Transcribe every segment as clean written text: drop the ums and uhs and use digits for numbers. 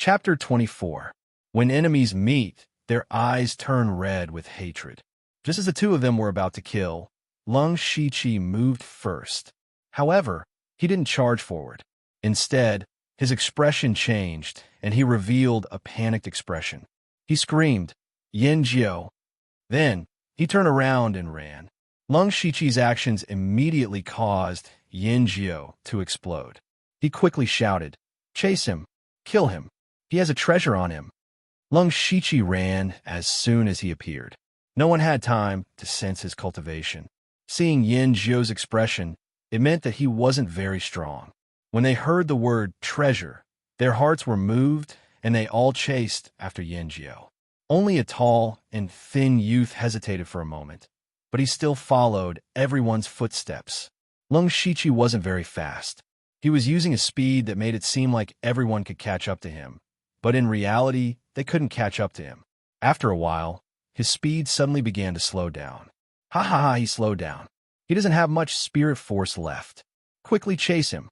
Chapter 24. When enemies meet, their eyes turn red with hatred. Just as the two of them were about to kill, Lung Shiqi moved first. However, he didn't charge forward. Instead, his expression changed, and he revealed a panicked expression. He screamed, "Yin Jiao!" Then, he turned around and ran. Lung Shiqi's actions immediately caused Yin Jiao to explode. He quickly shouted, "Chase him! Kill him! He has a treasure on him!" Lung Shiqi ran as soon as he appeared. No one had time to sense his cultivation. Seeing Yin Jiao's expression, it meant that he wasn't very strong. When they heard the word treasure, their hearts were moved, and they all chased after Yin Jiao. Only a tall and thin youth hesitated for a moment, but he still followed everyone's footsteps. Lung Shiqi wasn't very fast. He was using a speed that made it seem like everyone could catch up to him, but in reality, they couldn't catch up to him. After a while, his speed suddenly began to slow down. Ha ha ha, he slowed down. He doesn't have much spirit force left. Quickly chase him.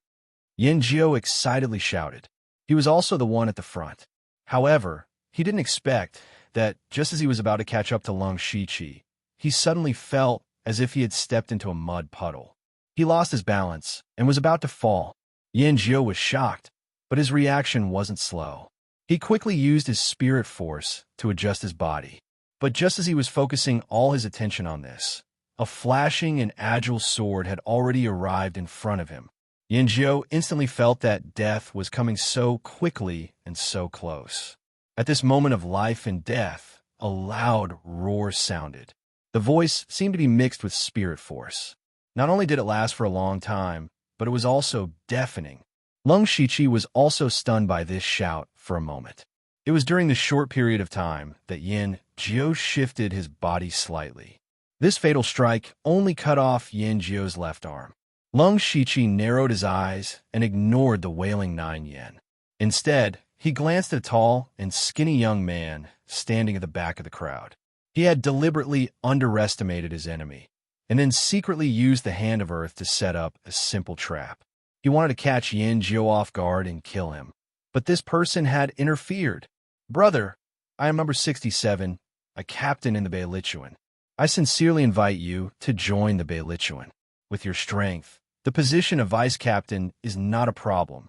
Yin Jiao excitedly shouted. He was also the one at the front. However, he didn't expect that just as he was about to catch up to Lung Shiqi, he suddenly felt as if he had stepped into a mud puddle. He lost his balance and was about to fall. Yin Jiao was shocked, but his reaction wasn't slow. He quickly used his spirit force to adjust his body. But just as he was focusing all his attention on this, a flashing and agile sword had already arrived in front of him. Yin Jiao instantly felt that death was coming so quickly and so close. At this moment of life and death, a loud roar sounded. The voice seemed to be mixed with spirit force. Not only did it last for a long time, but it was also deafening. Lung Shiqi was also stunned by this shout for a moment. It was during this short period of time that Yin Jiao shifted his body slightly. This fatal strike only cut off Yin Jiao's left arm. Lung Shiqi narrowed his eyes and ignored the wailing 9 yen. Instead, he glanced at a tall and skinny young man standing at the back of the crowd. He had deliberately underestimated his enemy, and then secretly used the Hand of Earth to set up a simple trap. He wanted to catch Yin Jiao off guard and kill him. But this person had interfered. "Brother, I am number 67, a captain in the Beilichuan. I sincerely invite you to join the Beilichuan. With your strength, the position of vice captain is not a problem."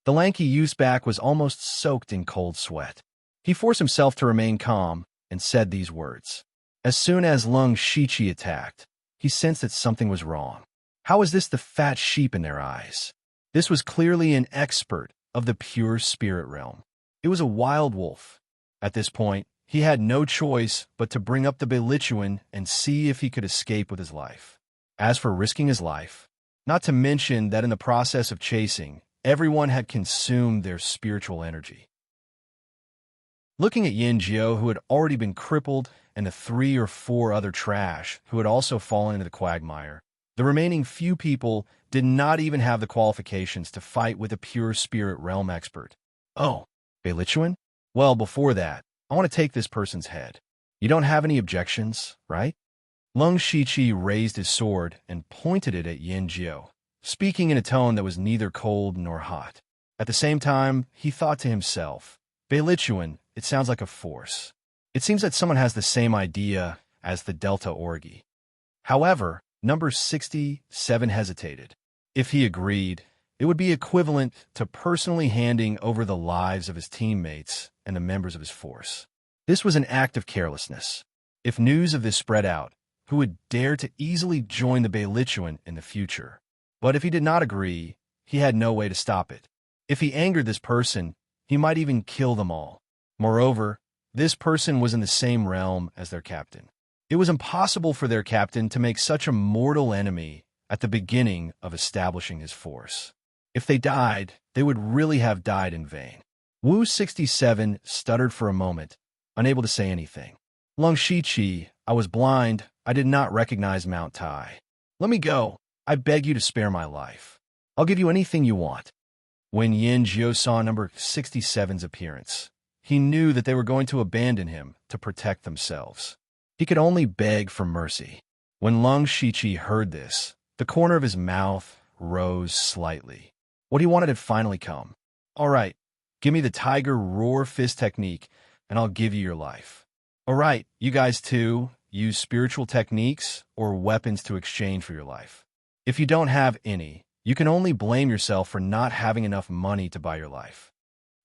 The lanky youth's back was almost soaked in cold sweat. He forced himself to remain calm and said these words. As soon as Lung Shiqi attacked, he sensed that something was wrong. How was this the fat sheep in their eyes? This was clearly an expert of the pure spirit realm. It was a wild wolf. At this point, he had no choice but to bring up the Beilichuan and see if he could escape with his life. As for risking his life, not to mention that in the process of chasing, everyone had consumed their spiritual energy. Looking at Yin Jiao, who had already been crippled, and the 3 or 4 other trash who had also fallen into the quagmire, the remaining few people did not even have the qualifications to fight with a pure spirit realm expert. Oh, Beilichuan? Well, before that, I want to take this person's head. You don't have any objections, right? Lung Shiqi raised his sword and pointed it at Yin Jiao, speaking in a tone that was neither cold nor hot. At the same time, he thought to himself, Beilichuan, it sounds like a force. It seems that someone has the same idea as the Delta Orgi. However, number 67 hesitated. If he agreed, it would be equivalent to personally handing over the lives of his teammates and the members of his force. This was an act of carelessness. If news of this spread out, who would dare to easily join the Beilichuan in the future? But if he did not agree, he had no way to stop it. If he angered this person, he might even kill them all. Moreover, this person was in the same realm as their captain. It was impossible for their captain to make such a mortal enemy at the beginning of establishing his force. If they died, they would really have died in vain. Wu 67 stuttered for a moment, unable to say anything. Lung Shiqi, I was blind. I did not recognize Mount Tai. Let me go. I beg you to spare my life. I'll give you anything you want. When Yin Jiao saw number 67's appearance, he knew that they were going to abandon him to protect themselves. He could only beg for mercy. When Lung Shiqi heard this, the corner of his mouth rose slightly. What he wanted had finally come. All right, Give me the tiger roar fist technique, and I'll give you your life. All right, you guys too, use spiritual techniques or weapons to exchange for your life. If you don't have any, you can only blame yourself for not having enough money to buy your life.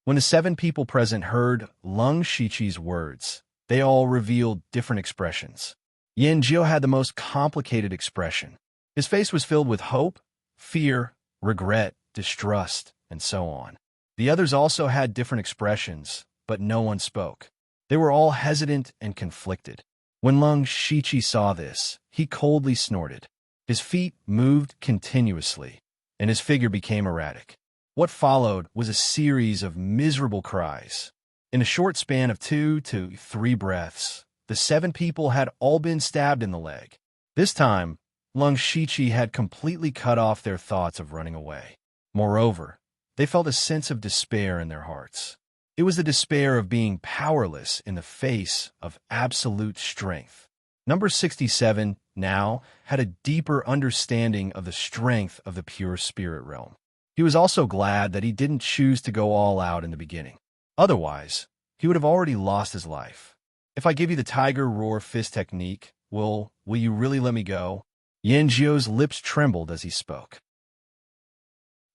When the 7 people present heard Lung Shiqi's words, they all revealed different expressions. Yin Jiu had the most complicated expression. His face was filled with hope, fear, regret, distrust, and so on. The others also had different expressions, but no one spoke. They were all hesitant and conflicted. When Lung Shiqi saw this, he coldly snorted. His feet moved continuously, and his figure became erratic. What followed was a series of miserable cries. In a short span of 2 to 3 breaths, the 7 people had all been stabbed in the leg. This time, Lung Shiqi had completely cut off their thoughts of running away. Moreover, they felt a sense of despair in their hearts. It was the despair of being powerless in the face of absolute strength. Number 67 now had a deeper understanding of the strength of the pure spirit realm. He was also glad that he didn't choose to go all out in the beginning. Otherwise, he would have already lost his life. If I give you the tiger roar fist technique, will you really let me go? Yin Jiu's lips trembled as he spoke.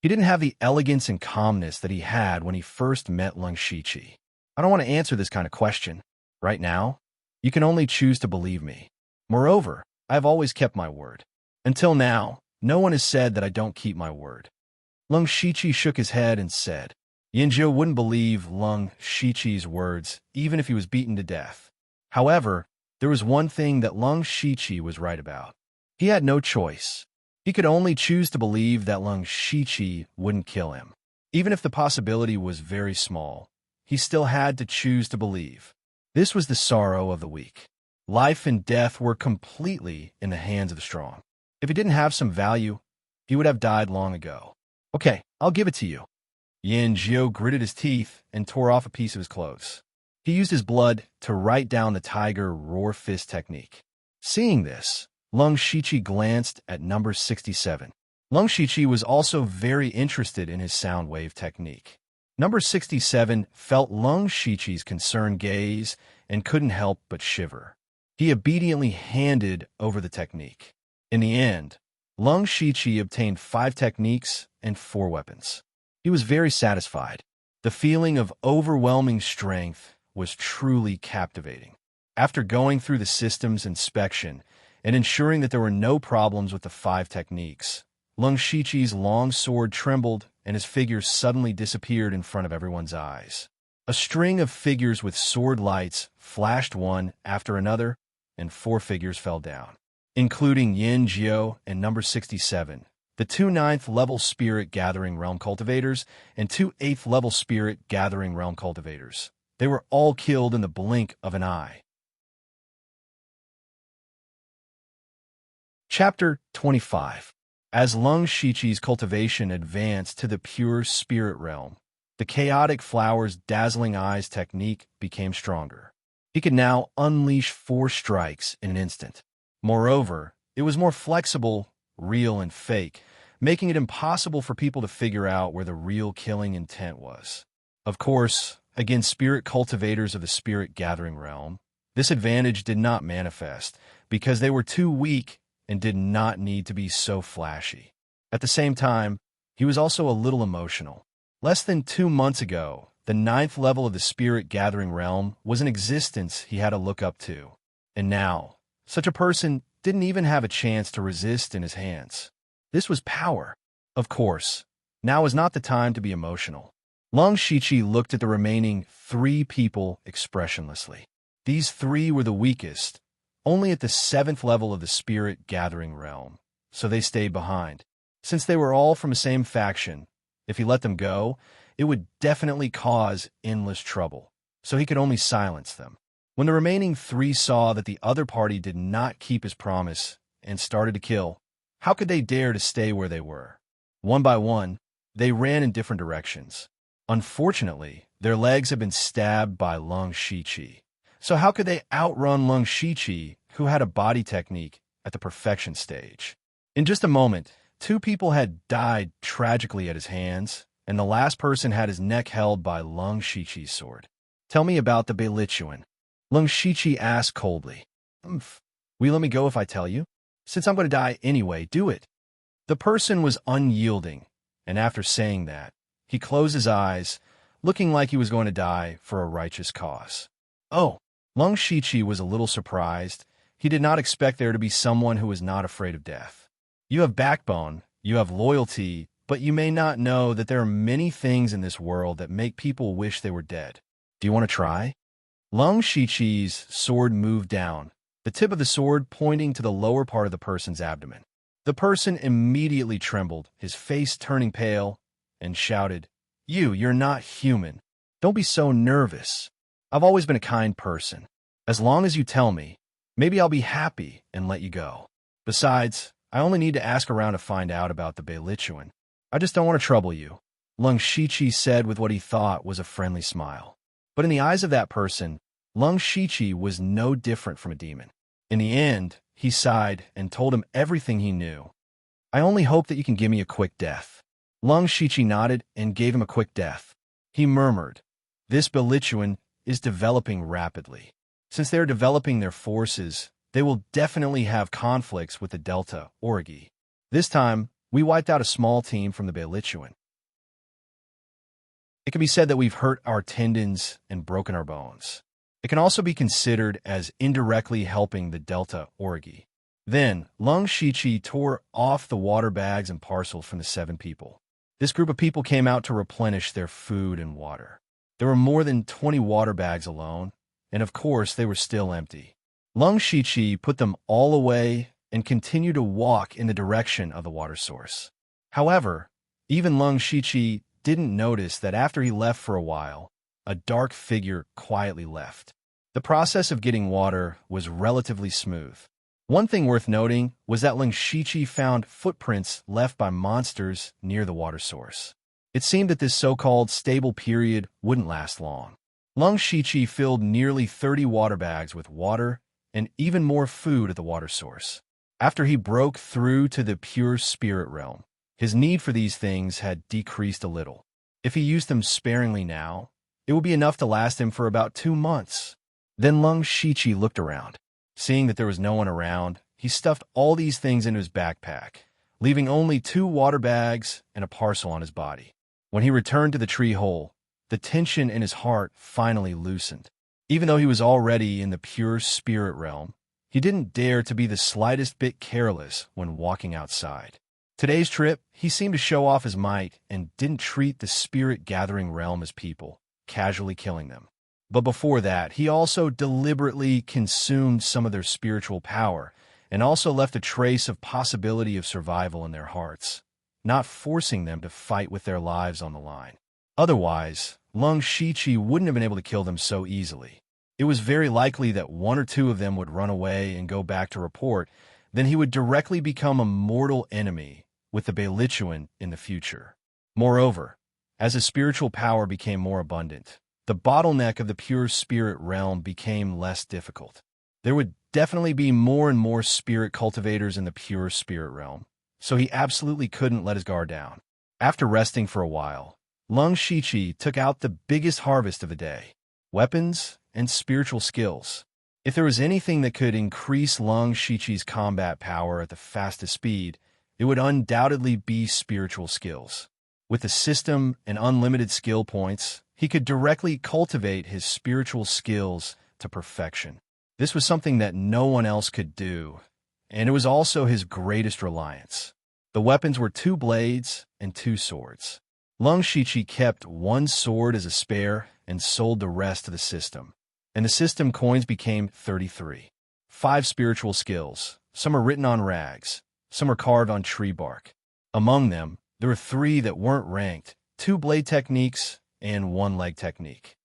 He didn't have the elegance and calmness that he had when he first met Lung Shiqi. I don't want to answer this kind of question. Right now, you can only choose to believe me. Moreover, I have always kept my word. Until now, no one has said that I don't keep my word. Lung Shiqi shook his head and said, Yin Jiu wouldn't believe Lung Shiqi's words, even if he was beaten to death. However, there was one thing that Lung Shiqi was right about. He had no choice. He could only choose to believe that Lung Shiqi wouldn't kill him. Even if the possibility was very small, he still had to choose to believe. This was the sorrow of the weak. Life and death were completely in the hands of the strong. If he didn't have some value, he would have died long ago. Okay, I'll give it to you. Yin Jiu gritted his teeth and tore off a piece of his clothes. He used his blood to write down the tiger roar fist technique. Seeing this, Lung Shiqi glanced at number 67. Lung Shiqi was also very interested in his sound wave technique. Number 67 felt Lung Shiqi's concerned gaze and couldn't help but shiver. He obediently handed over the technique. In the end, Lung Shiqi obtained 5 techniques and 4 weapons. He was very satisfied. The feeling of overwhelming strength was truly captivating. After going through the system's inspection and ensuring that there were no problems with the 5 techniques, Lung Shiqi's long sword trembled and his figure suddenly disappeared in front of everyone's eyes. A string of figures with sword lights flashed one after another, and 4 figures fell down, including Yin Jiu and number 67, the 2 9th-level Spirit Gathering Realm cultivators and 2 8th-level Spirit Gathering Realm cultivators. They were all killed in the blink of an eye. Chapter 25. As Lung Shiqi's cultivation advanced to the pure spirit realm, the chaotic flower's dazzling eyes technique became stronger. He could now unleash 4 strikes in an instant. Moreover, it was more flexible, real, and fake, making it impossible for people to figure out where the real killing intent was. Of course, against spirit cultivators of the spirit gathering realm, this advantage did not manifest because they were too weak and did not need to be so flashy. At the same time, he was also a little emotional. Less than 2 months ago, the 9th level of the spirit gathering realm was an existence he had to look up to. And now, such a person didn't even have a chance to resist in his hands. This was power. Of course, now is not the time to be emotional. Lung Shiqi looked at the remaining 3 people expressionlessly. These 3 were the weakest, only at the 7th level of the spirit gathering realm, so they stayed behind. Since they were all from the same faction, if he let them go, it would definitely cause endless trouble, so he could only silence them. When the remaining 3 saw that the other party did not keep his promise and started to kill, how could they dare to stay where they were? One by one, they ran in different directions. Unfortunately, their legs had been stabbed by Lung Shiqi. So how could they outrun Lung Shiqi, who had a body technique at the perfection stage? In just a moment, 2 people had died tragically at his hands, and the last person had his neck held by Lung Shiqi's sword. "Tell me about the Beilichuan," Lung Shiqi asked coldly. "Will you let me go if I tell you? Since I'm going to die anyway, do it." The person was unyielding, and after saying that, he closed his eyes, looking like he was going to die for a righteous cause. Oh, Lung Shiqi was a little surprised. He did not expect there to be someone who was not afraid of death. You have backbone, you have loyalty, but you may not know that there are many things in this world that make people wish they were dead. Do you want to try? Lung Shiqi's sword moved down, the tip of the sword pointing to the lower part of the person's abdomen. The person immediately trembled, his face turning pale, and shouted, You're not human. Don't be so nervous. I've always been a kind person. As long as you tell me, maybe I'll be happy and let you go. Besides, I only need to ask around to find out about the Beilichuan. I just don't want to trouble you," Lung Shiqi said with what he thought was a friendly smile. But in the eyes of that person, Lung Shiqi was no different from a demon. In the end, he sighed and told him everything he knew. "I only hope that you can give me a quick death." Lung Shiqi nodded and gave him a quick death. He murmured, "This Beilichuan is developing rapidly. Since they are developing their forces, they will definitely have conflicts with the Delta Orgi. This time, we wiped out a small team from the Beilichuan. It can be said that we've hurt our tendons and broken our bones. It can also be considered as indirectly helping the Delta Orgi." Then, Lung Shiqi tore off the water bags and parcels from the 7 people. This group of people came out to replenish their food and water. There were more than 20 water bags alone, and of course they were still empty. Lung Shiqi put them all away and continued to walk in the direction of the water source. However, even Lung Shiqi didn't notice that after he left for a while, a dark figure quietly left. The process of getting water was relatively smooth. One thing worth noting was that Lung Shiqi found footprints left by monsters near the water source. It seemed that this so-called stable period wouldn't last long. Lung Shiqi filled nearly 30 water bags with water and even more food at the water source. After he broke through to the pure spirit realm, his need for these things had decreased a little. If he used them sparingly now, it would be enough to last him for about 2 months. Then Lung Shiqi looked around. Seeing that there was no one around, he stuffed all these things into his backpack, leaving only 2 water bags and a parcel on his body. When he returned to the tree hole, the tension in his heart finally loosened. Even though he was already in the pure spirit realm, he didn't dare to be the slightest bit careless when walking outside. Today's trip, he seemed to show off his might and didn't treat the spirit-gathering realm as people, casually killing them. But before that, he also deliberately consumed some of their spiritual power and also left a trace of possibility of survival in their hearts, not forcing them to fight with their lives on the line. Otherwise, Lung Shiqi wouldn't have been able to kill them so easily. It was very likely that 1 or 2 of them would run away and go back to report, then he would directly become a mortal enemy with the Beilichuan in the future. Moreover, as his spiritual power became more abundant, the bottleneck of the pure spirit realm became less difficult. There would definitely be more and more spirit cultivators in the pure spirit realm, so he absolutely couldn't let his guard down. After resting for a while, Lung Shiqi took out the biggest harvest of the day: weapons and spiritual skills. If there was anything that could increase Lung Shiqi's combat power at the fastest speed, it would undoubtedly be spiritual skills. With the system and unlimited skill points, he could directly cultivate his spiritual skills to perfection. This was something that no one else could do, and it was also his greatest reliance. The weapons were 2 blades and 2 swords. Lung Shiqi kept 1 sword as a spare and sold the rest to the system, and the system coins became 33. 5 spiritual skills. Some are written on rags, some are carved on tree bark. Among them, there were 3 that weren't ranked: 2 blade techniques and 1 leg technique.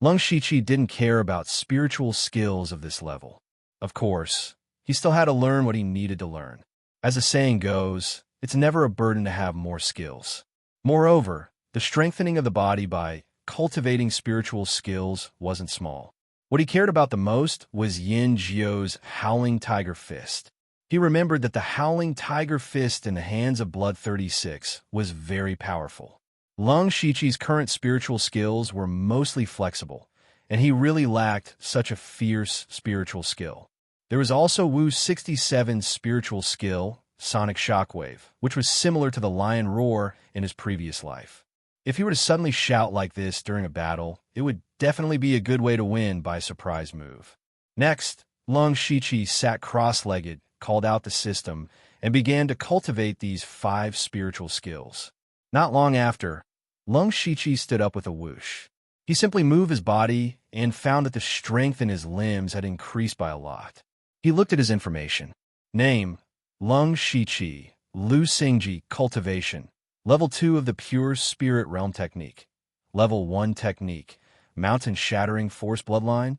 Lung Shiqi didn't care about spiritual skills of this level. Of course, he still had to learn what he needed to learn. As the saying goes, it's never a burden to have more skills. Moreover, the strengthening of the body by cultivating spiritual skills wasn't small. What he cared about the most was Yin Jiu's Howling Tiger Fist. He remembered that the howling tiger fist in the hands of Blood 36 was very powerful. Lung Shichi's current spiritual skills were mostly flexible, and he really lacked such a fierce spiritual skill. There was also Wu 67's spiritual skill, Sonic Shockwave, which was similar to the Lion Roar in his previous life. If he were to suddenly shout like this during a battle, it would definitely be a good way to win by a surprise move. Next, Lung Shichi sat cross-legged, called out the system, and began to cultivate these 5 spiritual skills. Not long after, Lung Shichi stood up with a whoosh. He simply moved his body and found that the strength in his limbs had increased by a lot. He looked at his information. Name, Lung Shichi, Lu Xingji, Cultivation. Level 2 of the Pure Spirit Realm Technique. Level 1 Technique, Mountain Shattering Force Bloodline.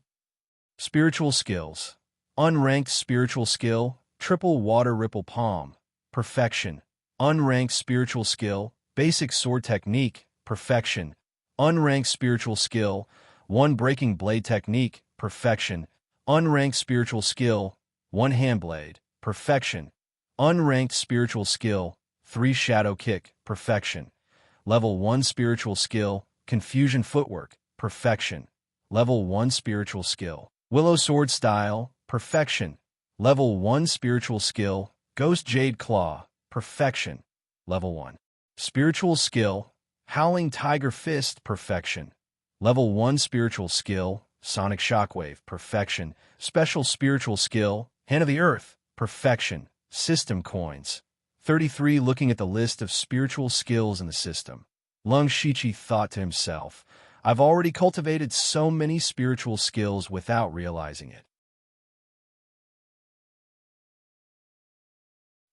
Spiritual Skills. Unranked Spiritual Skill, Triple Water Ripple Palm. Perfection. Unranked Spiritual Skill, Basic Sword Technique. Perfection. Unranked Spiritual Skill, 1 Breaking Blade Technique. Perfection. Unranked Spiritual Skill, 1 Hand Blade. Perfection. Unranked Spiritual Skill, 3 Shadow Kick. Perfection. Level 1 Spiritual Skill, Confusion Footwork. Perfection. Level 1 Spiritual Skill, Willow Sword Style. Perfection. Level 1 Spiritual Skill, Ghost Jade Claw. Perfection. Level 1. Spiritual Skill, Howling Tiger Fist. Perfection. Level 1 Spiritual Skill, Sonic Shockwave. Perfection. Special Spiritual Skill, Hand of the Earth. Perfection. System Coins. 33. Looking at the list of spiritual skills in the system, Lung Shichi thought to himself, I've already cultivated so many spiritual skills without realizing it.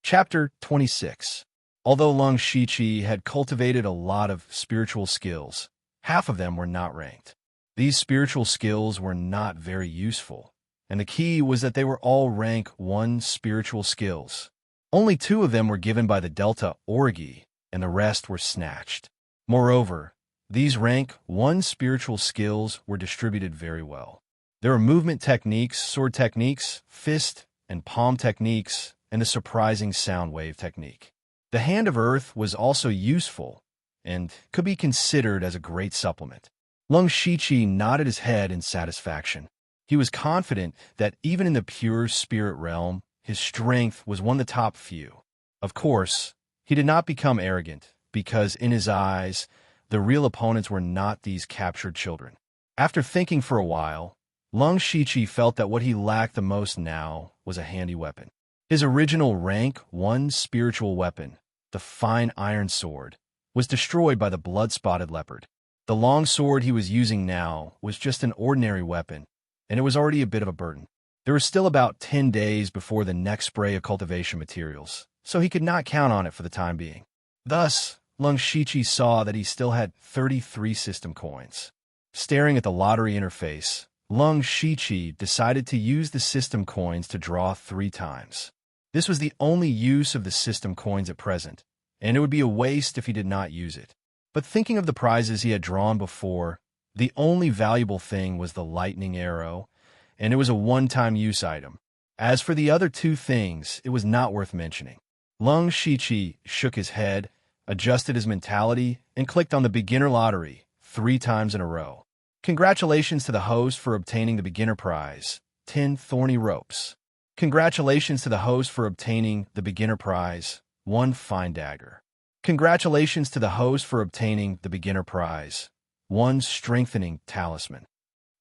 Chapter 26. Although Lung Shichi had cultivated a lot of spiritual skills, half of them were not ranked. These spiritual skills were not very useful, and the key was that they were all rank 1 spiritual skills. Only 2 of them were given by the Delta Orgi, and the rest were snatched. Moreover, these rank 1 spiritual skills were distributed very well. There were movement techniques, sword techniques, fist and palm techniques, and the surprising sound wave technique. The Hand of Earth was also useful and could be considered as a great supplement. Lung Shichi nodded his head in satisfaction. He was confident that even in the pure spirit realm, his strength was one of the top few. Of course, he did not become arrogant, because in his eyes, the real opponents were not these captured children. After thinking for a while, Lung Shichi felt that what he lacked the most now was a handy weapon. His original rank 1 spiritual weapon, the fine iron sword, was destroyed by the blood-spotted leopard. The long sword he was using now was just an ordinary weapon, and it was already a bit of a burden. There were still about 10 days before the next spray of cultivation materials, so he could not count on it for the time being. Thus, Lung Shichi saw that he still had 33 system coins. Staring at the lottery interface, Lung Shichi decided to use the system coins to draw 3 times. This was the only use of the system coins at present, and it would be a waste if he did not use it. But thinking of the prizes he had drawn before, the only valuable thing was the lightning arrow, and it was a one-time use item. As for the other 2 things, it was not worth mentioning. Lung Shichi shook his head, adjusted his mentality, and clicked on the beginner lottery 3 times in a row. Congratulations to the host for obtaining the beginner prize, 10 thorny ropes. Congratulations to the host for obtaining the beginner prize, 1 fine dagger. Congratulations to the host for obtaining the beginner prize, 1 strengthening talisman.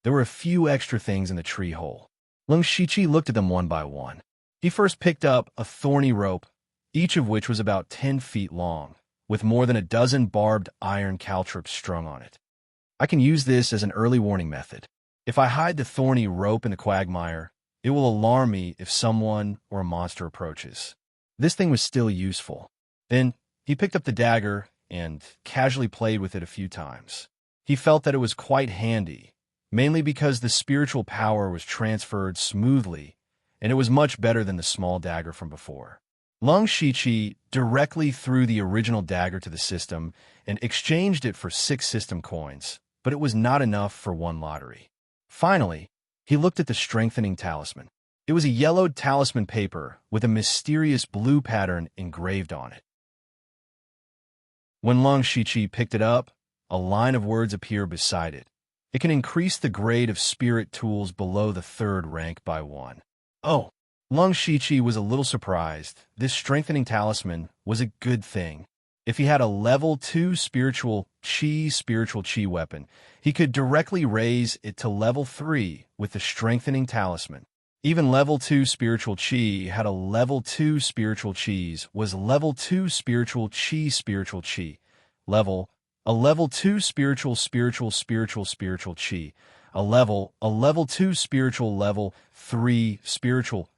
There were a few extra things in the tree hole. Lung Shichi looked at them one by one. He first picked up a thorny rope, each of which was about 10 feet long, with more than a dozen barbed iron caltrops strung on it. I can use this as an early warning method. If I hide the thorny rope in the quagmire, it will alarm me if someone or a monster approaches. This thing was still useful. Then he picked up the dagger and casually played with it a few times. He felt that it was quite handy, mainly because the spiritual power was transferred smoothly, and it was much better than the small dagger from before. Lung Shichi directly threw the original dagger to the system and exchanged it for 6 system coins, but it was not enough for 1 lottery. Finally, he looked at the strengthening talisman. It was a yellowed talisman paper with a mysterious blue pattern engraved on it. When Long Shichi picked it up, a line of words appeared beside it. It can increase the grade of spirit tools below the 3rd rank by 1. Oh, Long Shichi was a little surprised. This strengthening talisman was a good thing. If he had a level 2 spiritual chi weapon, he could directly raise it to level 3 with the strengthening talisman. Even level 2 spiritual chi had a level 2 spiritual chis was level 2 spiritual chi level, a level 2 spiritual chi, a level 2 spiritual level 3 spiritual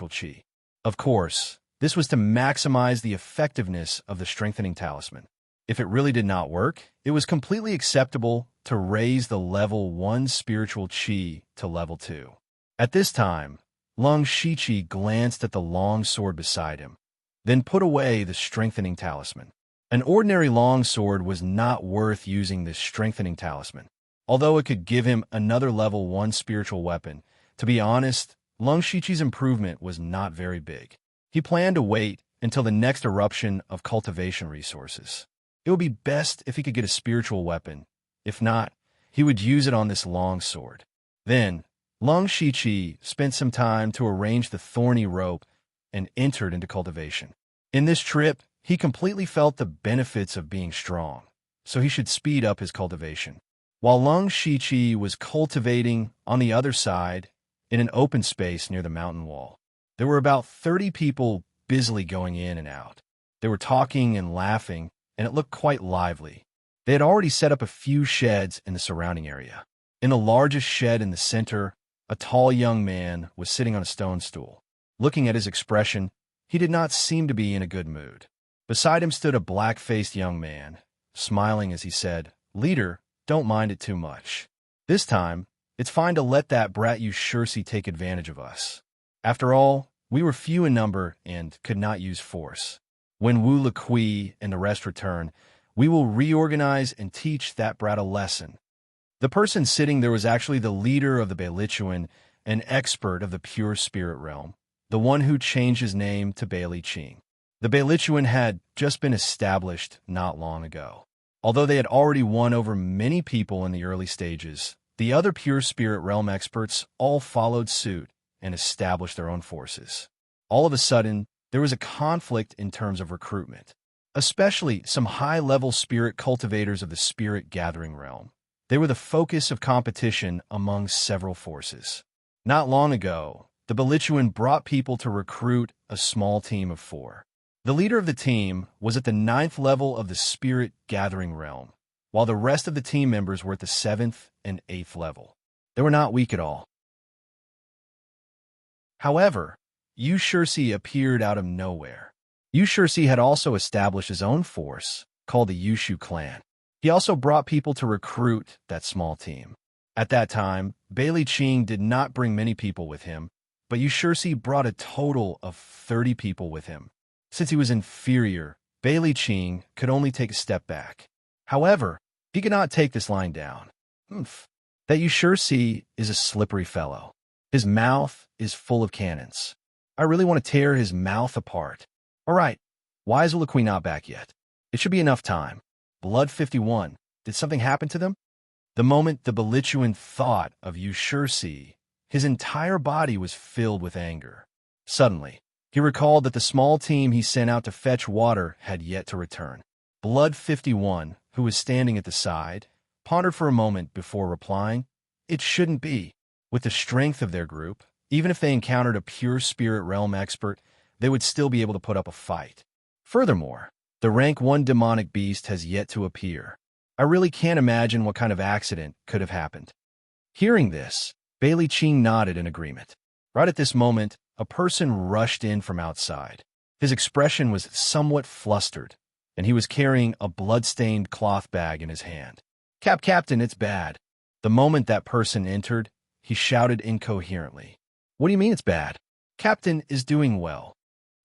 chi. Of course, this was to maximize the effectiveness of the strengthening talisman. If it really did not work, it was completely acceptable to raise the level 1 spiritual chi to level 2. At this time, Long Shichi glanced at the long sword beside him, then put away the strengthening talisman. An ordinary long sword was not worth using this strengthening talisman. Although it could give him another level 1 spiritual weapon, to be honest, Long Shichi's improvement was not very big. He planned to wait until the next eruption of cultivation resources. It would be best if he could get a spiritual weapon. If not, he would use it on this long sword. Then, Long Shichi spent some time to arrange the thorny rope and entered into cultivation. In this trip, he completely felt the benefits of being strong, so he should speed up his cultivation. While Long Shichi was cultivating on the other side, in an open space near the mountain wall, there were about 30 people busily going in and out. They were talking and laughing, and it looked quite lively. They had already set up a few sheds in the surrounding area. In the largest shed in the center, a tall young man was sitting on a stone stool. Looking at his expression, he did not seem to be in a good mood. Beside him stood a black-faced young man, smiling as he said, "Leader, don't mind it too much. This time, it's fine to let that brat Ushursi take advantage of us. After all, we were few in number and could not use force. When Wu Liqui and the rest return, we will reorganize and teach that brat a lesson." The person sitting there was actually the leader of the Beilichuan, an expert of the pure spirit realm, the one who changed his name to Bailey Qing. The Beilichuan had just been established not long ago. Although they had already won over many people in the early stages, the other pure spirit realm experts all followed suit and established their own forces. All of a sudden, there was a conflict in terms of recruitment, especially some high-level spirit cultivators of the spirit gathering realm. They were the focus of competition among several forces. Not long ago, the Beilichuan brought people to recruit a small team of 4. The leader of the team was at the 9th level of the spirit gathering realm, while the rest of the team members were at the 7th and 8th level. They were not weak at all. However, Ushursi appeared out of nowhere. Ushursi had also established his own force, called the Yushu clan. He also brought people to recruit that small team. At that time, Bailey Qing did not bring many people with him, but Ushursi brought a total of 30 people with him. Since he was inferior, Bailey Qing could only take a step back. However, he could not take this line down. That Ushursi is a slippery fellow. His mouth is full of cannons. I really want to tear his mouth apart. All right, why is Liqui not back yet? It should be enough time. Blood 51. Did something happen to them? The moment the Beilichuan thought of Ushursi, his entire body was filled with anger. Suddenly, he recalled that the small team he sent out to fetch water had yet to return. Blood 51, who was standing at the side, pondered for a moment before replying, "It shouldn't be." With the strength of their group, even if they encountered a pure spirit realm expert, they would still be able to put up a fight. Furthermore, the rank 1 demonic beast has yet to appear. I really can't imagine what kind of accident could have happened. Hearing this, Bailey Qing nodded in agreement. Right at this moment, a person rushed in from outside. His expression was somewhat flustered, and he was carrying a blood-stained cloth bag in his hand. Captain, it's bad." The moment that person entered, he shouted incoherently. "What do you mean it's bad? Captain is doing well."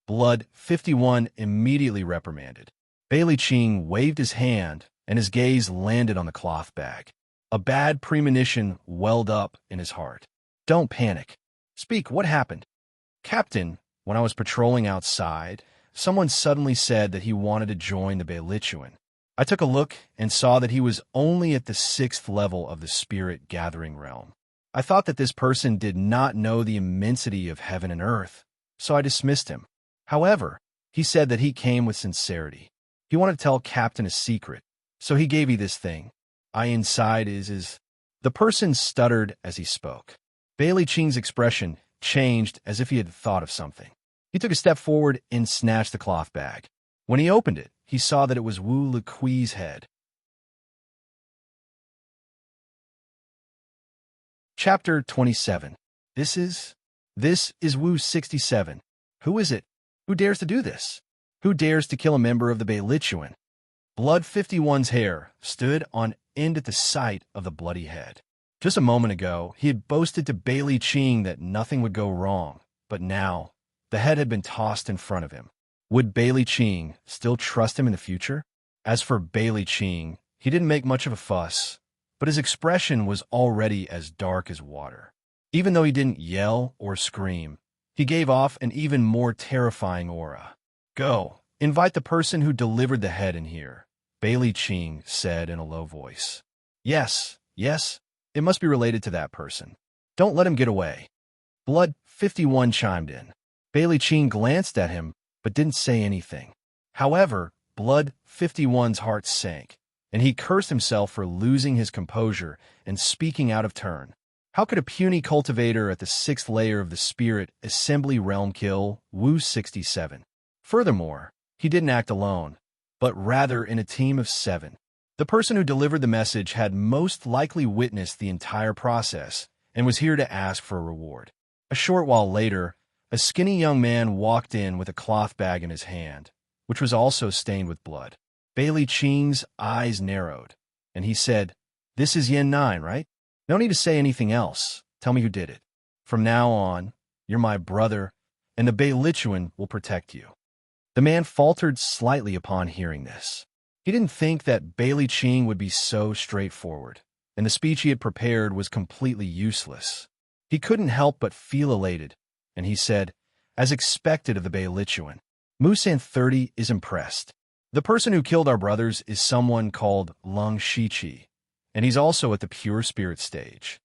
Blood 51 immediately reprimanded. Bailey Qing waved his hand, and his gaze landed on the cloth bag. A bad premonition welled up in his heart. Don't panic. Speak, what happened? Captain, when I was patrolling outside, someone suddenly said that he wanted to join the Baelituan. I took a look and saw that he was only at the 6th level of the spirit gathering realm. I thought that this person did not know the immensity of heaven and earth, so I dismissed him. However, he said that he came with sincerity. He wanted to tell Captain a secret, so he gave me this thing. Inside is. The person stuttered as he spoke. Bailey Ching's expression changed as if he had thought of something. He took a step forward and snatched the cloth bag. When he opened it, he saw that it was Wu Lequi's head. Chapter 27. This is Wu 67. Who is it? Who dares to do this? Who dares to kill a member of the Baelituan? Blood 51's hair stood on end at the sight of the bloody head. Just a moment ago, he had boasted to Bailey Ching that nothing would go wrong, but now, the head had been tossed in front of him. Would Bailey Ching still trust him in the future? As for Bailey Ching, he didn't make much of a fuss, but his expression was already as dark as water. Even though he didn't yell or scream, he gave off an even more terrifying aura. Go, invite the person who delivered the head in here, Bailey Ching said in a low voice. Yes, it must be related to that person. Don't let him get away. Blood 51 chimed in. Bailey Ching glanced at him, but didn't say anything. However, Blood 51's heart sank, and he cursed himself for losing his composure and speaking out of turn. How could a puny cultivator at the 6th layer of the spirit assembly realm kill Wu 67? Furthermore, he didn't act alone, but rather in a team of 7. The person who delivered the message had most likely witnessed the entire process and was here to ask for a reward. A short while later, a skinny young man walked in with a cloth bag in his hand, which was also stained with blood. Bailey Ching's eyes narrowed, and he said, "This is Yen 9, right? No need to say anything else. Tell me who did it. From now on, you're my brother, and the Baelituan will protect you." The man faltered slightly upon hearing this. He didn't think that Bailey Ching would be so straightforward, and the speech he had prepared was completely useless. He couldn't help but feel elated, and he said, as expected of the Baelituan, Musan 30 is impressed. The person who killed our brothers is someone called Lung Shichi, and he's also at the pure spirit stage.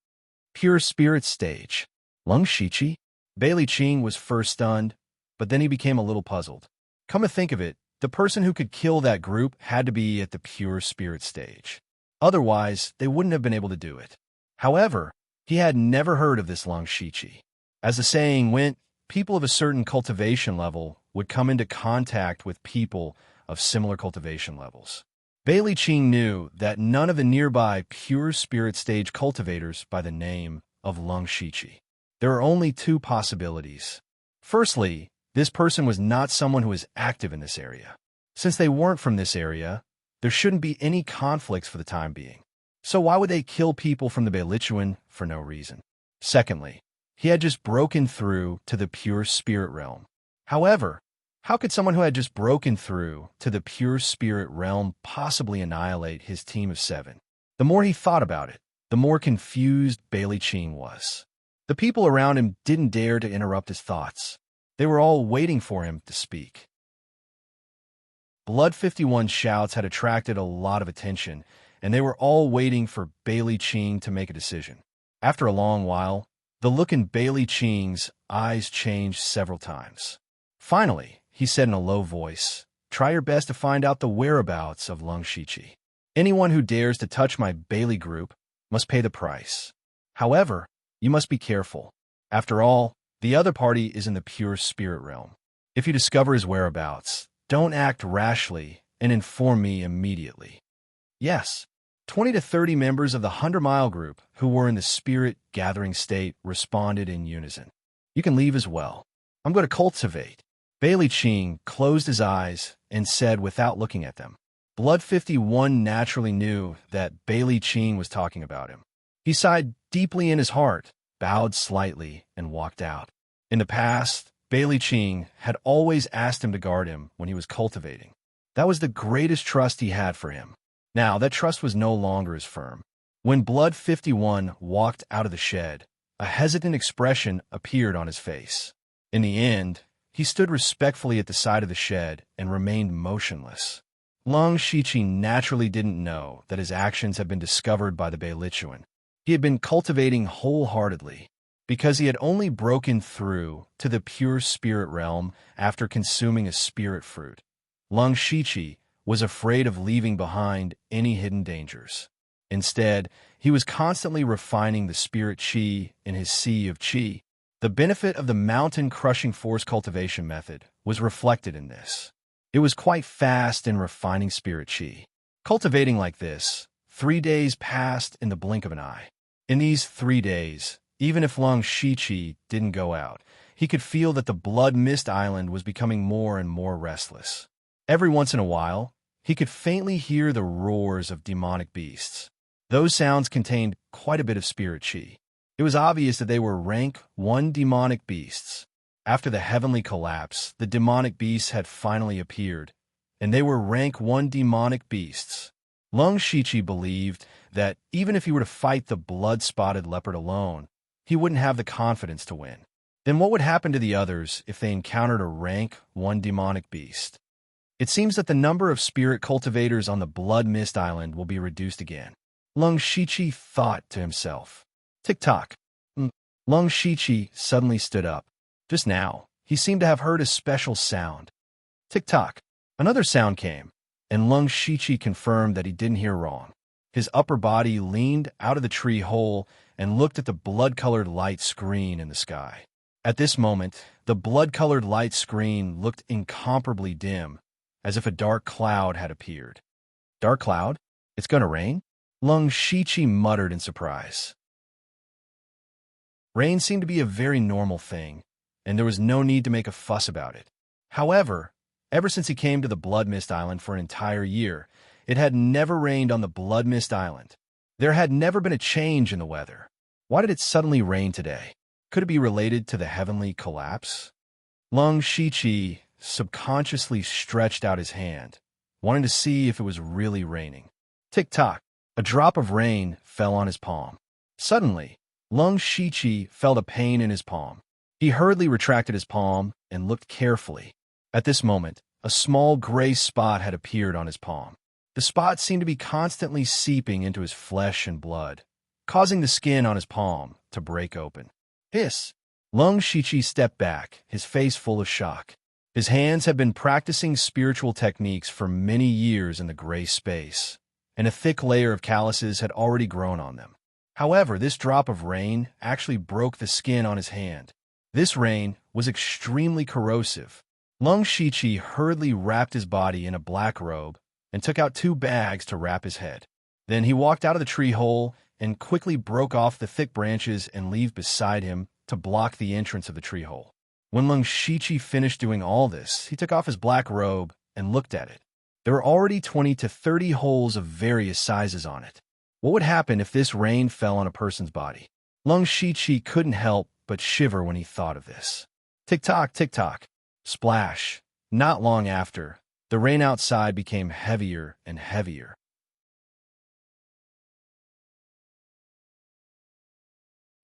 Pure spirit stage. Lung Shichi? Bailey Ching was first stunned, but then he became a little puzzled. Come to think of it, the person who could kill that group had to be at the pure spirit stage. Otherwise, they wouldn't have been able to do it. However, he had never heard of this Lung Shichi. As the saying went, people of a certain cultivation level would come into contact with people of similar cultivation levels. Bailey Ching knew that none of the nearby pure spirit stage cultivators by the name of Lung Shichi. There are only 2 possibilities. Firstly, this person was not someone who is active in this area. Since they weren't from this area, there shouldn't be any conflicts for the time being. So why would they kill people from the Baelituan for no reason? Secondly, he had just broken through to the pure spirit realm. However, how could someone who had just broken through to the pure spirit realm possibly annihilate his team of 7? The more he thought about it, the more confused Bailey Ching was. The people around him didn't dare to interrupt his thoughts. They were all waiting for him to speak. Blood 51's shouts had attracted a lot of attention, and they were all waiting for Bailey Ching to make a decision. After a long while, the look in Bailey Ching's eyes changed several times. Finally, he said in a low voice, "Try your best to find out the whereabouts of Lung Shichi. Anyone who dares to touch my Bailey group must pay the price. However, you must be careful. After all, the other party is in the pure spirit realm. If you discover his whereabouts, don't act rashly and inform me immediately." Yes, 20 to 30 members of the 100-mile group who were in the spirit gathering state responded in unison. "You can leave as well. I'm going to cultivate." Bailey Ching closed his eyes and said without looking at them. Blood 51 naturally knew that Bailey Ching was talking about him. He sighed deeply in his heart, bowed slightly, and walked out. In the past, Bailey Ching had always asked him to guard him when he was cultivating. That was the greatest trust he had for him. Now, that trust was no longer as firm. When Blood 51 walked out of the shed, a hesitant expression appeared on his face. In the end, he stood respectfully at the side of the shed and remained motionless. Lung Shiqi naturally didn't know that his actions had been discovered by the Beilituan. He had been cultivating wholeheartedly, because he had only broken through to the pure spirit realm after consuming a spirit fruit. Lung Shiqi was afraid of leaving behind any hidden dangers. Instead, he was constantly refining the spirit qi in his sea of qi. The benefit of the mountain-crushing force cultivation method was reflected in this. It was quite fast in refining spirit qi. Cultivating like this, 3 days passed in the blink of an eye. In these 3 days, even if Lung Shiqi didn't go out, he could feel that the Blood Mist Island was becoming more and more restless. Every once in a while, he could faintly hear the roars of demonic beasts. Those sounds contained quite a bit of spirit qi. It was obvious that they were rank 1 demonic beasts. After the heavenly collapse, the demonic beasts had finally appeared, and they were rank 1 demonic beasts. Lung Shiqi believed that even if he were to fight the blood-spotted leopard alone, he wouldn't have the confidence to win. Then what would happen to the others if they encountered a rank 1 demonic beast? It seems that the number of spirit cultivators on the Blood Mist Island will be reduced again. Lung Shiqi thought to himself. Tick-tock. Lung Shiqi suddenly stood up. Just now, he seemed to have heard a special sound. Tick-tock. Another sound came, and Lung Shiqi confirmed that he didn't hear wrong. His upper body leaned out of the tree hole and looked at the blood-colored light screen in the sky. At this moment, the blood-colored light screen looked incomparably dim, as if a dark cloud had appeared. Dark cloud? It's gonna rain? Lung Shiqi muttered in surprise. Rain seemed to be a very normal thing, and there was no need to make a fuss about it. However, ever since he came to the Blood Mist Island for an entire year, it had never rained on the Blood Mist Island. There had never been a change in the weather. Why did it suddenly rain today? Could it be related to the heavenly collapse? Lung Shiqi subconsciously stretched out his hand, wanting to see if it was really raining. Tick-tock. A drop of rain fell on his palm. Suddenly, Lung Shiqi felt a pain in his palm. He hurriedly retracted his palm and looked carefully. At this moment, a small gray spot had appeared on his palm. The spot seemed to be constantly seeping into his flesh and blood, causing the skin on his palm to break open. Hiss! Lung Shiqi stepped back, his face full of shock. His hands had been practicing spiritual techniques for many years in the gray space, and a thick layer of calluses had already grown on them. However, this drop of rain actually broke the skin on his hand. This rain was extremely corrosive. Lung Shiqi hurriedly wrapped his body in a black robe and took out 2 bags to wrap his head. Then he walked out of the tree hole and quickly broke off the thick branches and leaves beside him to block the entrance of the tree hole. When Lung Shiqi finished doing all this, he took off his black robe and looked at it. There were already 20 to 30 holes of various sizes on it. What would happen if this rain fell on a person's body? Lung Shiqi couldn't help but shiver when he thought of this. Tick-tock, tick-tock. Splash. Not long after, the rain outside became heavier and heavier.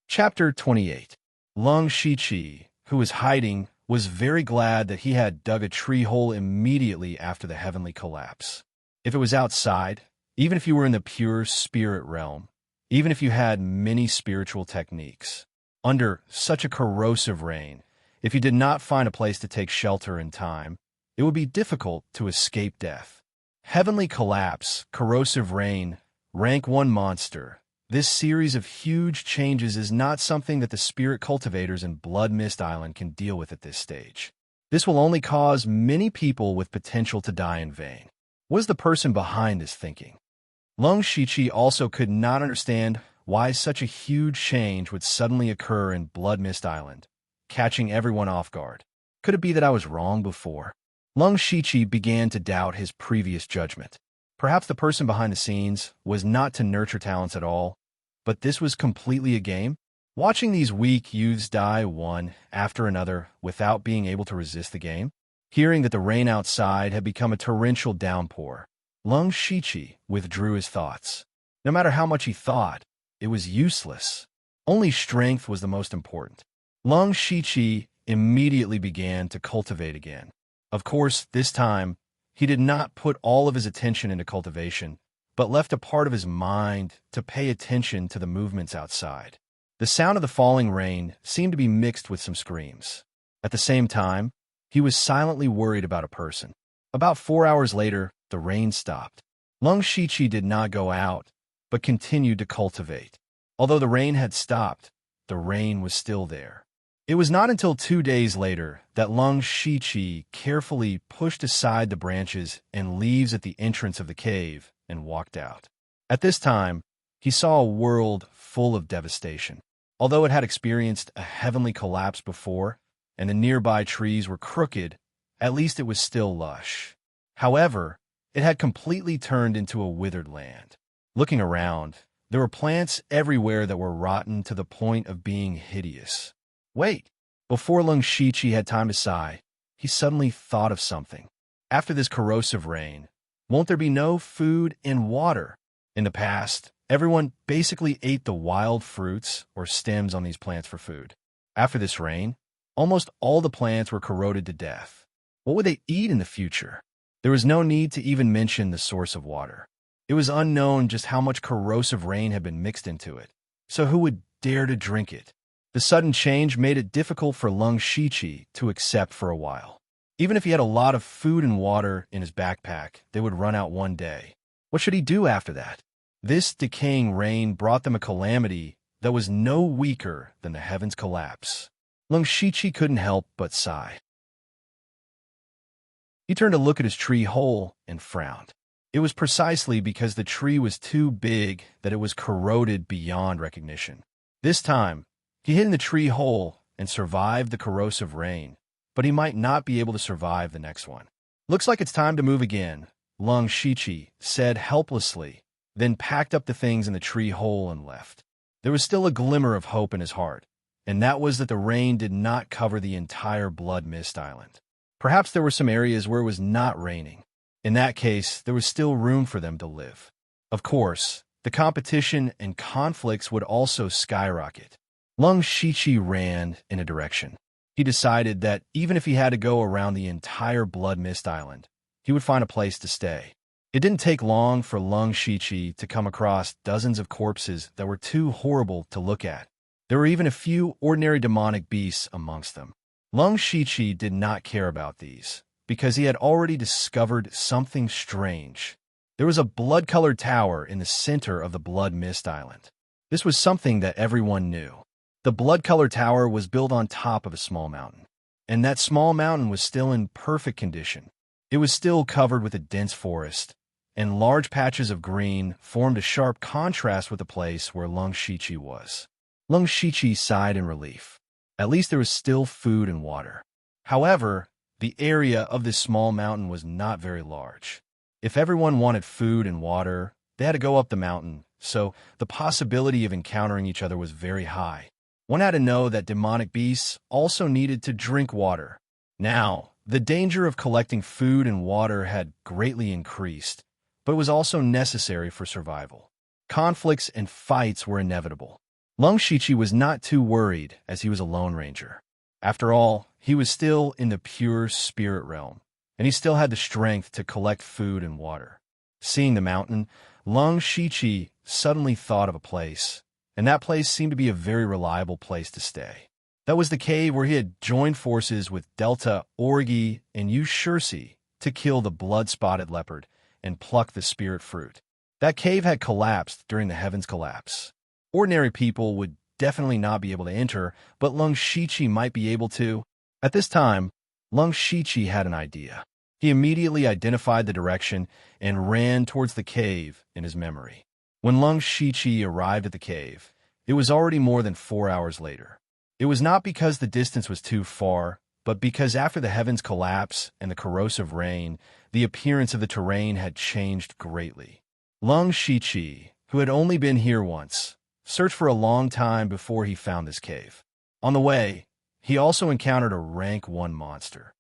Chapter 28. Lung Shiqi, who was hiding, was very glad that he had dug a tree hole immediately after the heavenly collapse. If it was outside, even if you were in the pure spirit realm, even if you had many spiritual techniques, under such a corrosive rain, if you did not find a place to take shelter in time, it would be difficult to escape death. Heavenly collapse, corrosive rain, rank 1 monster. This series of huge changes is not something that the spirit cultivators in Blood Mist Island can deal with at this stage. This will only cause many people with potential to die in vain. What is the person behind this thinking? Lung Shiqi also could not understand why such a huge change would suddenly occur in Blood Mist Island, catching everyone off guard. Could it be that I was wrong before? Lung Shiqi began to doubt his previous judgment. Perhaps the person behind the scenes was not to nurture talents at all, but this was completely a game? Watching these weak youths die one after another without being able to resist the game? Hearing that the rain outside had become a torrential downpour, Lung Shiqi withdrew his thoughts. No matter how much he thought, it was useless. Only strength was the most important. Lung Shiqi immediately began to cultivate again. Of course, this time, he did not put all of his attention into cultivation, but left a part of his mind to pay attention to the movements outside. The sound of the falling rain seemed to be mixed with some screams. At the same time, he was silently worried about a person. About 4 hours later, the rain stopped. Lung Shiqi did not go out, but continued to cultivate. Although the rain had stopped, the rain was still there. It was not until 2 days later that Lung Shiqi carefully pushed aside the branches and leaves at the entrance of the cave and walked out. At this time, he saw a world full of devastation. Although it had experienced a heavenly collapse before, and the nearby trees were crooked, at least it was still lush. However, it had completely turned into a withered land. Looking around, there were plants everywhere that were rotten to the point of being hideous. Wait! Before Lung Shiqi had time to sigh, he suddenly thought of something. After this corrosive rain, won't there be no food and water? In the past, everyone basically ate the wild fruits or stems on these plants for food. After this rain, almost all the plants were corroded to death. What would they eat in the future? There was no need to even mention the source of water. It was unknown just how much corrosive rain had been mixed into it, so who would dare to drink it? The sudden change made it difficult for Lung Shiqi to accept for a while. Even if he had a lot of food and water in his backpack, they would run out one day. What should he do after that? This decaying rain brought them a calamity that was no weaker than the heavens' collapse. Lung Shiqi couldn't help but sigh. He turned to look at his tree hole and frowned. It was precisely because the tree was too big that it was corroded beyond recognition. This time, he hid in the tree hole and survived the corrosive rain, but he might not be able to survive the next one. Looks like it's time to move again, Lung Shiqi said helplessly, then packed up the things in the tree hole and left. There was still a glimmer of hope in his heart, and that was that the rain did not cover the entire Blood Mist Island. Perhaps there were some areas where it was not raining. In that case, there was still room for them to live. Of course, the competition and conflicts would also skyrocket. Lung Shiqi ran in a direction. He decided that even if he had to go around the entire Blood Mist Island, he would find a place to stay. It didn't take long for Lung Shiqi to come across dozens of corpses that were too horrible to look at. There were even a few ordinary demonic beasts amongst them. Lung Shiqi did not care about these, because he had already discovered something strange. There was a blood-colored tower in the center of the Blood Mist Island. This was something that everyone knew. The blood-colored tower was built on top of a small mountain, and that small mountain was still in perfect condition. It was still covered with a dense forest, and large patches of green formed a sharp contrast with the place where Lung Shiqi was. Lung Shiqi sighed in relief. At least there was still food and water. However, the area of this small mountain was not very large. If everyone wanted food and water, they had to go up the mountain, so the possibility of encountering each other was very high. One had to know that demonic beasts also needed to drink water. Now, the danger of collecting food and water had greatly increased, but it was also necessary for survival. Conflicts and fights were inevitable. Lung Shiqi was not too worried as he was a Lone Ranger. After all, he was still in the pure spirit realm, and he still had the strength to collect food and water. Seeing the mountain, Lung Shiqi suddenly thought of a place, and that place seemed to be a very reliable place to stay. That was the cave where he had joined forces with Delta, Orgi, and Ushursi to kill the blood-spotted leopard and pluck the spirit fruit. That cave had collapsed during the heavens' collapse. Ordinary people would definitely not be able to enter, but Lung Shiqi might be able to. At this time, Lung Shiqi had an idea. He immediately identified the direction and ran towards the cave in his memory. When Lung Shiqi arrived at the cave, it was already more than 4 hours later. It was not because the distance was too far, but because after the heavens' collapse and the corrosive rain, the appearance of the terrain had changed greatly. Lung Shiqi, who had only been here once, searched for a long time before he found this cave. On the way, he also encountered a rank 1 monster.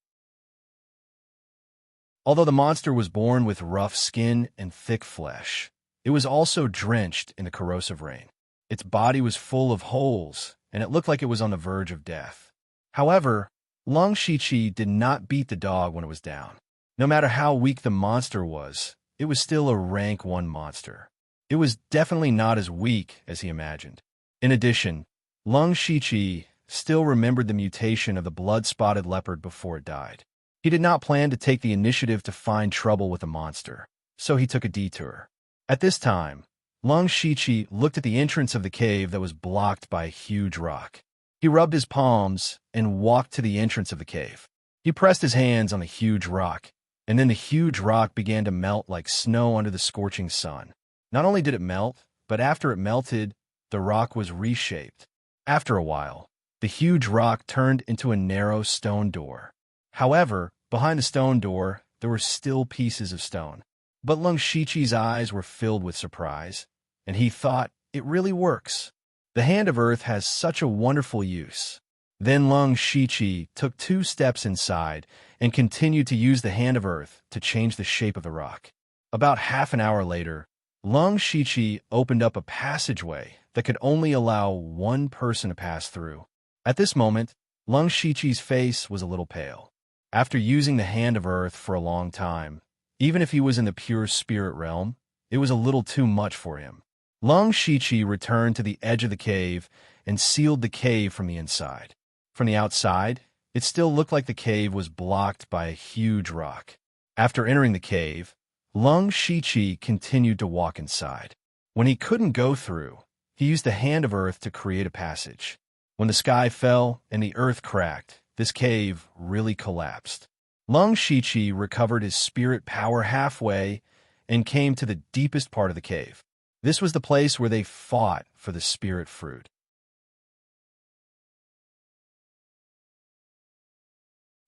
Although the monster was born with rough skin and thick flesh, it was also drenched in the corrosive rain. Its body was full of holes, and it looked like it was on the verge of death. However, Long Shichi did not beat the dog when it was down. No matter how weak the monster was, it was still a rank 1 monster. It was definitely not as weak as he imagined. In addition, Long Shichi still remembered the mutation of the blood-spotted leopard before it died. He did not plan to take the initiative to find trouble with the monster, so he took a detour. At this time, Long Shichi looked at the entrance of the cave that was blocked by a huge rock. He rubbed his palms and walked to the entrance of the cave. He pressed his hands on the huge rock, and then the huge rock began to melt like snow under the scorching sun. Not only did it melt, but after it melted, the rock was reshaped. After a while, the huge rock turned into a narrow stone door. However, behind the stone door, there were still pieces of stone. But Long Shichi's eyes were filled with surprise, and he thought, it really works. The Hand of Earth has such a wonderful use. Then Long Shichi took 2 steps inside and continued to use the Hand of Earth to change the shape of the rock. About half an hour later, Long Shichi opened up a passageway that could only allow 1 person to pass through. At this moment, Long Shichi's face was a little pale. After using the Hand of Earth for a long time, even if he was in the pure spirit realm, it was a little too much for him. Long Shichi returned to the edge of the cave and sealed the cave from the inside. From the outside, it still looked like the cave was blocked by a huge rock. After entering the cave, Long Shichi continued to walk inside. When he couldn't go through, he used the Hand of Earth to create a passage. When the sky fell and the earth cracked, this cave really collapsed. Long Shichi recovered his spirit power halfway and came to the deepest part of the cave. This was the place where they fought for the spirit fruit.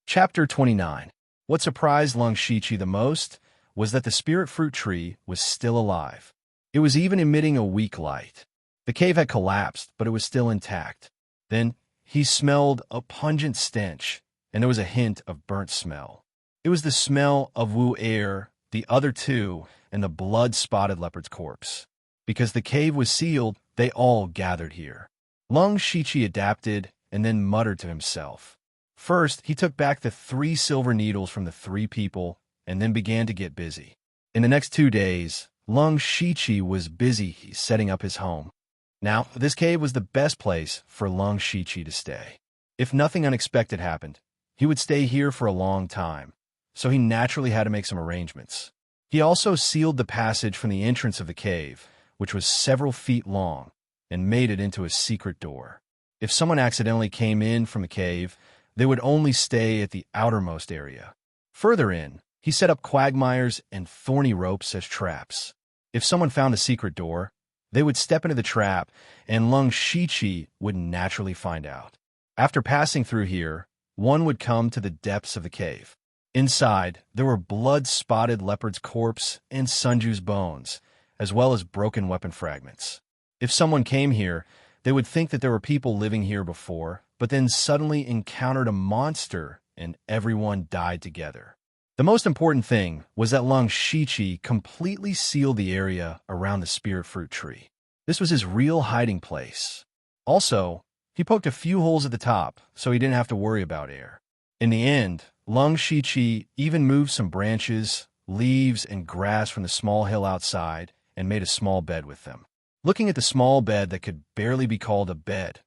Chapter 29. What surprised Long Shichi the most was that the spirit fruit tree was still alive. It was even emitting a weak light. The cave had collapsed, but it was still intact. Then he smelled a pungent stench, and there was a hint of burnt smell. It was the smell of Wu Er, the other 2, and the blood-spotted leopard's corpse. Because the cave was sealed, they all gathered here. Long Shichi adapted and then muttered to himself. First, he took back the 3 silver needles from the 3 people and then began to get busy. In the next 2 days, Long Shichi was busy setting up his home. Now, this cave was the best place for Long Shichi to stay. If nothing unexpected happened, he would stay here for a long time, so he naturally had to make some arrangements. He also sealed the passage from the entrance of the cave, which was several feet long, and made it into a secret door. If someone accidentally came in from the cave, they would only stay at the outermost area. Further in, he set up quagmires and thorny ropes as traps. If someone found a secret door, they would step into the trap, and Long Shichi would naturally find out. After passing through here, one would come to the depths of the cave. Inside, there were blood-spotted leopard's corpse and Sunju's bones, as well as broken weapon fragments. If someone came here, they would think that there were people living here before, but then suddenly encountered a monster and everyone died together. The most important thing was that Long Shichi completely sealed the area around the spirit fruit tree. This was his real hiding place. Also, he poked a few holes at the top, so he didn't have to worry about air. In the end, Long Shichi even moved some branches, leaves, and grass from the small hill outside and made a small bed with them. Looking at the small bed that could barely be called a bed,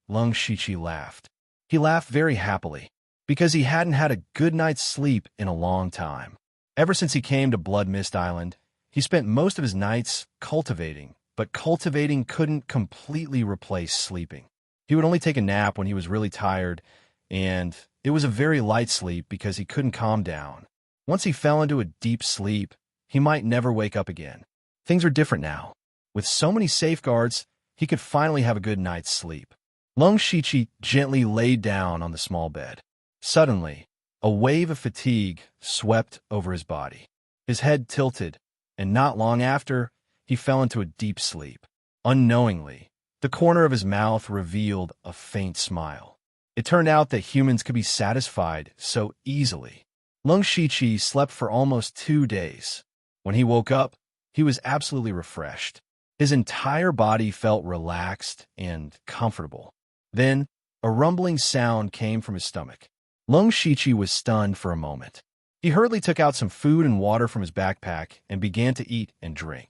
Long Shichi laughed. He laughed very happily, because he hadn't had a good night's sleep in a long time. Ever since he came to Blood Mist Island, he spent most of his nights cultivating, but cultivating couldn't completely replace sleeping. He would only take a nap when he was really tired, and it was a very light sleep because he couldn't calm down. Once he fell into a deep sleep, he might never wake up again. Things are different now. With so many safeguards, he could finally have a good night's sleep. Long Shichi gently laid down on the small bed. Suddenly, a wave of fatigue swept over his body. His head tilted, and not long after, he fell into a deep sleep. Unknowingly, the corner of his mouth revealed a faint smile. It turned out that humans could be satisfied so easily. Long Shichi slept for almost 2 days. When he woke up, he was absolutely refreshed. His entire body felt relaxed and comfortable. Then, a rumbling sound came from his stomach. Lung Shiqi was stunned for a moment. He hurriedly took out some food and water from his backpack and began to eat and drink.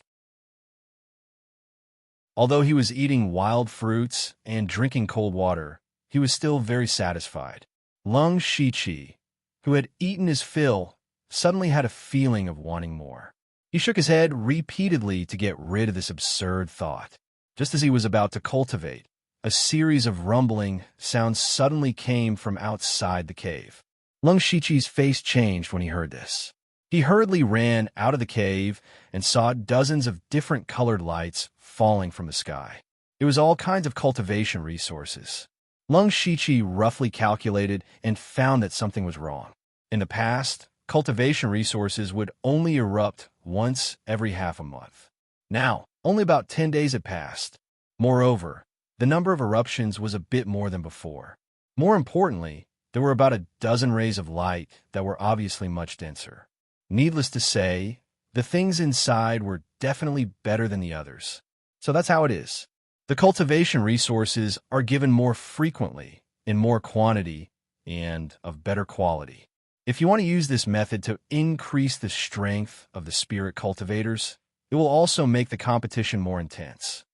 Although he was eating wild fruits and drinking cold water, he was still very satisfied. Lung Shiqi, who had eaten his fill, suddenly had a feeling of wanting more. He shook his head repeatedly to get rid of this absurd thought. Just as he was about to cultivate, a series of rumbling sounds suddenly came from outside the cave. Lung Shiqi's face changed when he heard this. He hurriedly ran out of the cave and saw dozens of different colored lights falling from the sky. It was all kinds of cultivation resources. Lung Shiqi roughly calculated and found that something was wrong. In the past, cultivation resources would only erupt once every half a month. Now, only about 10 days had passed. Moreover, the number of eruptions was a bit more than before. More importantly, there were about a dozen rays of light that were obviously much denser. Needless to say, the things inside were definitely better than the others. So that's how it is. The cultivation resources are given more frequently, in more quantity, and of better quality. If you want to use this method to increase the strength of the spirit cultivators, it will also make the competition more intense.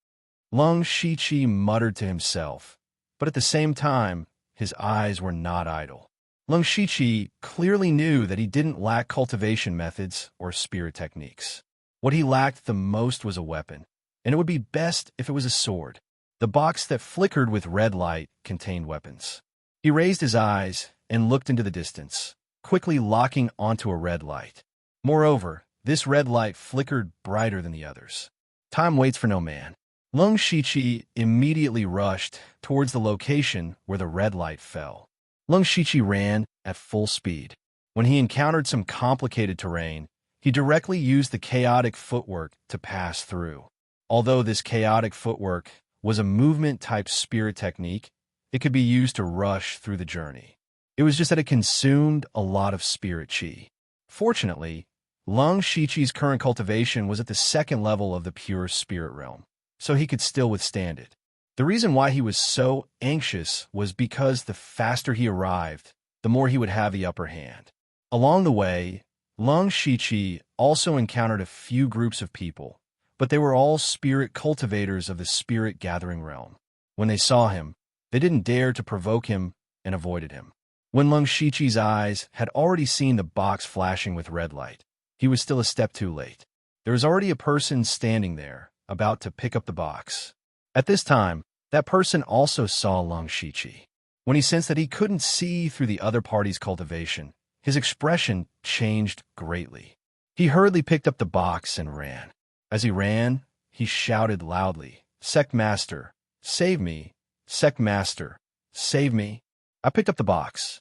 Lung Shiqi muttered to himself, but at the same time, his eyes were not idle. Lung Shiqi clearly knew that he didn't lack cultivation methods or spirit techniques. What he lacked the most was a weapon, and it would be best if it was a sword. The box that flickered with red light contained weapons. He raised his eyes and looked into the distance, quickly locking onto a red light. Moreover, this red light flickered brighter than the others. Time waits for no man. Lung Shiqi immediately rushed towards the location where the red light fell. Lung Shiqi ran at full speed. When he encountered some complicated terrain, he directly used the chaotic footwork to pass through. Although this chaotic footwork was a movement-type spirit technique, it could be used to rush through the journey. It was just that it consumed a lot of spirit chi. Fortunately, Lung Shiqi's current cultivation was at the second level of the pure spirit realm, so he could still withstand it. The reason why he was so anxious was because the faster he arrived, the more he would have the upper hand. Along the way, Lung Shiqi also encountered a few groups of people, but they were all spirit cultivators of the spirit gathering realm. When they saw him, they didn't dare to provoke him and avoided him. When Lung Shiqi's eyes had already seen the box flashing with red light, he was still a step too late. There was already a person standing there, about to pick up the box. At this time, that person also saw Lung Shiqi. When he sensed that he couldn't see through the other party's cultivation, his expression changed greatly. He hurriedly picked up the box and ran. As he ran, he shouted loudly, "Sect Master, save me! Sect Master, save me!" I picked up the box.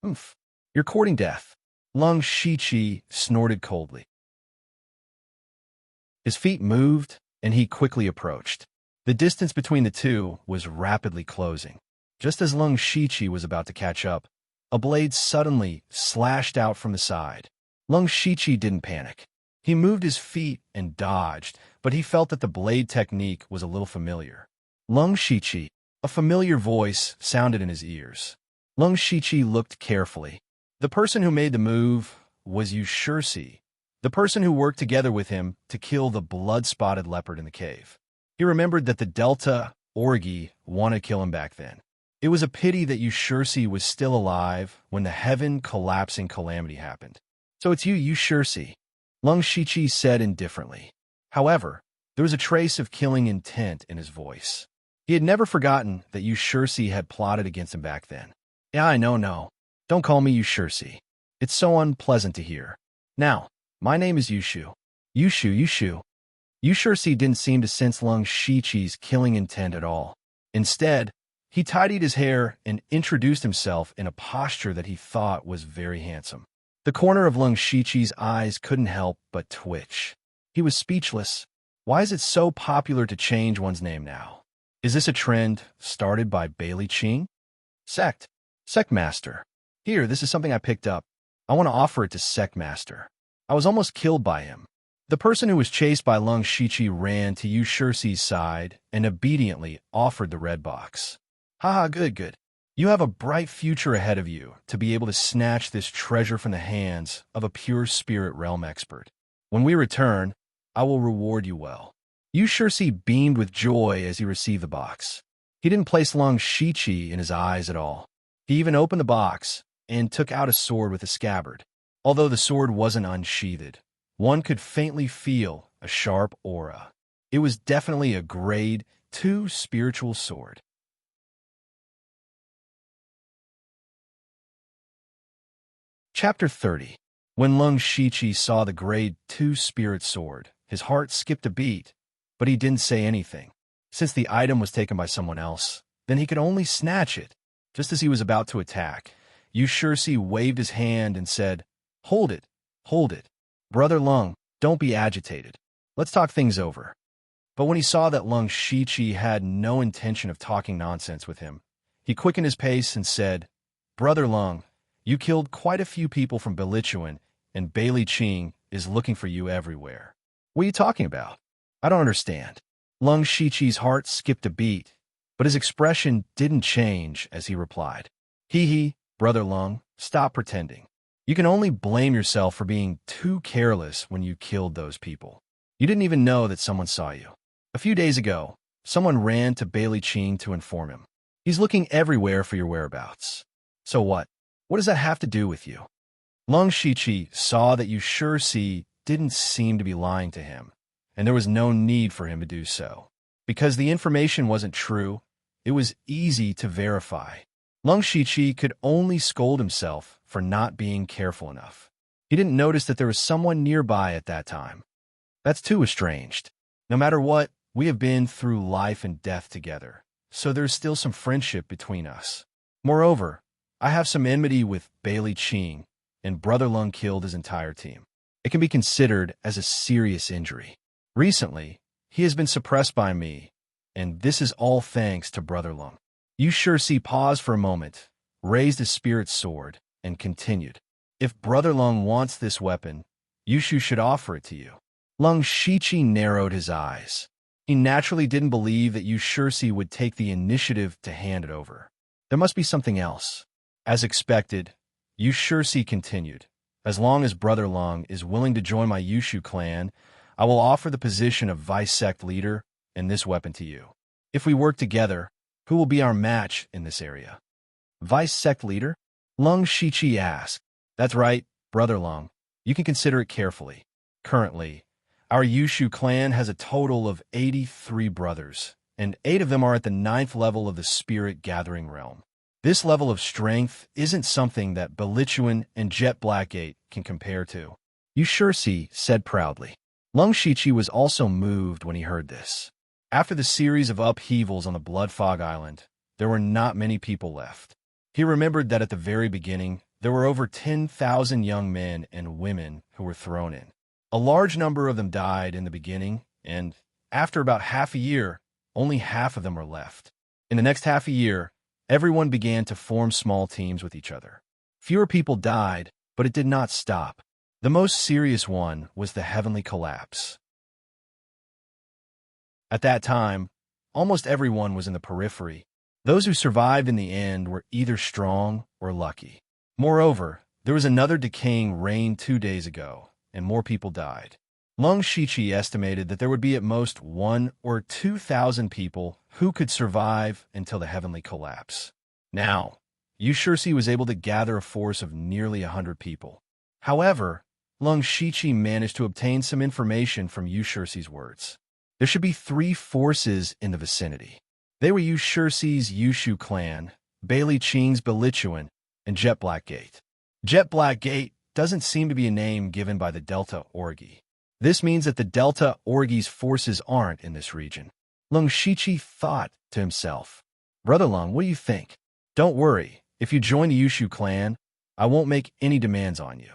"Oomph, you're courting death." Lung Shiqi snorted coldly. His feet moved, and he quickly approached. The distance between the two was rapidly closing. Just as Lung Shiqi was about to catch up, a blade suddenly slashed out from the side. Lung Shiqi didn't panic. He moved his feet and dodged, but he felt that the blade technique was a little familiar. Lung Shiqi, a familiar voice sounded in his ears. Lung Shiqi looked carefully. The person who made the move was Yushursi, the person who worked together with him to kill the blood-spotted leopard in the cave. He remembered that the Delta Orgi wanted to kill him back then. It was a pity that Yushursi was still alive when the heaven-collapsing calamity happened. "So it's you, Yushursi," Lung Shiqi said indifferently. However, there was a trace of killing intent in his voice. He had never forgotten that Yushursi had plotted against him back then. "Yeah, I know, no. Don't call me Yushursi. It's so unpleasant to hear. Now, my name is Yushu." Yushu. Yushursi didn't seem to sense Lung Shiqi's killing intent at all. Instead, he tidied his hair and introduced himself in a posture that he thought was very handsome. The corner of Lung Shiqi's eyes couldn't help but twitch. He was speechless. Why is it so popular to change one's name now? Is this a trend started by Bailey Ching? Sect Master. Here, this is something I picked up. I want to offer it to Sect Master. I was almost killed by him. The person who was chased by Lung Shichi ran to Yu Shirsi's side and obediently offered the red box. Haha, good, good. You have a bright future ahead of you to be able to snatch this treasure from the hands of a pure spirit realm expert. When we return, I will reward you well. Yu Shirsi beamed with joy as he received the box. He didn't place Lung Shichi in his eyes at all. He even opened the box and took out a sword with a scabbard. Although the sword wasn't unsheathed, one could faintly feel a sharp aura. It was definitely a grade 2 spiritual sword. Chapter 30. When Lung Shichi saw the grade 2 spirit sword, his heart skipped a beat, but he didn't say anything. Since the item was taken by someone else, then he could only snatch it. Just as he was about to attack, Yu Shirsi waved his hand and said, Hold it, hold it. Brother Lung, don't be agitated. Let's talk things over. But when he saw that Lung Shichi had no intention of talking nonsense with him, he quickened his pace and said, Brother Lung, you killed quite a few people from Belichuan, and Bailey Qing is looking for you everywhere. What are you talking about? I don't understand. Lung Shichi's heart skipped a beat, but his expression didn't change as he replied, Hee, Brother Lung, stop pretending. You can only blame yourself for being too careless when you killed those people. You didn't even know that someone saw you. A few days ago, someone ran to Bailey Qing to inform him. He's looking everywhere for your whereabouts. So what? What does that have to do with you? Lung Shichi saw that Yu Shirsi didn't seem to be lying to him, and there was no need for him to do so. Because the information wasn't true, it was easy to verify. Lung Shichi could only scold himself for not being careful enough. He didn't notice that there was someone nearby at that time. That's too estranged. No matter what, we have been through life and death together, so there's still some friendship between us. Moreover, I have some enmity with Bailey Qing, and Brother Lung killed his entire team. It can be considered as a serious injury. Recently, he has been suppressed by me, and this is all thanks to Brother Lung. Yu Shirsi paused for a moment, raised his spirit sword, and continued. If Brother Lung wants this weapon, Yushu should offer it to you. Lung Shichi narrowed his eyes. He naturally didn't believe that Yu Shirsi would take the initiative to hand it over. There must be something else. As expected, Yu Shirsi continued. As long as Brother Lung is willing to join my Yushu clan, I will offer the position of vice sect leader and this weapon to you. If we work together, who will be our match in this area? Vice sect leader? Lung Shichi asked. That's right, Brother Lung. You can consider it carefully. Currently, our Yushu clan has a total of 83 brothers, and 8 of them are at the 9th level of the spirit gathering realm. This level of strength isn't something that Belichuan and Jet Blackgate can compare to. Yu Shirsi said proudly. Lung Shichi was also moved when he heard this. After the series of upheavals on the Blood Fog Island, there were not many people left. He remembered that at the very beginning, there were over 10,000 young men and women who were thrown in. A large number of them died in the beginning, and after about half a year, only half of them were left. In the next half a year, everyone began to form small teams with each other. Fewer people died, but it did not stop. The most serious one was the heavenly collapse. At that time, almost everyone was in the periphery. Those who survived in the end were either strong or lucky. Moreover, there was another decaying rain 2 days ago, and more people died. Lung Shichi estimated that there would be at most 1,000 or 2,000 people who could survive until the heavenly collapse. Now, Yu Shirsi was able to gather a force of nearly 100 people. However, Lung Shichi managed to obtain some information from Yu Shirsi's words. There should be 3 forces in the vicinity. They were Yu Shirsi's Yushu clan, Bailey Qing's Belichuan, and Jet Blackgate. Jet Blackgate doesn't seem to be a name given by the Delta Orgi. This means that the Delta Orgi's forces aren't in this region. Lung Shichi thought to himself, Brother Lung, what do you think? Don't worry, if you join the Yushu clan, I won't make any demands on you.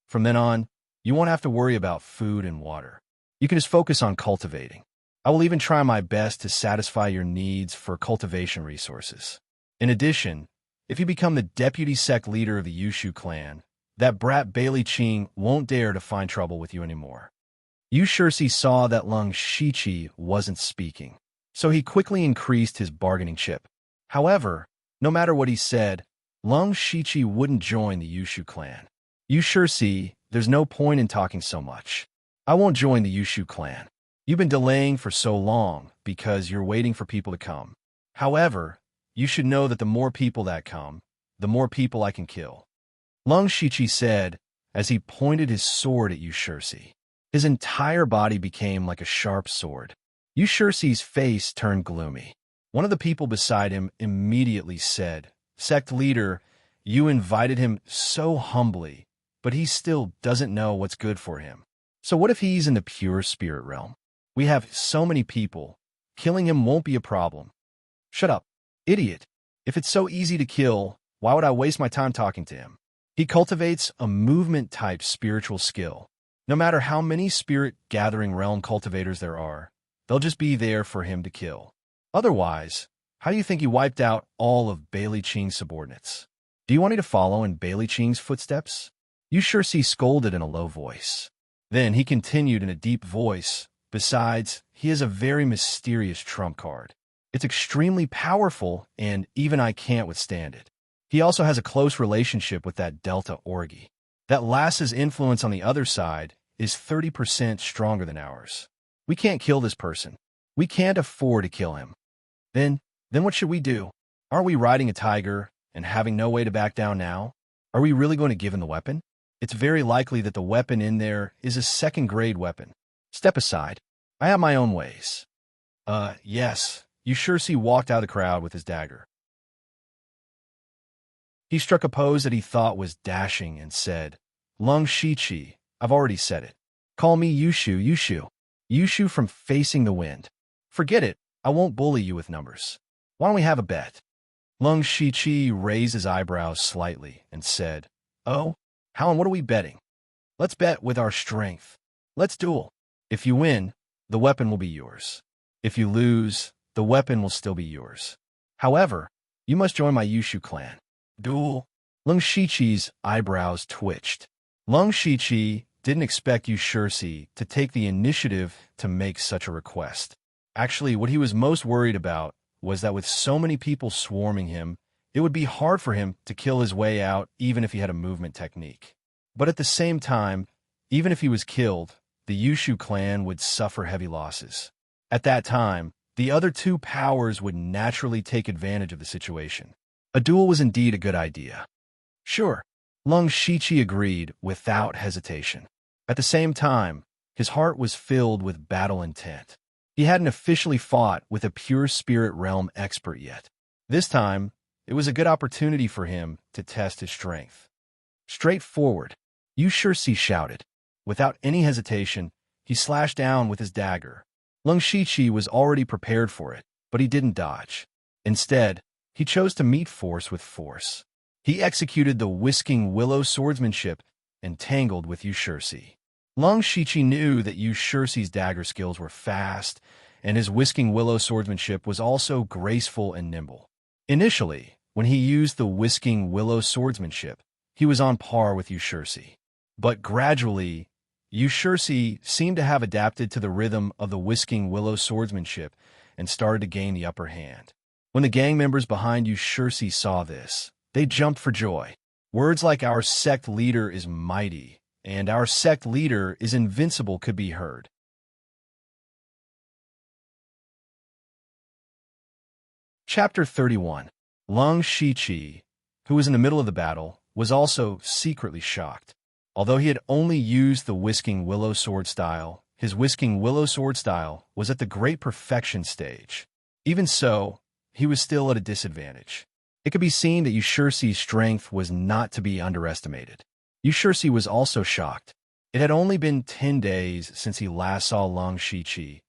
From then on, you won't have to worry about food and water. You can just focus on cultivating. I will even try my best to satisfy your needs for cultivation resources. In addition, if you become the deputy sect leader of the Yushu clan, that brat Bailey Qing won't dare to find trouble with you anymore. Yushursi saw that Lung Shichi wasn't speaking, so he quickly increased his bargaining chip. However, no matter what he said, Lung Shichi wouldn't join the Yushu clan. Yushursi, there's no point in talking so much. I won't join the Yushu clan. You've been delaying for so long because you're waiting for people to come. However, you should know that the more people that come, the more people I can kill. Lung Shichi said as he pointed his sword at Yushursi. His entire body became like a sharp sword. Yushursi's face turned gloomy. One of the people beside him immediately said, "Sect leader, you invited him so humbly, but he still doesn't know what's good for him. So what if he's in the pure spirit realm? We have so many people. Killing him won't be a problem." "Shut up, idiot. If it's so easy to kill, why would I waste my time talking to him? He cultivates a movement-type spiritual skill. No matter how many spirit-gathering realm cultivators there are, they'll just be there for him to kill. Otherwise, how do you think he wiped out all of Bailey Ching's subordinates? Do you want me to follow in Bailey Ching's footsteps?" Yushursi scolded in a low voice. Then he continued in a deep voice, "Besides, he is a very mysterious trump card. It's extremely powerful, and even I can't withstand it. He also has a close relationship with that Delta Orgy. That Lass's influence on the other side is 30% stronger than ours. We can't kill this person. We can't afford to kill him. Then what should we do? Aren't we riding a tiger and having no way to back down now? Are we really going to give him the weapon? It's very likely that the weapon in there is a second-grade weapon. Step aside. I have my own ways." Yes." Yushursi walked out of the crowd with his dagger. He struck a pose that he thought was dashing and said, "Lung Shichi, I've already said it. Call me Yushu. Yushu from Facing the Wind. Forget it. I won't bully you with numbers. Why don't we have a bet?" Lung Shichi raised his eyebrows slightly and said, "Oh? How and what are we betting?" "Let's bet with our strength. Let's duel. If you win, the weapon will be yours. If you lose, the weapon will still be yours. However, you must join my Yushu clan." "Duel?" Lung Shichi's eyebrows twitched. Lung Shichi didn't expect Yushursi to take the initiative to make such a request. Actually, what he was most worried about was that with so many people swarming him, it would be hard for him to kill his way out even if he had a movement technique. But at the same time, even if he was killed, the Yushu clan would suffer heavy losses. At that time, the other two powers would naturally take advantage of the situation. A duel was indeed a good idea. "Sure." Lung Shichi agreed without hesitation. At the same time, his heart was filled with battle intent. He hadn't officially fought with a pure spirit realm expert yet. This time, it was a good opportunity for him to test his strength. "Straightforward," Yushursi shouted. Without any hesitation, he slashed down with his dagger. Lung Shichi was already prepared for it, but he didn't dodge. Instead, he chose to meet force with force. He executed the Whisking Willow swordsmanship and tangled with Yushursi. Lung Shichi knew that Yushursi's dagger skills were fast, and his Whisking Willow swordsmanship was also graceful and nimble. Initially, when he used the Whisking Willow swordsmanship, he was on par with Yushursi. But gradually, Yushursi seemed to have adapted to the rhythm of the Whisking Willow swordsmanship and started to gain the upper hand. When the gang members behind Yushursi saw this, they jumped for joy. Words like "our sect leader is mighty" and "our sect leader is invincible" could be heard. Chapter 31. Lung Shichi, who was in the middle of the battle, was also secretly shocked. Although he had only used the Whisking Willow sword style, his Whisking Willow sword style was at the great perfection stage. Even so, he was still at a disadvantage. It could be seen that Yushursi's strength was not to be underestimated. Yushursi was also shocked. It had only been 10 days since he last saw Lung Shichi.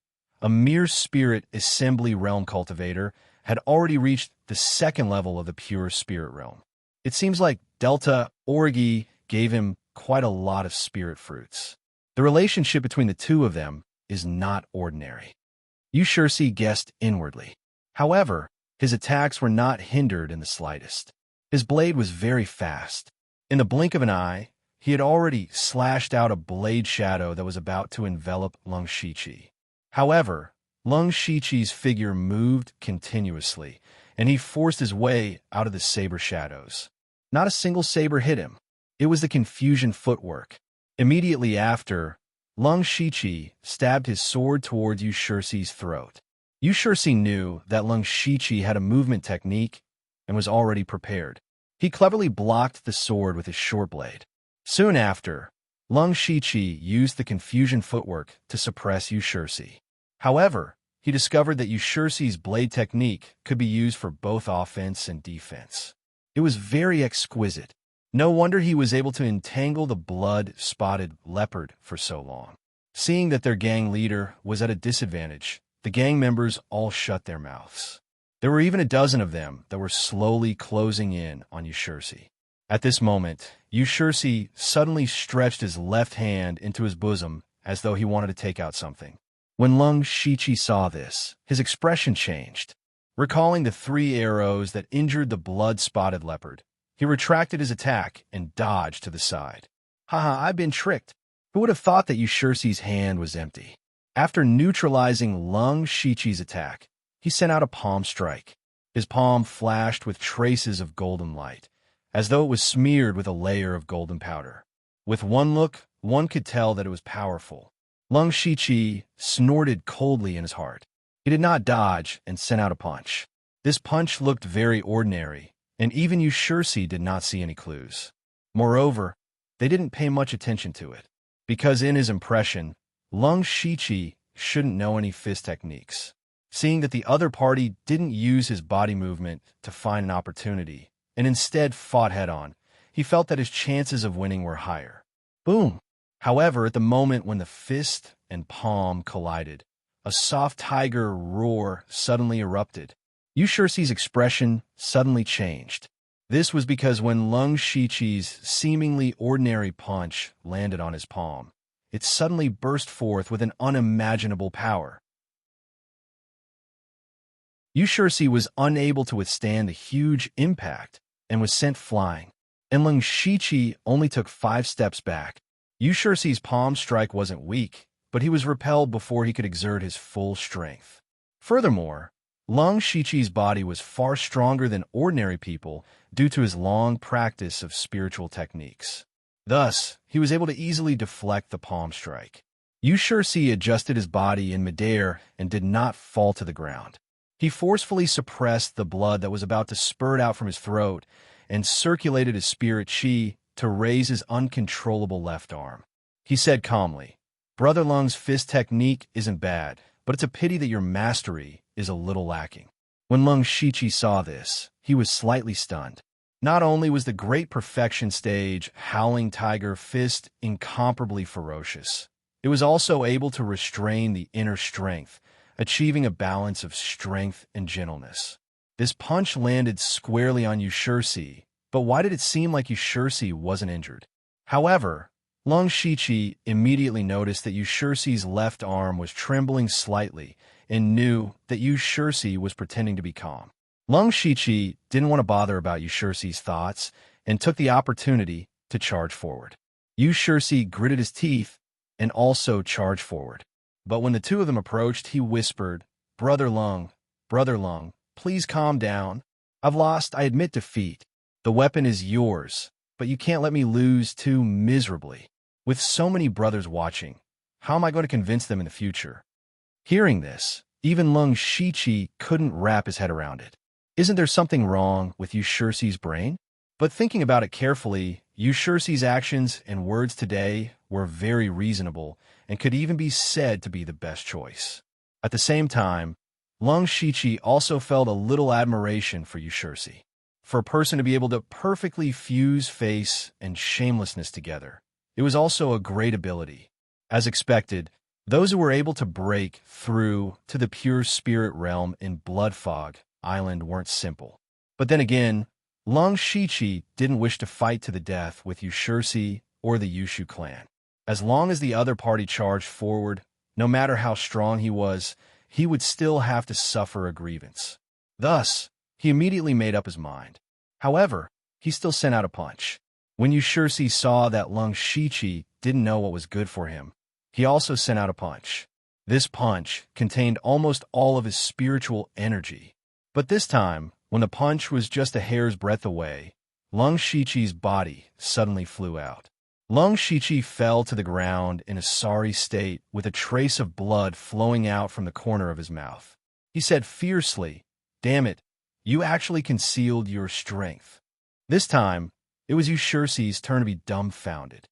A mere spirit assembly realm cultivator had already reached the second level of the pure spirit realm. It seems like Delta Orgy gave him quite a lot of spirit fruits. The relationship between the two of them is not ordinary. Yushursi guessed inwardly. However, his attacks were not hindered in the slightest. His blade was very fast. In the blink of an eye, he had already slashed out a blade shadow that was about to envelop Lung Shiqi. However, Lung Shiqi's figure moved continuously, and he forced his way out of the saber shadows. Not a single saber hit him. It was the confusion footwork. Immediately after, Lung Shiqi stabbed his sword towards Yushursi's throat. Yushursi knew that Lung Shiqi had a movement technique and was already prepared. He cleverly blocked the sword with his short blade. Soon after, Lung Shiqi used the confusion footwork to suppress Yushursi. However, he discovered that Yushursi's blade technique could be used for both offense and defense. It was very exquisite. No wonder he was able to entangle the blood-spotted leopard for so long. Seeing that their gang leader was at a disadvantage, the gang members all shut their mouths. There were even a dozen of them that were slowly closing in on Yushursi. At this moment, Yushursi suddenly stretched his left hand into his bosom as though he wanted to take out something. When Lung Shiqi saw this, his expression changed. Recalling the 3 arrows that injured the blood-spotted leopard, he retracted his attack and dodged to the side. Haha, I've been tricked. Who would have thought that Yushursi's hand was empty? After neutralizing Lung Shiqi's attack, he sent out a palm strike. His palm flashed with traces of golden light, as though it was smeared with a layer of golden powder. With one look, one could tell that it was powerful. Lung Shiqi snorted coldly in his heart. He did not dodge and sent out a punch. This punch looked very ordinary, and even Yushursi did not see any clues. Moreover, they didn't pay much attention to it, because in his impression, Lung Shiqi shouldn't know any fist techniques. Seeing that the other party didn't use his body movement to find an opportunity, and instead fought head-on, he felt that his chances of winning were higher. Boom! However, at the moment when the fist and palm collided, a soft tiger roar suddenly erupted. Yushursi's expression suddenly changed. This was because when Lung Shiqi's seemingly ordinary punch landed on his palm, it suddenly burst forth with an unimaginable power. Yushursi was unable to withstand the huge impact and was sent flying, and Lung Shiqi only took 5 steps back. Yushursi's palm strike wasn't weak, but he was repelled before he could exert his full strength. Furthermore, Lung Shiqi's body was far stronger than ordinary people due to his long practice of spiritual techniques. Thus, he was able to easily deflect the palm strike. Yushursi adjusted his body in midair and did not fall to the ground. He forcefully suppressed the blood that was about to spurt out from his throat and circulated his spirit chi to raise his uncontrollable left arm. He said calmly, "Brother Lung's fist technique isn't bad, but it's a pity that your mastery is a little lacking." When Lung Shiqi saw this, he was slightly stunned. Not only was the great perfection stage Howling Tiger Fist incomparably ferocious, it was also able to restrain the inner strength, achieving a balance of strength and gentleness. This punch landed squarely on Yushursi, but why did it seem like Yushursi wasn't injured? However, Lung Shiqi immediately noticed that Yushursi's left arm was trembling slightly and knew that Yushursi was pretending to be calm. Lung Shiqi didn't want to bother about Yushursi's thoughts and took the opportunity to charge forward. Yushursi gritted his teeth and also charged forward. But when the two of them approached, he whispered, Brother Lung, please calm down. I've lost, I admit defeat. The weapon is yours, but you can't let me lose too miserably. With so many brothers watching, how am I going to convince them in the future?" Hearing this, even Lung Shiqi couldn't wrap his head around it. Isn't there something wrong with Yushursi's brain? But thinking about it carefully, Yushursi's actions and words today were very reasonable and could even be said to be the best choice. At the same time, Lung Shiqi also felt a little admiration for Yushursi. For a person to be able to perfectly fuse face and shamelessness together, it was also a great ability. As expected, those who were able to break through to the pure spirit realm in Bloodfog Island weren't simple. But then again, Lung Shiqi didn't wish to fight to the death with Yushursi or the Yushu clan. As long as the other party charged forward, no matter how strong he was, he would still have to suffer a grievance. Thus, he immediately made up his mind. However, he still sent out a punch. When Yushursi saw that Lung Shichi didn't know what was good for him, he also sent out a punch. This punch contained almost all of his spiritual energy. But this time, when the punch was just a hair's breadth away, Lung Shichi's body suddenly flew out. Lung Shichi fell to the ground in a sorry state with a trace of blood flowing out from the corner of his mouth. He said fiercely, "Damn it, you actually concealed your strength." This time, it was Yushursi's turn to be dumbfounded.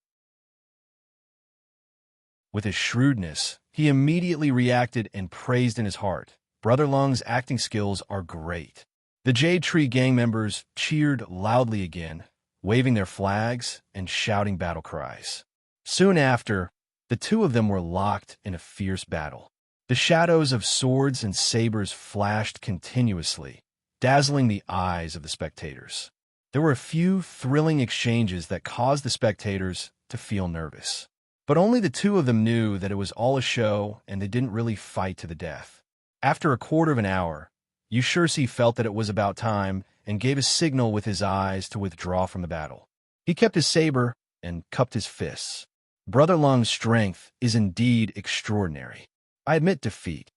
With his shrewdness, he immediately reacted and praised in his heart, "Brother Lung's acting skills are great." The Jade Tree gang members cheered loudly again, waving their flags and shouting battle cries. Soon after, the two of them were locked in a fierce battle. The shadows of swords and sabers flashed continuously, dazzling the eyes of the spectators. There were a few thrilling exchanges that caused the spectators to feel nervous. But only the two of them knew that it was all a show and they didn't really fight to the death. After a quarter of an hour, Yushursi felt that it was about time and gave a signal with his eyes to withdraw from the battle. He kept his saber and cupped his fists. Brother Lung's strength is indeed extraordinary. I admit defeat.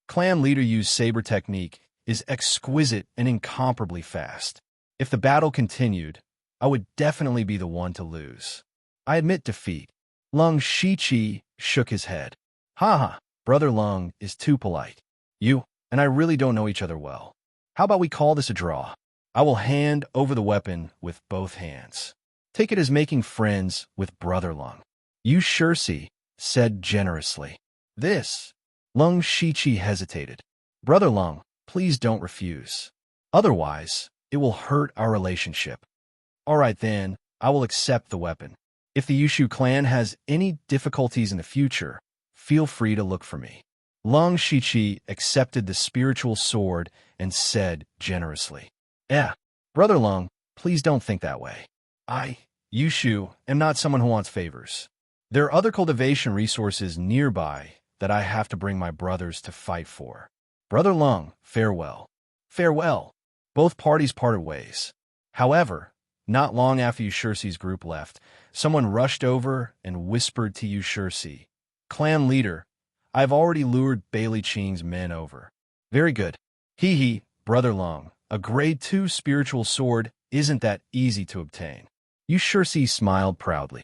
Clan leader Yu's saber technique is exquisite and incomparably fast. If the battle continued, I would definitely be the one to lose. I admit defeat. Lung Shichi shook his head. "Ha, Brother Lung is too polite. You and I really don't know each other well. How about we call this a draw? I will hand over the weapon with both hands. Take it as making friends with Brother Lung." Yushursi said generously. "This." Lung Shichi hesitated. "Brother Lung, please don't refuse. Otherwise, it will hurt our relationship." "All right then, I will accept the weapon. If the Yushu clan has any difficulties in the future, feel free to look for me." Lung Shichi accepted the spiritual sword and said generously, Brother Lung, please don't think that way. I, Yushu, am not someone who wants favors. There are other cultivation resources nearby that I have to bring my brothers to fight for. Brother Lung, farewell." "Farewell." Both parties parted ways. However, not long after Yushursi's group left, someone rushed over and whispered to Yushursi, "Clan leader, I've already lured Bailey Qing's men over." "Very good. Hee, Brother Lung, a grade 2 spiritual sword isn't that easy to obtain." Yushursi smiled proudly.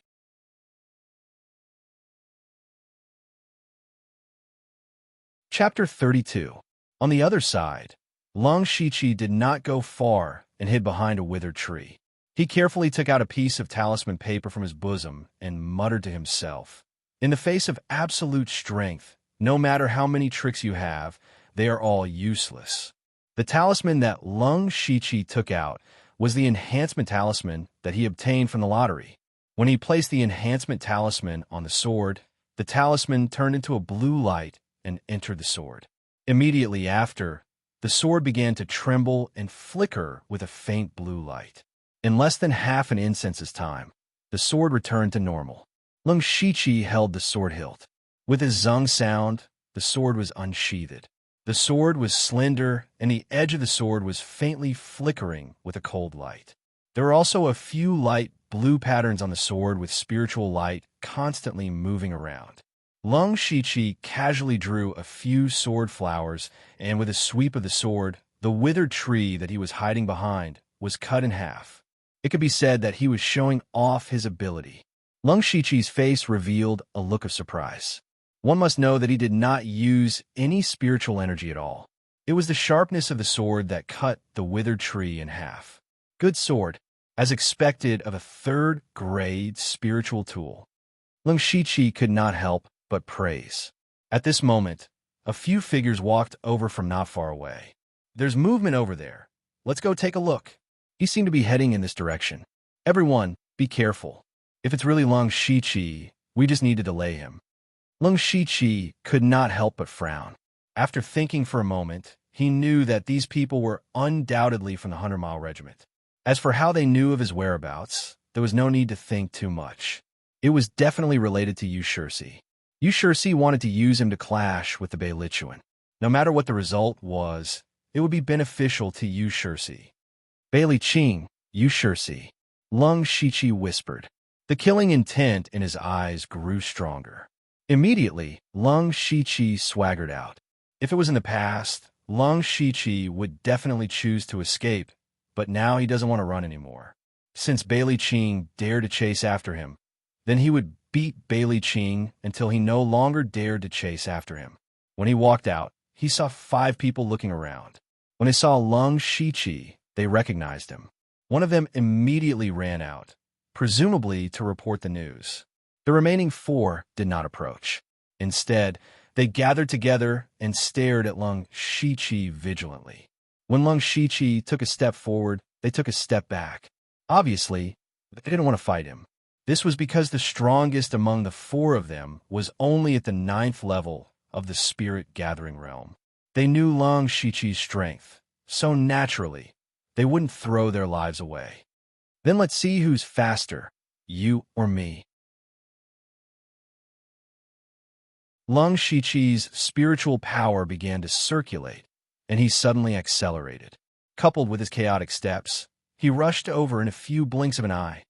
Chapter 32. On the other side, Lung Shichi did not go far and hid behind a withered tree. He carefully took out a piece of talisman paper from his bosom and muttered to himself, "In the face of absolute strength, no matter how many tricks you have, they are all useless." The talisman that Lung Shichi took out was the enhancement talisman that he obtained from the lottery. When he placed the enhancement talisman on the sword, the talisman turned into a blue light and entered the sword. Immediately after, the sword began to tremble and flicker with a faint blue light. In less than half an incense's time, the sword returned to normal. Lung Shichi held the sword hilt. With a zung sound, the sword was unsheathed. The sword was slender, and the edge of the sword was faintly flickering with a cold light. There were also a few light blue patterns on the sword with spiritual light constantly moving around. Lung Shichi casually drew a few sword flowers, and with a sweep of the sword, the withered tree that he was hiding behind was cut in half. It could be said that he was showing off his ability. Lung Shichi's face revealed a look of surprise. One must know that he did not use any spiritual energy at all. It was the sharpness of the sword that cut the withered tree in half. Good sword, as expected of a third-grade spiritual tool. Lung Shichi could not help but praise. At this moment, a few figures walked over from not far away. "There's movement over there. Let's go take a look." He seemed to be heading in this direction. "Everyone, be careful. If it's really Lung Shichi, we just need to delay him." Lung Shichi could not help but frown. After thinking for a moment, he knew that these people were undoubtedly from the 100-Mile Regiment. As for how they knew of his whereabouts, there was no need to think too much. It was definitely related to Yushursi. Yushursi wanted to use him to clash with the Beilichuan. No matter what the result was, it would be beneficial to Yushursi. Bailey Qing, Yushursi. Lung Shiqi whispered. The killing intent in his eyes grew stronger. Immediately, Lung Shiqi swaggered out. If it was in the past, Lung Shiqi would definitely choose to escape, but now he doesn't want to run anymore. Since Bailey Qing dared to chase after him, then he would beat Bailey Qing until he no longer dared to chase after him. When he walked out, he saw 5 people looking around. When they saw Lung Shiqi, they recognized him. One of them immediately ran out, presumably to report the news. The remaining 4 did not approach. Instead, they gathered together and stared at Lung Shiqi vigilantly. When Lung Shiqi took a step forward, they took a step back. Obviously, they didn't want to fight him. This was because the strongest among the 4 of them was only at the 9th level of the spirit-gathering realm. They knew Lung Shiqi's strength, so naturally, they wouldn't throw their lives away. Then let's see who's faster, you or me. Lung Shiqi's spiritual power began to circulate, and he suddenly accelerated. Coupled with his chaotic steps, he rushed over in a few blinks of an eye.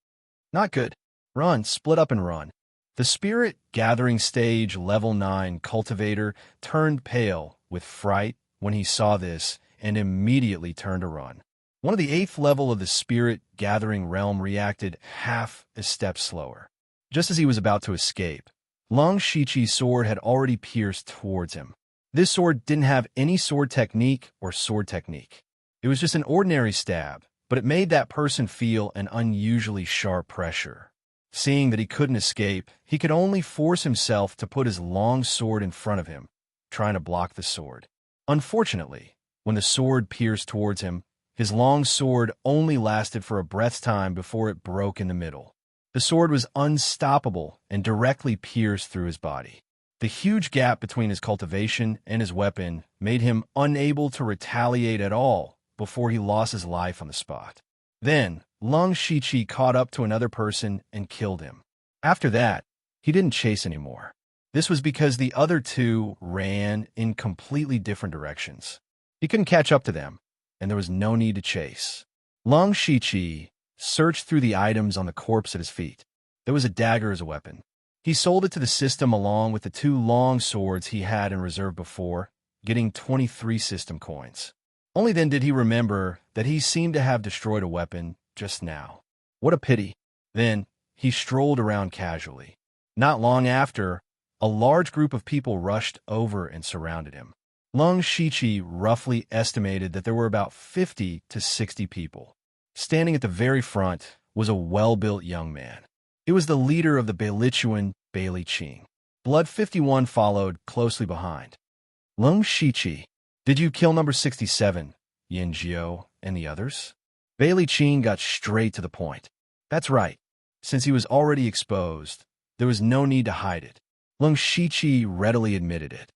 Not good. Run, split up and run. The spirit-gathering stage level 9 cultivator turned pale with fright when he saw this and immediately turned to run. One of the 8th level of the spirit-gathering realm reacted half a step slower. Just as he was about to escape, Lung Shiqi's sword had already pierced towards him. This sword didn't have any sword technique or sword technique. It was just an ordinary stab, but it made that person feel an unusually sharp pressure. Seeing that he couldn't escape, he could only force himself to put his long sword in front of him, trying to block the sword. Unfortunately, when the sword pierced towards him, his long sword only lasted for a breath's time before it broke in the middle. The sword was unstoppable and directly pierced through his body. The huge gap between his cultivation and his weapon made him unable to retaliate at all before he lost his life on the spot. Then, Lung Shiqi caught up to another person and killed him. After that, he didn't chase anymore. This was because the other 2 ran in completely different directions. He couldn't catch up to them, and there was no need to chase. Lung Shiqi searched through the items on the corpse at his feet. There was a dagger as a weapon. He sold it to the system along with the 2 long swords he had in reserve before, getting 23 system coins. Only then did he remember that he seemed to have destroyed a weapon just now. What a pity. Then he strolled around casually. Not long after, a large group of people rushed over and surrounded him. Lung Shiqi roughly estimated that there were about 50 to 60 people. Standing at the very front was a well-built young man. It was the leader of the Bailichuan, Bailey Qing. Blood 51 followed closely behind. Lung Shiqi, did you kill number 67, Yin Jiao, and the others? Bailey Qing got straight to the point. That's right. Since he was already exposed, there was no need to hide it. Lung Shiqi readily admitted it.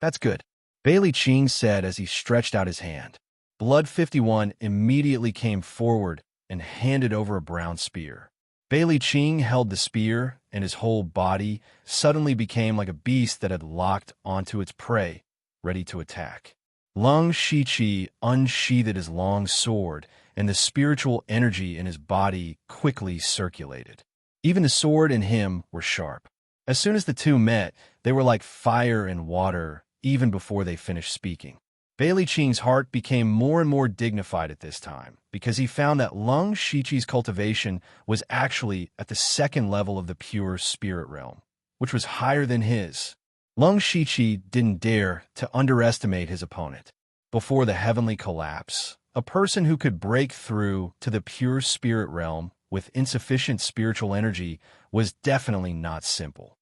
That's good, Bailey Qing said as he stretched out his hand. Blood 51 immediately came forward and handed over a brown spear. Bailey Qing held the spear, and his whole body suddenly became like a beast that had locked onto its prey, ready to attack. Lung Shiqi unsheathed his long sword, and the spiritual energy in his body quickly circulated. Even the sword and him were sharp. As soon as the 2 met, they were like fire and water, even before they finished speaking. Bailey Qing's heart became more and more dignified at this time, because he found that Lung Shiqi's cultivation was actually at the 2nd level of the pure spirit realm, which was higher than his. Lung Shiqi didn't dare to underestimate his opponent. Before the heavenly collapse, a person who could break through to the pure spirit realm with insufficient spiritual energy was definitely not simple.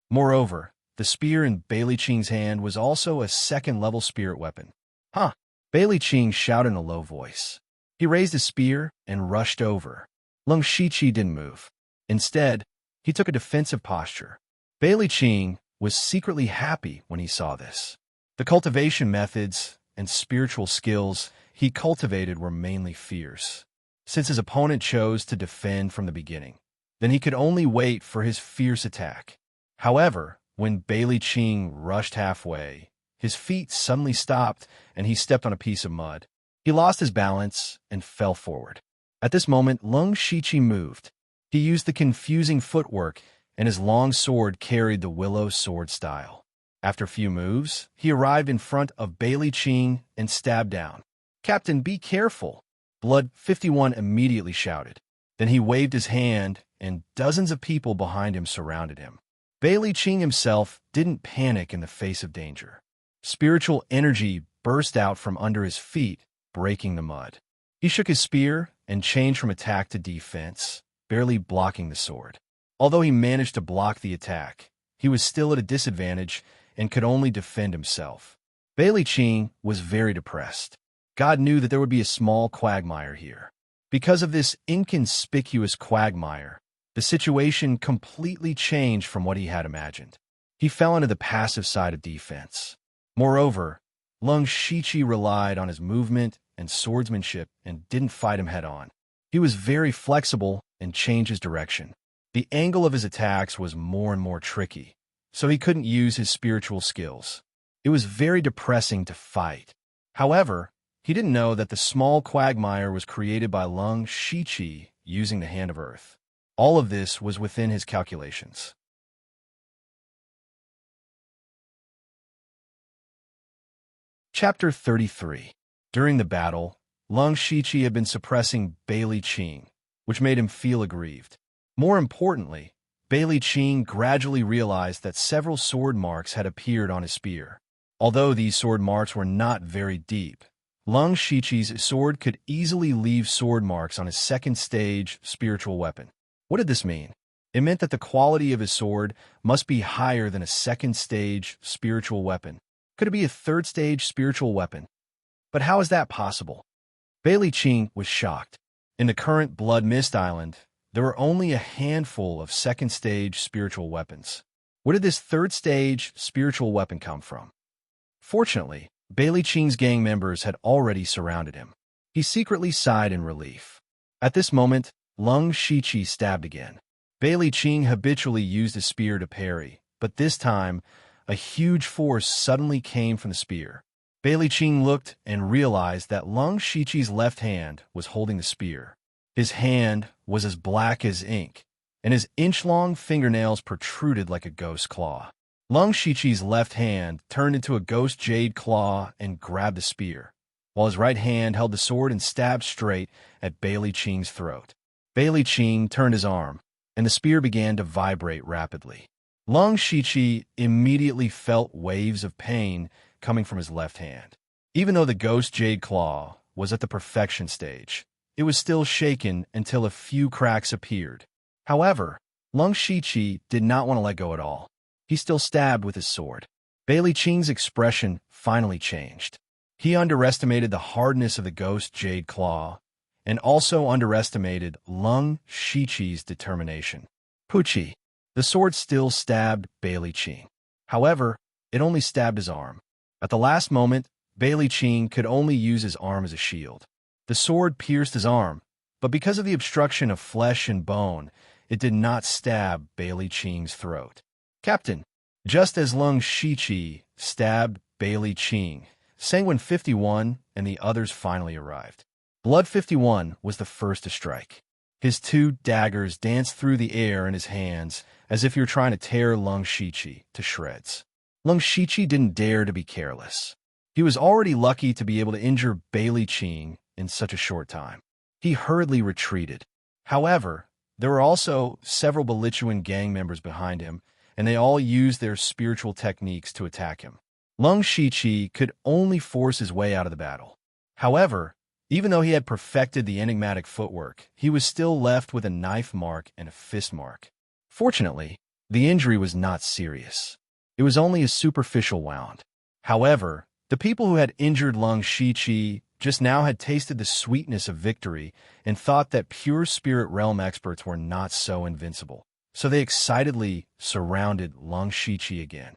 Moreover, the spear in Bailey Qing's hand was also a 2nd-level spirit weapon. Huh! Bailey Qing shouted in a low voice. He raised his spear and rushed over. Lung Shiqi didn't move. Instead, he took a defensive posture. Bailey Qing was secretly happy when he saw this. The cultivation methods and spiritual skills he cultivated were mainly fierce. Since his opponent chose to defend from the beginning, then he could only wait for his fierce attack. However, when Bailey Qing rushed halfway, his feet suddenly stopped and he stepped on a piece of mud. He lost his balance and fell forward. At this moment, Lung Shiqi moved. He used the confusing footwork, and his long sword carried the willow sword style. After a few moves, he arrived in front of Bailey Qing and stabbed down. "Captain, be careful!" Blood 51 immediately shouted. Then he waved his hand, and dozens of people behind him surrounded him. Bailey Qing himself didn't panic in the face of danger. Spiritual energy burst out from under his feet, breaking the mud. He shook his spear and changed from attack to defense, barely blocking the sword. Although he managed to block the attack, he was still at a disadvantage and could only defend himself. Bailey Qing was very depressed. God knew that there would be a small quagmire here. Because of this inconspicuous quagmire, the situation completely changed from what he had imagined. He fell into the passive side of defense. Moreover, Lung Shiqi relied on his movement and swordsmanship and didn't fight him head-on. He was very flexible and changed his direction. The angle of his attacks was more and more tricky, so he couldn't use his spiritual skills. It was very depressing to fight. However, he didn't know that the small quagmire was created by Lung Shiqi using the Hand of Earth. All of this was within his calculations. Chapter 33. During the battle, Lung Shiqi had been suppressing Bailey Qing, which made him feel aggrieved. More importantly, Bailey Qing gradually realized that several sword marks had appeared on his spear. Although these sword marks were not very deep, Lung Shiqi's sword could easily leave sword marks on his second stage spiritual weapon. What did this mean? It meant that the quality of his sword must be higher than a second stage spiritual weapon. Could it be a third stage spiritual weapon? But how is that possible? Bailey Qing was shocked. In the current Blood Mist Island, there were only a handful of second stage spiritual weapons. Where did this third stage spiritual weapon come from? Fortunately, Bailey Qing's gang members had already surrounded him. He secretly sighed in relief. At this moment, Lung Shiqi stabbed again. Bailey Qing habitually used his spear to parry, but this time, a huge force suddenly came from the spear. Bailey Qing looked and realized that Lung Shiqi's left hand was holding the spear. His hand was as black as ink, and his inch-long fingernails protruded like a ghost claw. Lung Shiqi's left hand turned into a ghost jade claw and grabbed the spear, while his right hand held the sword and stabbed straight at Bailey Qing's throat. Bailey Qing turned his arm, and the spear began to vibrate rapidly. Lung Shiqi immediately felt waves of pain coming from his left hand. Even though the ghost jade claw was at the perfection stage, it was still shaken until a few cracks appeared. However, Lung Shiqi did not want to let go at all. He still stabbed with his sword. Bailey Qing's expression finally changed. He underestimated the hardness of the ghost jade claw, and also underestimated Lung Shiqi's determination. Puchi. The sword still stabbed Bailey Qing. However, it only stabbed his arm. At the last moment, Bailey Qing could only use his arm as a shield. The sword pierced his arm, but because of the obstruction of flesh and bone, it did not stab Bailey Qing's throat. Captain, just as Lung Shiqi stabbed Bailey Qing, Sanguine 51 and the others finally arrived. Blood 51 was the first to strike. His two daggers danced through the air in his hands as if he were trying to tear Lung Shiqi to shreds. Lung Shiqi didn't dare to be careless. He was already lucky to be able to injure Bailey Qing in such a short time. He hurriedly retreated. However, there were also several belligerent gang members behind him, and they all used their spiritual techniques to attack him. Lung Shiqi could only force his way out of the battle. However, even though he had perfected the enigmatic footwork, he was still left with a knife mark and a fist mark. Fortunately, the injury was not serious. It was only a superficial wound. However, the people who had injured Lung Shiqi just now had tasted the sweetness of victory and thought that pure spirit realm experts were not so invincible. So they excitedly surrounded Lung Shiqi again.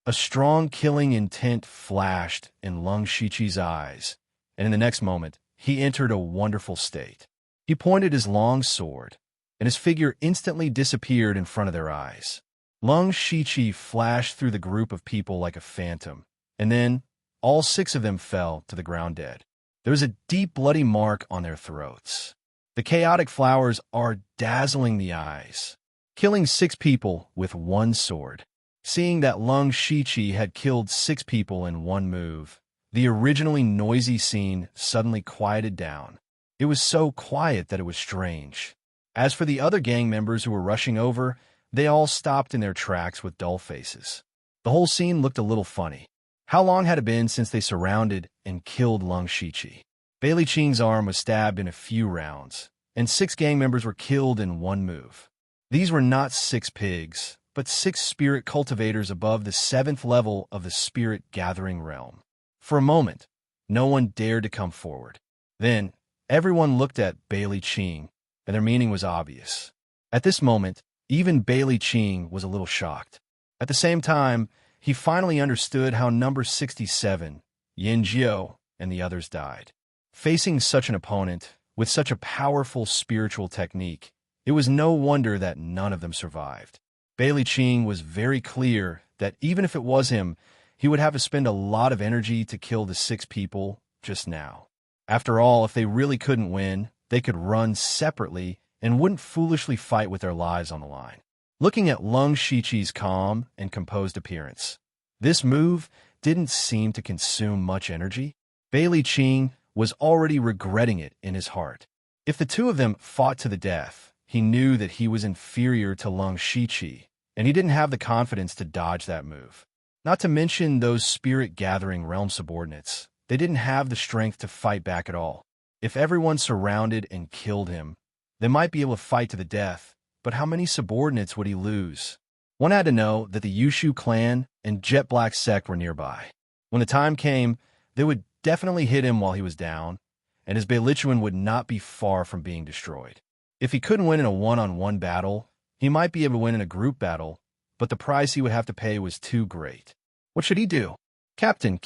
A strong killing intent flashed in Lung Shiqi's eyes, and in the next moment, he entered a wonderful state. He pointed his long sword, and his figure instantly disappeared in front of their eyes. Lung Shiqi flashed through the group of people like a phantom, and then, all 6 of them fell to the ground dead. There was a deep bloody mark on their throats. The chaotic flowers are dazzling the eyes, killing 6 people with 1 sword. Seeing that Lung Shiqi had killed 6 people in 1 move, the originally noisy scene suddenly quieted down. It was so quiet that it was strange. As for the other gang members who were rushing over, they all stopped in their tracks with dull faces. The whole scene looked a little funny. How long had it been since they surrounded and killed Lung Shiqi? Bailey Qing's arm was stabbed in a few rounds, and 6 gang members were killed in 1 move. These were not 6 pigs, but 6 spirit cultivators above the 7th level of the spirit gathering realm. For a moment, no one dared to come forward. Then, everyone looked at Bailey Qing, and their meaning was obvious. At this moment, even Bailey Qing was a little shocked. At the same time, he finally understood how number 67, Yin Jiao, and the others died. Facing such an opponent, with such a powerful spiritual technique, it was no wonder that none of them survived. Bailey Qing was very clear that even if it was him, he would have to spend a lot of energy to kill the 6 people just now. After all, if they really couldn't win, they could run separately and wouldn't foolishly fight with their lives on the line. Looking at Lung Shiqi's calm and composed appearance, this move didn't seem to consume much energy. Bailey Qing was already regretting it in his heart. If the 2 of them fought to the death, he knew that he was inferior to Lung Shiqi, and he didn't have the confidence to dodge that move. Not to mention those spirit-gathering realm subordinates. They didn't have the strength to fight back at all. If everyone surrounded and killed him, they might be able to fight to the death, but how many subordinates would he lose? One had to know that the Yushu clan and Jet Black sect were nearby. When the time came, they would definitely hit him while he was down, and his Beilichuan would not be far from being destroyed. If he couldn't win in a one-on-one battle, he might be able to win in a group battle, but the price he would have to pay was too great. What should he do? Captain.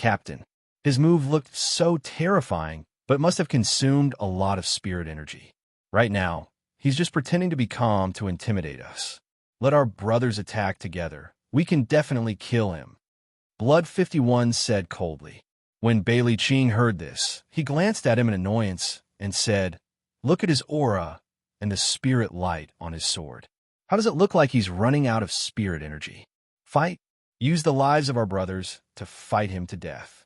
His move looked so terrifying, but must have consumed a lot of spirit energy. Right now, he's just pretending to be calm to intimidate us. Let our brothers attack together. We can definitely kill him. Blood 51 said coldly. When Bailey Qing heard this, he glanced at him in annoyance and said, "Look at his aura and the spirit light on his sword. How does it look like he's running out of spirit energy? Fight. Use the lives of our brothers to fight him to death."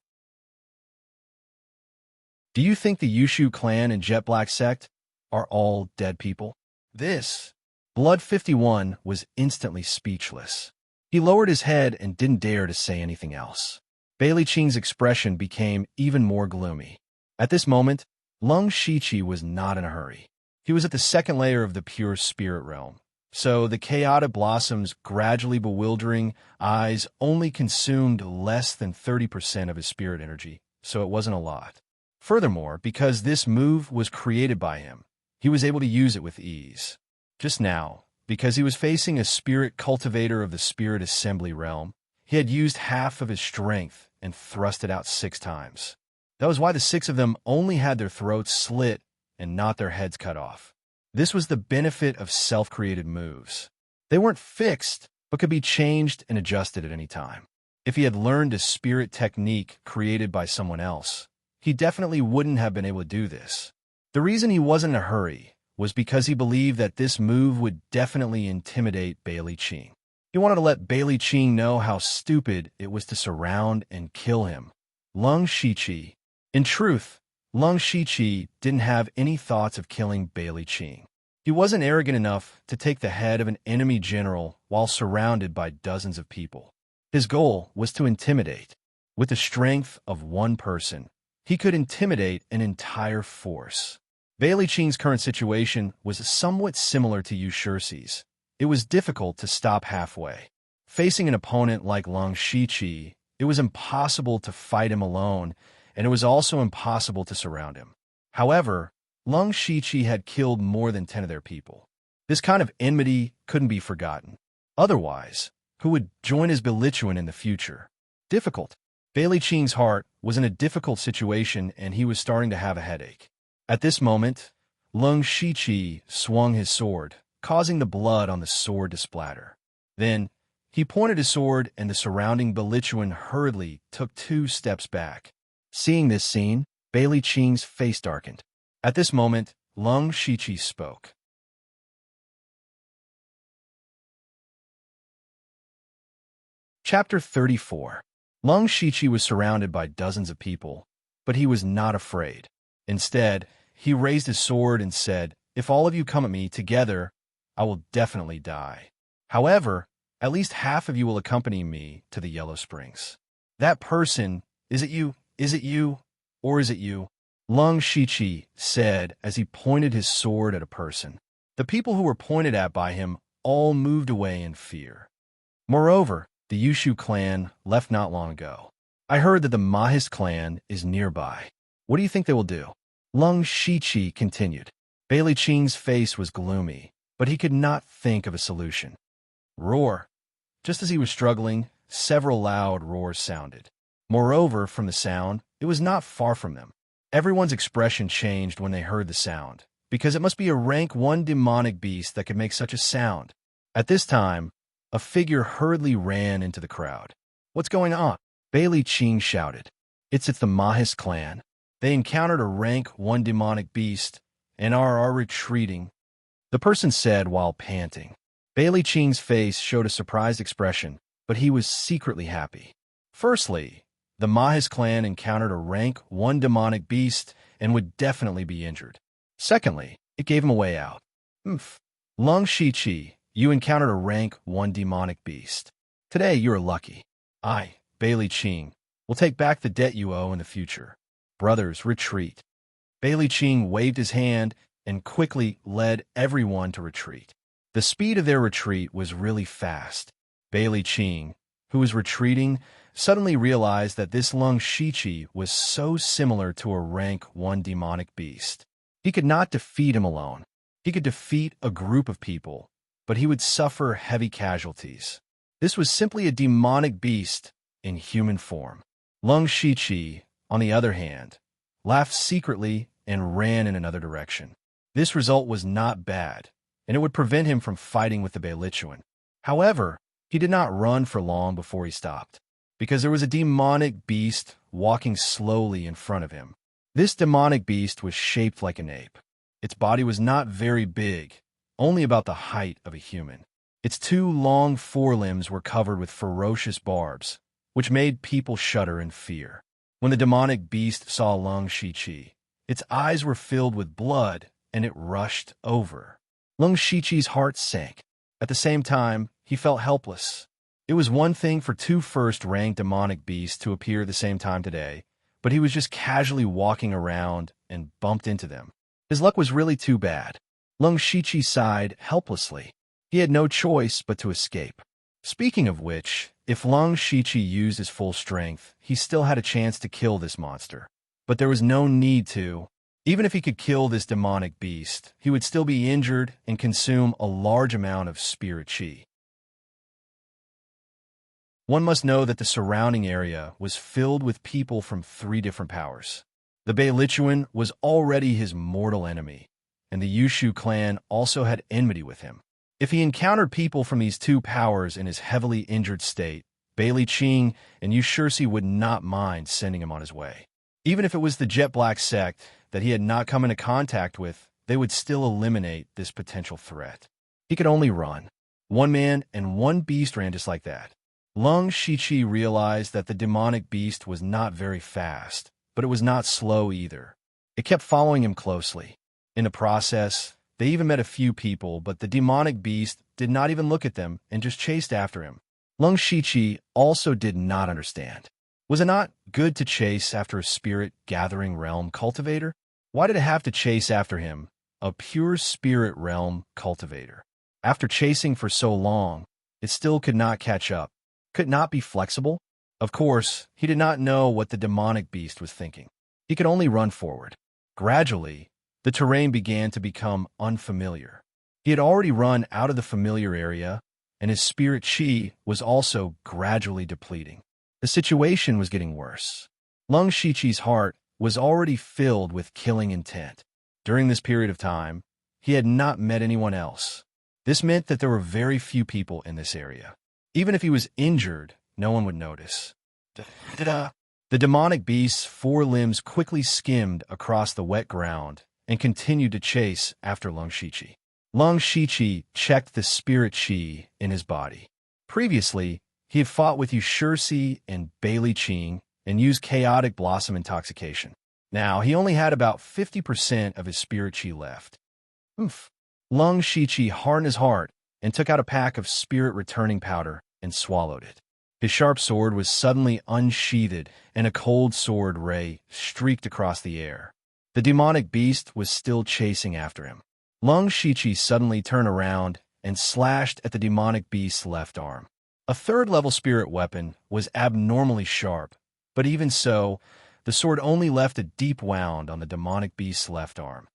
Do you think the Yushu clan and Jet Black sect are all dead people? This. Blood 51 was instantly speechless. He lowered his head and didn't dare to say anything else. Bailey Qing's expression became even more gloomy. At this moment, Lung Shiqi was not in a hurry. He was at the 2nd layer of the pure spirit realm, so the chaotic blossom's gradually bewildering eyes only consumed less than 30% of his spirit energy, so it wasn't a lot. Furthermore, because this move was created by him, he was able to use it with ease. Just now, because he was facing a spirit cultivator of the spirit assembly realm, he had used half of his strength and thrust it out 6 times. That was why the 6 of them only had their throats slit and not their heads cut off. This was the benefit of self-created moves. They weren't fixed, but could be changed and adjusted at any time. If he had learned a spirit technique created by someone else, he definitely wouldn't have been able to do this. The reason he wasn't in a hurry was because he believed that this move would definitely intimidate Bailey Qing. He wanted to let Bailey Qing know how stupid it was to surround and kill him. Lung Shiqi. In truth, Lung Shiqi didn't have any thoughts of killing Bailey Qing. He wasn't arrogant enough to take the head of an enemy general while surrounded by dozens of people. His goal was to intimidate. With the strength of one person, he could intimidate an entire force. Bailey Qing's current situation was somewhat similar to Yu Shixi's. It was difficult to stop halfway. Facing an opponent like Lung Shiqi, it was impossible to fight him alone, and it was also impossible to surround him. However, Lung Shiqi had killed more than 10 of their people. This kind of enmity couldn't be forgotten. Otherwise, who would join his Beilichuan in the future? Difficult. Bailey Qing's heart was in a difficult situation, and he was starting to have a headache. At this moment, Lung Shiqi swung his sword, causing the blood on the sword to splatter. Then, He pointed his sword, and the surrounding Bellichuan hurriedly took 2 steps back. Seeing this scene, Bailey Qing's face darkened. At this moment, Lung Shiqi spoke. Chapter 34. Lung Shiqi was surrounded by dozens of people, but he was not afraid. Instead, he raised his sword and said, "If all of you come at me together, I will definitely die. However, at least half of you will accompany me to the Yellow Springs." "That person, is it you? Is it you? Or is it you?" Lung Shiqi said as he pointed his sword at a person. The people who were pointed at by him all moved away in fear. Moreover, the Yushu clan left not long ago. "I heard that the Mahis clan is nearby. What do you think they will do?" Lung Shiqi continued. Bailey Qing's face was gloomy, but he could not think of a solution. Roar. Just as he was struggling, several loud roars sounded. Moreover, from the sound, it was not far from them. Everyone's expression changed when they heard the sound, because it must be a rank 1 demonic beast that could make such a sound. At this time, a figure hurriedly ran into the crowd. "What's going on?" Bailey Qing shouted. It's the Mahis clan. They encountered a rank 1 demonic beast and are retreating," the person said while panting. Bailey Qing's face showed a surprised expression, but he was secretly happy. Firstly, the Mahis clan encountered a rank 1 demonic beast and would definitely be injured. Secondly, it gave him a way out. Lung Shiqi, you encountered a rank 1 demonic beast. Today you're lucky. I, Bailey Qing, will take back the debt you owe in the future. Brothers, retreat." Bailey Qing waved his hand and quickly led everyone to retreat. The speed of their retreat was really fast. Bailey Qing, who was retreating, suddenly realized that this Lung Shiqi was so similar to a rank 1 demonic beast. He could not defeat him alone. He could defeat a group of people, but he would suffer heavy casualties. This was simply a demonic beast in human form. Lung Shiqi, on the other hand, laughed secretly and ran in another direction. This result was not bad, and it would prevent him from fighting with the Bellichuan. However, he did not run for long before he stopped, because there was a demonic beast walking slowly in front of him. This demonic beast was shaped like an ape. Its body was not very big, only about the height of a human. Its 2 long forelimbs were covered with ferocious barbs, which made people shudder in fear. When the demonic beast saw Lung Shiqi, its eyes were filled with blood, and it rushed over. Lung Shiqi's heart sank. At the same time, he felt helpless. It was one thing for 2 first-rank demonic beasts to appear at the same time today, but he was just casually walking around and bumped into them. His luck was really too bad. Lung Shiqi sighed helplessly. He had no choice but to escape. Speaking of which, if Lung Shiqi used his full strength, he still had a chance to kill this monster. But there was no need to. Even if he could kill this demonic beast, he would still be injured and consume a large amount of spirit chi. One must know that the surrounding area was filled with people from 3 different powers. The Bellichuan was already his mortal enemy, and the Yushu clan also had enmity with him. If he encountered people from these 2 powers in his heavily injured state, Bailey Qing and Yushursi would not mind sending him on his way. Even if it was the Jet Black sect that he had not come into contact with, they would still eliminate this potential threat. He could only run. 1 man and 1 beast ran just like that. Lung Shiqi realized that the demonic beast was not very fast, but it was not slow either. It kept following him closely. In the process, they even met a few people, but the demonic beast did not even look at them and just chased after him. Lung Shiqi also did not understand. Was it not good to chase after a spirit-gathering realm cultivator? Why did it have to chase after him, a pure spirit realm cultivator? After chasing for so long, it still could not catch up. Could not be flexible? Of course, he did not know what the demonic beast was thinking. He could only run forward. Gradually, the terrain began to become unfamiliar. He had already run out of the familiar area, and his spirit chi was also gradually depleting. The situation was getting worse. Lung Shiqi's heart was already filled with killing intent. During this period of time, he had not met anyone else. This meant that there were very few people in this area. Even if he was injured, no one would notice. Da-da-da. The demonic beast's four limbs quickly skimmed across the wet ground and continued to chase after Lung Shiqi. Lung Shiqi checked the spirit qi in his body. Previously, he had fought with Yushursi and Bailey Qing and used chaotic blossom intoxication. Now, he only had about 50% of his spirit qi left. Oof. Lung Shiqi hardened his heart and took out a pack of spirit returning powder and swallowed it. His sharp sword was suddenly unsheathed, and a cold sword ray streaked across the air. The demonic beast was still chasing after him. Lung Shiqi suddenly turned around and slashed at the demonic beast's left arm. A third-level spirit weapon was abnormally sharp, but even so, the sword only left a deep wound on the demonic beast's left arm.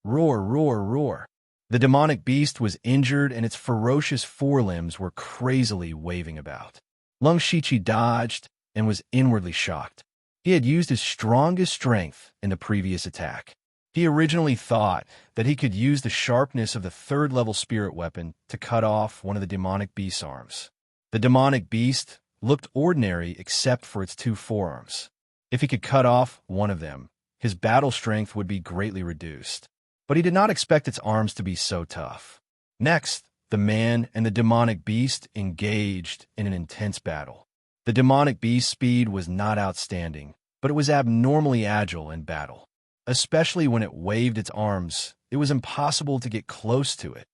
Roar, roar, roar. The demonic beast was injured, and its ferocious forelimbs were crazily waving about. Lung Shiqi dodged and was inwardly shocked. He had used his strongest strength in the previous attack. He originally thought that he could use the sharpness of the third-level spirit weapon to cut off one of the demonic beast's arms. The demonic beast looked ordinary except for its two forearms. If he could cut off one of them, his battle strength would be greatly reduced. But he did not expect its arms to be so tough. Next, the man and the demonic beast engaged in an intense battle. The demonic beast's speed was not outstanding, but it was abnormally agile in battle. Especially when it waved its arms, it was impossible to get close to it.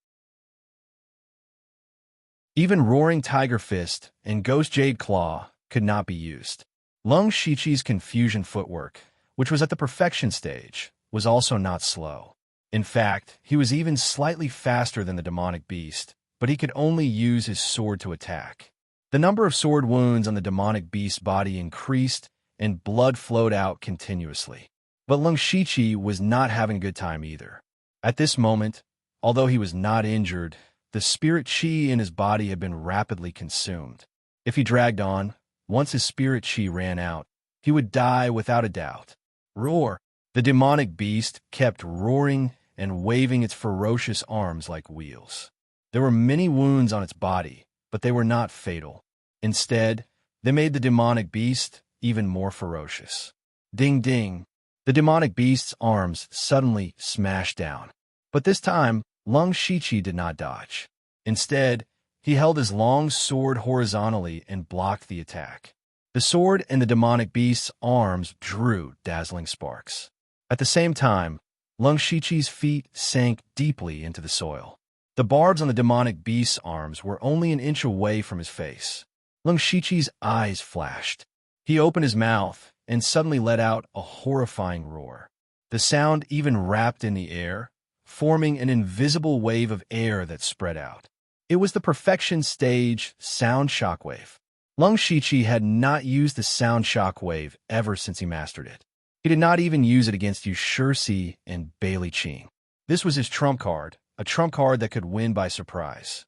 Even Roaring Tiger Fist and Ghost Jade Claw could not be used. Lung Shiqi's confusion footwork, which was at the perfection stage, was also not slow. In fact, he was even slightly faster than the demonic beast, but he could only use his sword to attack. The number of sword wounds on the demonic beast's body increased, and blood flowed out continuously. But Lung Shiqi was not having a good time either. At this moment, although he was not injured, the spirit qi in his body had been rapidly consumed. If he dragged on, once his spirit qi ran out, he would die without a doubt. Roar! The demonic beast kept roaring and waving its ferocious arms like wheels. There were many wounds on its body, but they were not fatal. Instead, they made the demonic beast even more ferocious. Ding ding! The demonic beast's arms suddenly smashed down. But this time, Lung Shiqi did not dodge. Instead, he held his long sword horizontally and blocked the attack. The sword and the demonic beast's arms drew dazzling sparks. At the same time, Lung Shiqi's feet sank deeply into the soil. The barbs on the demonic beast's arms were only an inch away from his face. Lung Shiqi's eyes flashed. He opened his mouth and suddenly let out a horrifying roar. The sound even wrapped in the air, forming an invisible wave of air that spread out. It was the perfection stage sound shockwave. Lung Shiqi had not used the sound shockwave ever since he mastered it. He did not even use it against Yushursi and Bailey Qing. This was his trump card, a trump card that could win by surprise.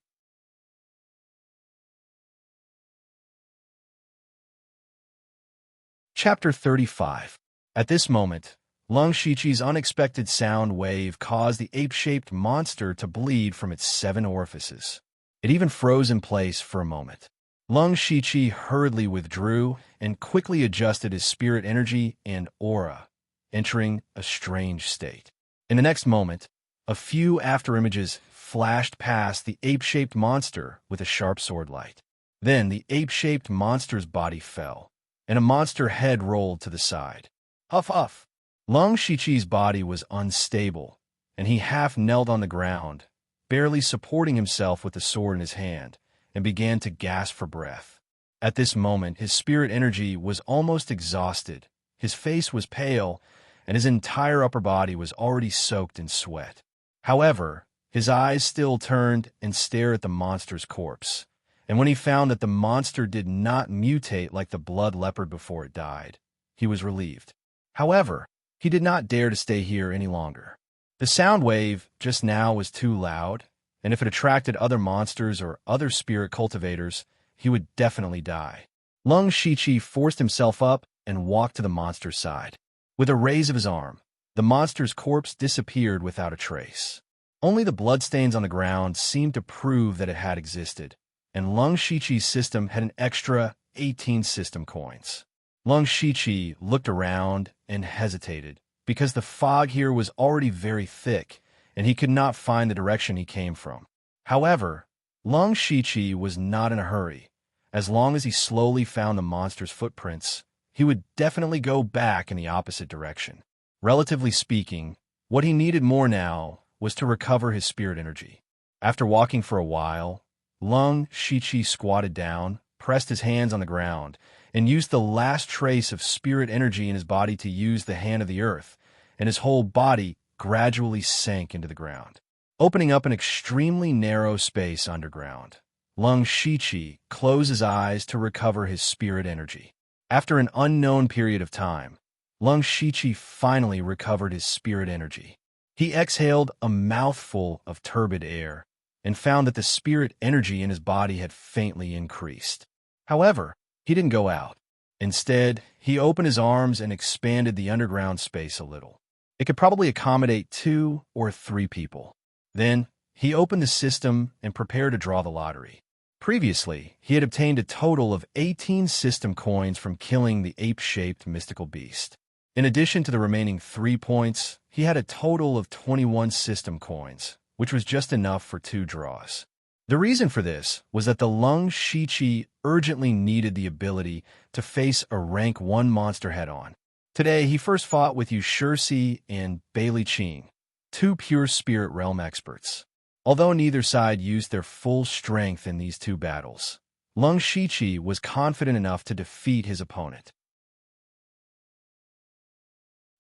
Chapter 35. At this moment, Lung Shiqi's unexpected sound wave caused the ape-shaped monster to bleed from its 7 orifices. It even froze in place for a moment. Lung Shiqi hurriedly withdrew and quickly adjusted his spirit energy and aura, entering a strange state. In the next moment, a few afterimages flashed past the ape-shaped monster with a sharp sword light. Then the ape-shaped monster's body fell, and a monster head rolled to the side. Huff, huff! Lung Shiqi's body was unstable, and he half knelt on the ground, barely supporting himself with the sword in his hand, and began to gasp for breath. At this moment, his spirit energy was almost exhausted, his face was pale, and his entire upper body was already soaked in sweat. However, his eyes still turned and stared at the monster's corpse, and when he found that the monster did not mutate like the blood leopard before it died, he was relieved. However, he did not dare to stay here any longer. The sound wave just now was too loud, and if it attracted other monsters or other spirit cultivators, he would definitely die. Lung Shiqi forced himself up and walked to the monster's side. With a raise of his arm, the monster's corpse disappeared without a trace. Only the bloodstains on the ground seemed to prove that it had existed, and Lung Shiqi's system had an extra 18 system coins. Lung Shiqi looked around and hesitated, because the fog here was already very thick, and he could not find the direction he came from. However, Lung Shiqi was not in a hurry. As long as he slowly found the monster's footprints, he would definitely go back in the opposite direction. Relatively speaking, what he needed more now was to recover his spirit energy. After walking for a while, Lung Shiqi squatted down, pressed his hands on the ground, and used the last trace of spirit energy in his body to use the hand of the earth, and his whole body gradually sank into the ground, opening up an extremely narrow space underground. Lung Shiqi closed his eyes to recover his spirit energy. After an unknown period of time, Lung Shiqi finally recovered his spirit energy. He exhaled a mouthful of turbid air and found that the spirit energy in his body had faintly increased. However, he didn't go out. Instead, he opened his arms and expanded the underground space a little. It could probably accommodate 2 or 3 people. Then, he opened the system and prepared to draw the lottery. Previously, he had obtained a total of 18 system coins from killing the ape-shaped mystical beast. In addition to the remaining 3 points, he had a total of 21 system coins, which was just enough for 2 draws. The reason for this was that the Lung Shiqi urgently needed the ability to face a rank 1 monster head-on. Today, he first fought with Yushirsi and Bailey Qing, 2 pure spirit realm experts. Although neither side used their full strength in these 2 battles, Lung Shiqi was confident enough to defeat his opponent.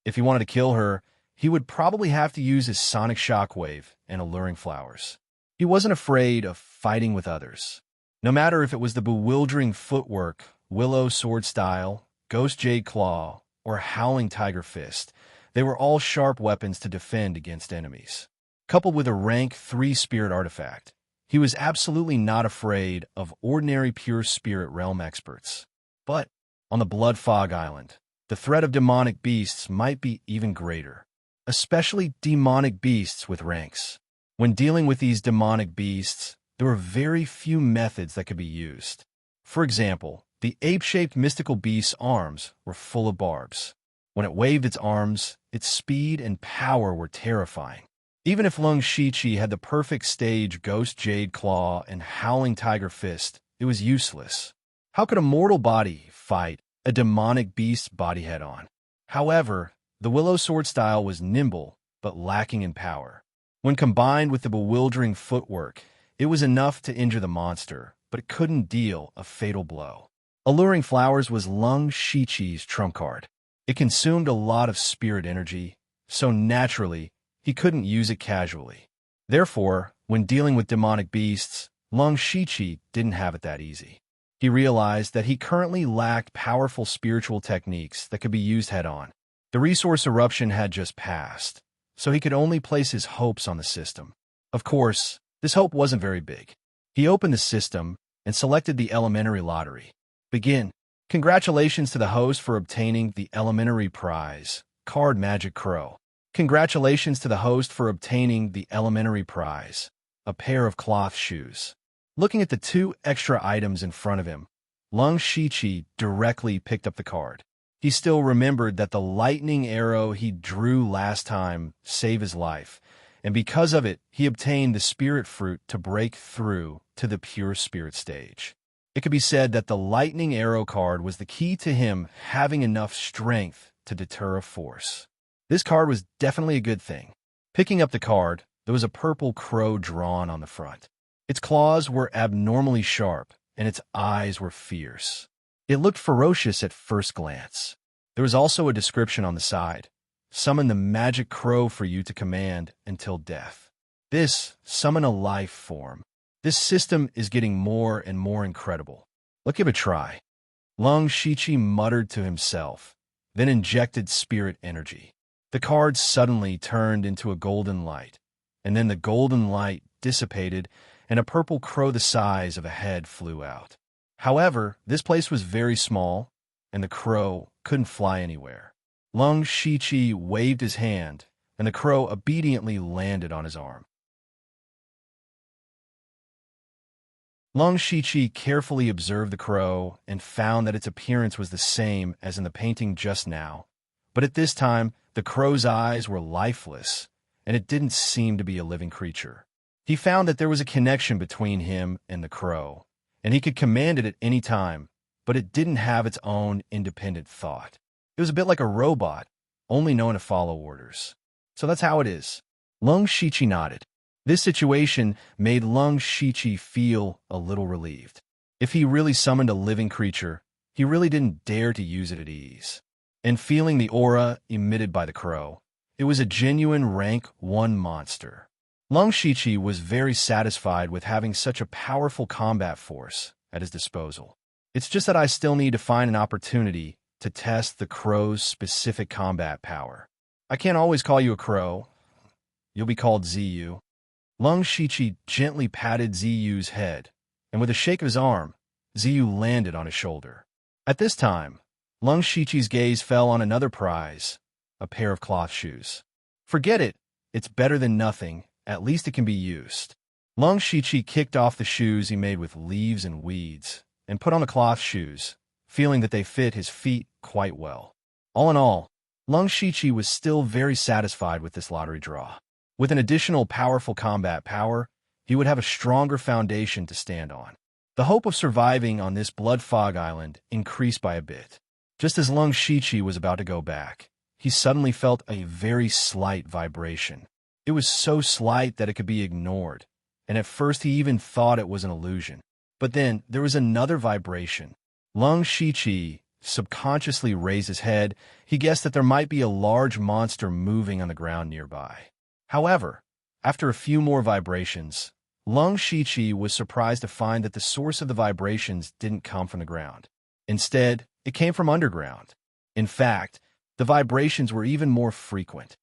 If he wanted to kill her, he would probably have to use his sonic shockwave and alluring flowers. He wasn't afraid of fighting with others. No matter if it was the bewildering footwork, willow sword style, ghost jade claw, or howling tiger fist, they were all sharp weapons to defend against enemies. Coupled with a rank 3 spirit artifact, he was absolutely not afraid of ordinary pure spirit realm experts. But on the Blood Fog Island, the threat of demonic beasts might be even greater, especially demonic beasts with ranks. When dealing with these demonic beasts, there were very few methods that could be used. For example, the ape-shaped mystical beast's arms were full of barbs. When it waved its arms, its speed and power were terrifying. Even if Lung Shiqi had the perfect stage Ghost Jade Claw and Howling Tiger Fist, it was useless. How could a mortal body fight a demonic beast's body head-on? However, the Willow Sword style was nimble, but lacking in power. When combined with the bewildering footwork, it was enough to injure the monster, but it couldn't deal a fatal blow. Alluring Flowers was Lung Shiqi's trump card. It consumed a lot of spirit energy, so naturally, he couldn't use it casually. Therefore, when dealing with demonic beasts, Lung Shiqi didn't have it that easy. He realized that he currently lacked powerful spiritual techniques that could be used head-on. The resource eruption had just passed, so he could only place his hopes on the system. Of course, this hope wasn't very big. He opened the system and selected the elementary lottery. Begin. Congratulations to the host for obtaining the elementary prize, Card Magic Crow. Congratulations to the host for obtaining the elementary prize, a pair of cloth shoes. Looking at the 2 extra items in front of him, Lung Shiqi directly picked up the card. He still remembered that the lightning arrow he drew last time saved his life, and because of it, he obtained the spirit fruit to break through to the pure spirit stage. It could be said that the lightning arrow card was the key to him having enough strength to deter a force. This card was definitely a good thing. Picking up the card, there was a purple crow drawn on the front. Its claws were abnormally sharp, and its eyes were fierce. It looked ferocious at first glance. There was also a description on the side. Summon the magic crow for you to command until death. This, summon a life form. This system is getting more and more incredible. Let's give it a try. Lung Shiqi muttered to himself, then injected spirit energy. The card suddenly turned into a golden light, and then the golden light dissipated, and a purple crow the size of a head flew out. However, this place was very small, and the crow couldn't fly anywhere. Lung Shiqi waved his hand, and the crow obediently landed on his arm. Lung Shiqi carefully observed the crow and found that its appearance was the same as in the painting just now. But at this time, the crow's eyes were lifeless, and it didn't seem to be a living creature. He found that there was a connection between him and the crow, and he could command it at any time, but it didn't have its own independent thought. It was a bit like a robot, only known to follow orders. So that's how it is. Lung Shiqi nodded. This situation made Lung Shiqi feel a little relieved. If he really summoned a living creature, he really didn't dare to use it at ease. And feeling the aura emitted by the crow, it was a genuine rank 1 monster. Lung Shiqi was very satisfied with having such a powerful combat force at his disposal. It's just that I still need to find an opportunity to test the crow's specific combat power. I can't always call you a crow. You'll be called Ziyu. Lung Shiqi gently patted Ziyu's head, and with a shake of his arm, Ziyu landed on his shoulder. At this time, Lung Shiqi's gaze fell on another prize, a pair of cloth shoes. Forget it, it's better than nothing, at least it can be used. Lung Shiqi kicked off the shoes he made with leaves and weeds, and put on the cloth shoes, feeling that they fit his feet quite well. All in all, Lung Shiqi was still very satisfied with this lottery draw. With an additional powerful combat power, he would have a stronger foundation to stand on. The hope of surviving on this Blood Fog Island increased by a bit. Just as Lung Shiqi was about to go back, he suddenly felt a very slight vibration. It was so slight that it could be ignored, and at first he even thought it was an illusion. But then there was another vibration. Lung Shiqi subconsciously raised his head. He guessed that there might be a large monster moving on the ground nearby. However, after a few more vibrations, Lung Shiqi was surprised to find that the source of the vibrations didn't come from the ground. Instead, it came from underground. In fact, the vibrations were even more frequent.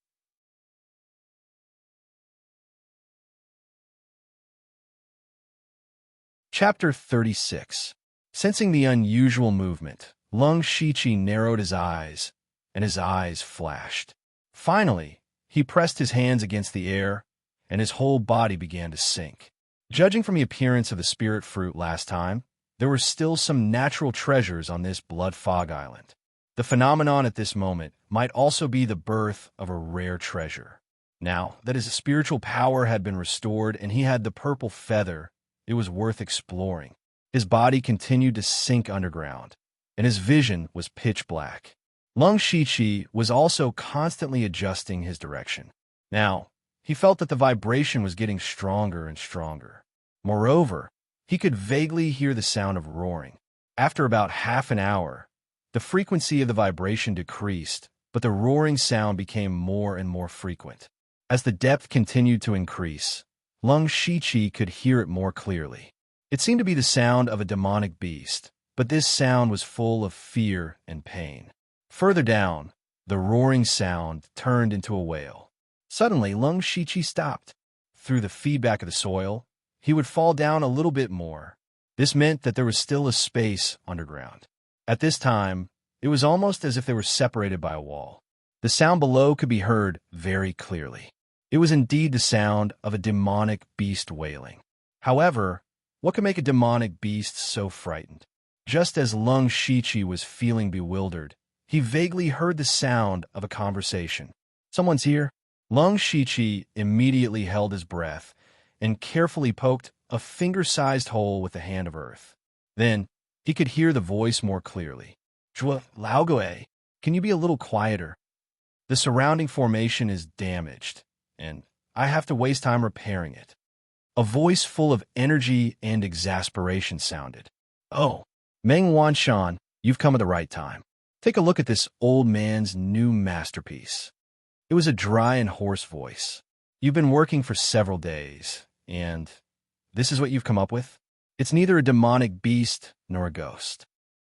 Chapter 36. Sensing the unusual movement, Lung Shiqi narrowed his eyes, and his eyes flashed. Finally, he pressed his hands against the air, and his whole body began to sink. Judging from the appearance of the spirit fruit last time, there were still some natural treasures on this Blood Fog Island. The phenomenon at this moment might also be the birth of a rare treasure. Now that his spiritual power had been restored and he had the purple feather, it was worth exploring. His body continued to sink underground, and his vision was pitch black. Lung Shiqi was also constantly adjusting his direction. Now, he felt that the vibration was getting stronger and stronger. Moreover, he could vaguely hear the sound of roaring. After about half an hour, the frequency of the vibration decreased, but the roaring sound became more and more frequent. As the depth continued to increase, Lung Shiqi could hear it more clearly. It seemed to be the sound of a demonic beast, but this sound was full of fear and pain. Further down, the roaring sound turned into a wail. Suddenly, Lung Shiqi stopped. Through the feedback of the soil, he would fall down a little bit more. This meant that there was still a space underground. At this time, it was almost as if they were separated by a wall. The sound below could be heard very clearly. It was indeed the sound of a demonic beast wailing. However, what could make a demonic beast so frightened? Just as Lung Shiqi was feeling bewildered, he vaguely heard the sound of a conversation. "Someone's here." Lung Shiqi immediately held his breath and carefully poked a finger-sized hole with the hand of earth. Then, he could hear the voice more clearly. "Zhua Laogoe, can you be a little quieter? The surrounding formation is damaged, and I have to waste time repairing it." A voice full of energy and exasperation sounded. "Oh, Meng Wanshan, you've come at the right time. Take a look at this old man's new masterpiece." It was a dry and hoarse voice. "You've been working for several days, and this is what you've come up with? It's neither a demonic beast nor a ghost.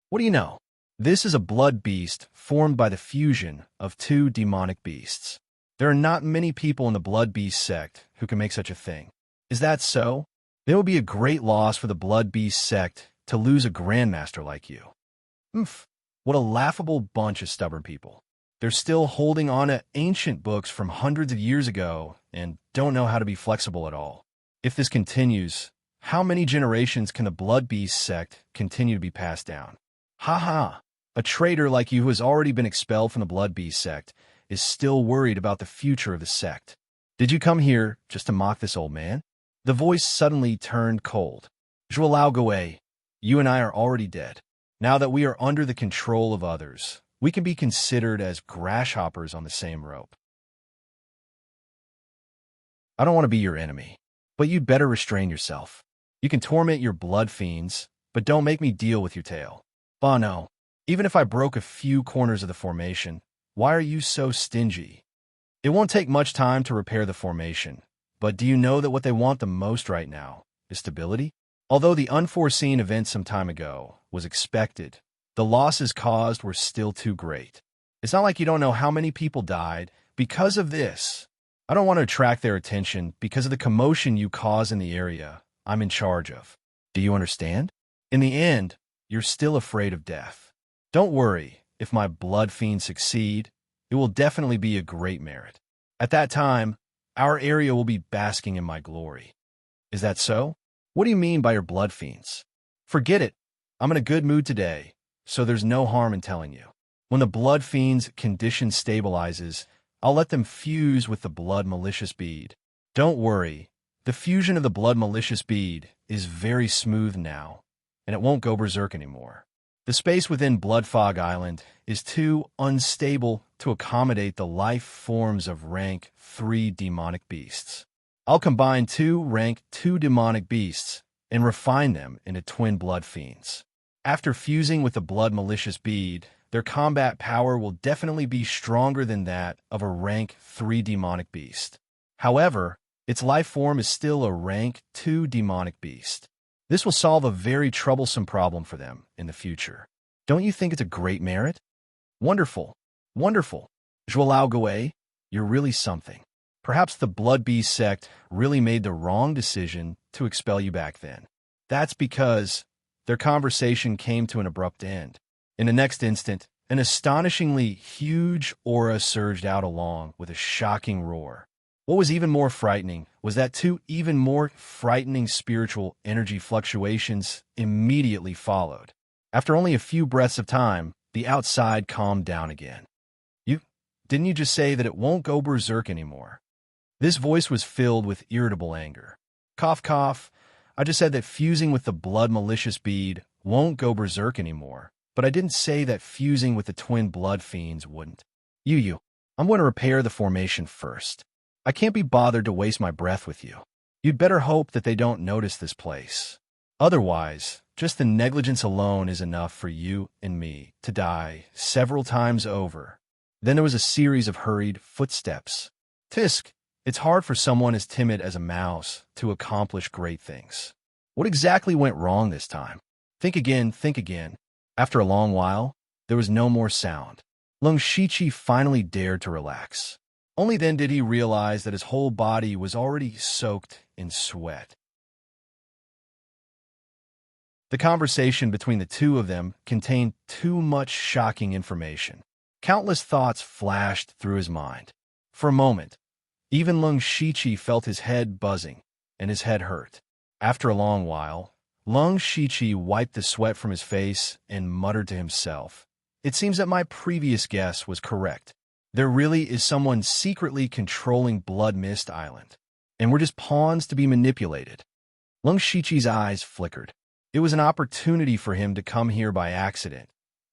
What do you know? This is a blood beast formed by the fusion of two demonic beasts. There are not many people in the blood beast sect who can make such a thing. Is that so? It would be a great loss for the blood beast sect to lose a grandmaster like you." What a laughable bunch of stubborn people. They're still holding on to ancient books from hundreds of years ago and don't know how to be flexible at all. If this continues, How many generations can the Blood Beast sect continue to be passed down? Ha ha! A traitor like you who has already been expelled from the Blood Beast sect is still worried about the future of the sect. Did you come here just to mock this old man? The voice suddenly turned cold. Joao, you and I are already dead. Now that we are under the control of others, we can be considered as grasshoppers on the same rope. I don't want to be your enemy, but you'd better restrain yourself. You can torment your blood fiends, but don't make me deal with your tail. Oh no, even if I broke a few corners of the formation, why are you so stingy? It won't take much time to repair the formation, but do you know that what they want the most right now is stability? Although the unforeseen event some time ago was expected, the losses caused were still too great. It's not like you don't know how many people died because of this. I don't want to attract their attention because of the commotion you cause in the area I'm in charge of. Do you understand? In the end, you're still afraid of death. Don't worry, if my blood fiends succeed, it will definitely be a great merit. At that time, our area will be basking in my glory. Is that so? What do you mean by your blood fiends? Forget it. I'm in a good mood today, so there's no harm in telling you. When the blood fiends' condition stabilizes, I'll let them fuse with the blood malicious bead. Don't worry, the fusion of the blood malicious bead is very smooth now, and it won't go berserk anymore. The space within Blood Fog Island is too unstable to accommodate the life forms of rank 3 demonic beasts. I'll combine 2 rank 2 demonic beasts and refine them into twin blood fiends. After fusing with the blood malicious bead, their combat power will definitely be stronger than that of a rank 3 demonic beast. However, its life form is still a rank 2 demonic beast. This will solve a very troublesome problem for them in the future. Don't you think it's a great merit? Wonderful. Wonderful. Joao, you're really something. Perhaps the Blood Beast sect really made the wrong decision to expel you back then. That's because their conversation came to an abrupt end. In the next instant, an astonishingly huge aura surged out along with a shocking roar. What was even more frightening was that 2 even more frightening spiritual energy fluctuations immediately followed. After only a few breaths of time, the outside calmed down again. Didn't you just say that it won't go berserk anymore? This voice was filled with irritable anger. Cough, cough. I just said that fusing with the blood malicious bead won't go berserk anymore, but I didn't say that fusing with the twin blood fiends wouldn't. I'm going to repair the formation first. I can't be bothered to waste my breath with you. You'd better hope that they don't notice this place. Otherwise, just the negligence alone is enough for you and me to die several times over. Then there was a series of hurried footsteps. Tisk, it's hard for someone as timid as a mouse to accomplish great things. What exactly went wrong this time? Think again, think again. After a long while, there was no more sound. Lung Shichi finally dared to relax. Only then did he realize that his whole body was already soaked in sweat. The conversation between the two of them contained too much shocking information. Countless thoughts flashed through his mind. For a moment, even Lung Shichi felt his head buzzing, and his head hurt. After a long while, Lung Shichi wiped the sweat from his face and muttered to himself, "It seems that my previous guess was correct. There really is someone secretly controlling Blood Mist Island, and we're just pawns to be manipulated." Lung Shichi's eyes flickered. It was an opportunity for him to come here by accident,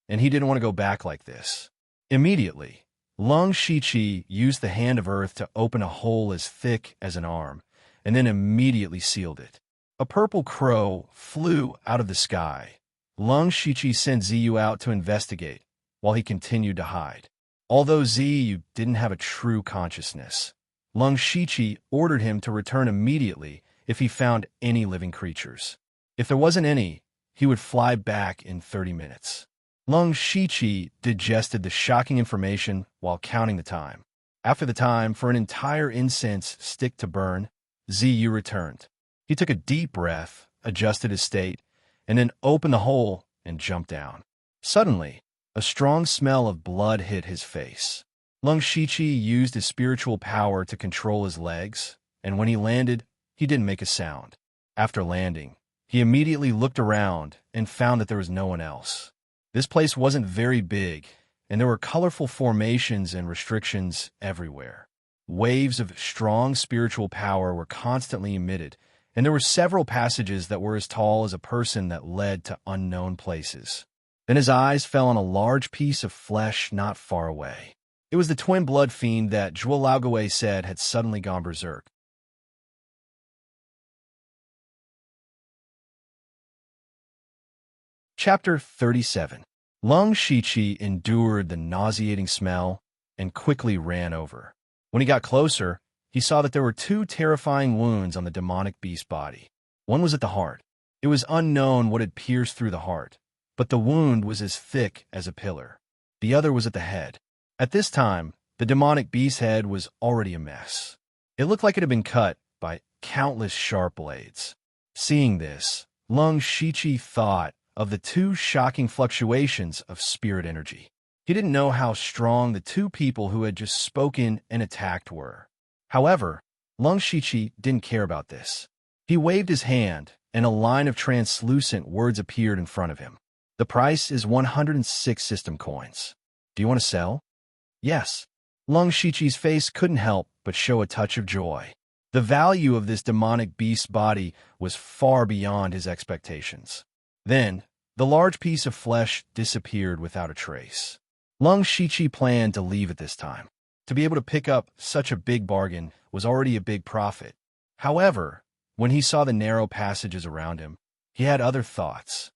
and he didn't want to go back like this. Immediately, Lung Shichi used the Hand of Earth to open a hole as thick as an arm, and then immediately sealed it. A purple crow flew out of the sky. Lung Shichi sent Ziyu out to investigate, while he continued to hide. Although Ziyu didn't have a true consciousness, Lung Shichi ordered him to return immediately if he found any living creatures. If there wasn't any, he would fly back in 30 minutes. Lung Shichi digested the shocking information while counting the time. After the time for an entire incense stick to burn, Ziyu returned. He took a deep breath, adjusted his state, and then opened the hole and jumped down. Suddenly, a strong smell of blood hit his face. Lung Shichi used his spiritual power to control his legs, and when he landed, he didn't make a sound. After landing, he immediately looked around and found that there was no one else. This place wasn't very big, and there were colorful formations and restrictions everywhere. Waves of strong spiritual power were constantly emitted, and there were several passages that were as tall as a person that led to unknown places. Then his eyes fell on a large piece of flesh not far away. It was the twin blood fiend that Zhuo said had suddenly gone berserk. Chapter 37. Lung Shiqi endured the nauseating smell and quickly ran over. When he got closer, he saw that there were two terrifying wounds on the demonic beast body. One was at the heart. It was unknown what had pierced through the heart, but the wound was as thick as a pillar. The other was at the head. At this time, the demonic beast's head was already a mess. It looked like it had been cut by countless sharp blades. Seeing this, Lung Shiqi thought of the two shocking fluctuations of spirit energy. He didn't know how strong the two people who had just spoken and attacked were. However, Lung Shiqi didn't care about this. He waved his hand, and a line of translucent words appeared in front of him. The price is 106 system coins. Do you want to sell? Yes. Lung Shiqi's face couldn't help but show a touch of joy. The value of this demonic beast's body was far beyond his expectations. Then, the large piece of flesh disappeared without a trace. Lung Shiqi planned to leave at this time. To be able to pick up such a big bargain was already a big profit. However, when he saw the narrow passages around him, he had other thoughts.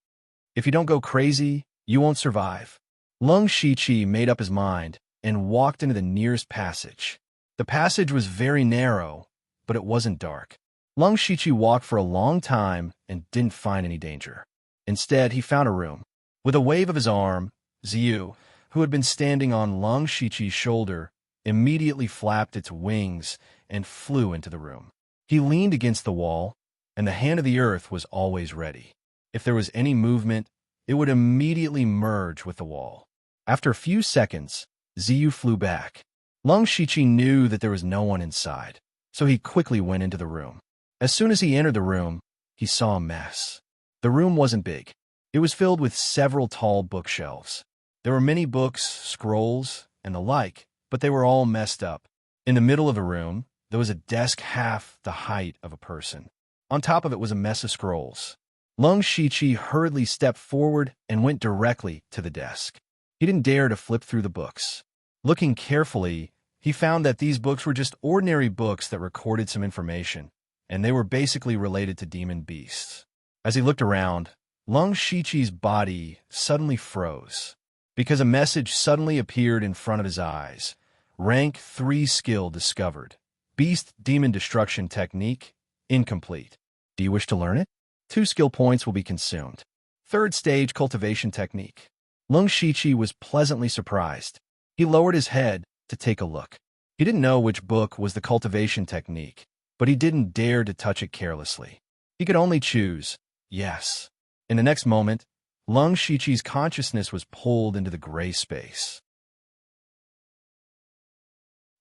If you don't go crazy, you won't survive. Lung Shiqi made up his mind and walked into the nearest passage. The passage was very narrow, but it wasn't dark. Lung Shiqi walked for a long time and didn't find any danger. Instead, he found a room. With a wave of his arm, Ziyu, who had been standing on Lung Shiqi's shoulder, immediately flapped its wings and flew into the room. He leaned against the wall, and the hand of the earth was always ready. If there was any movement, it would immediately merge with the wall. After a few seconds, Ziyu flew back. Lung Shiqi knew that there was no one inside, so he quickly went into the room. As soon as he entered the room, he saw a mess. The room wasn't big. It was filled with several tall bookshelves. There were many books, scrolls, and the like, but they were all messed up. In the middle of the room, there was a desk half the height of a person. On top of it was a mess of scrolls. Lung Shiqi hurriedly stepped forward and went directly to the desk. He didn't dare to flip through the books. Looking carefully, he found that these books were just ordinary books that recorded some information, and they were basically related to demon beasts. As he looked around, Lung Shiqi's body suddenly froze, because a message suddenly appeared in front of his eyes. Rank 3 skill discovered. Beast Demon Destruction Technique, incomplete. Do you wish to learn it? 2 skill points will be consumed. 3rd stage cultivation technique. Lung Shiqi was pleasantly surprised. He lowered his head to take a look. He didn't know which book was the cultivation technique, but he didn't dare to touch it carelessly. He could only choose yes. In the next moment, Lung Shiqi's consciousness was pulled into the gray space.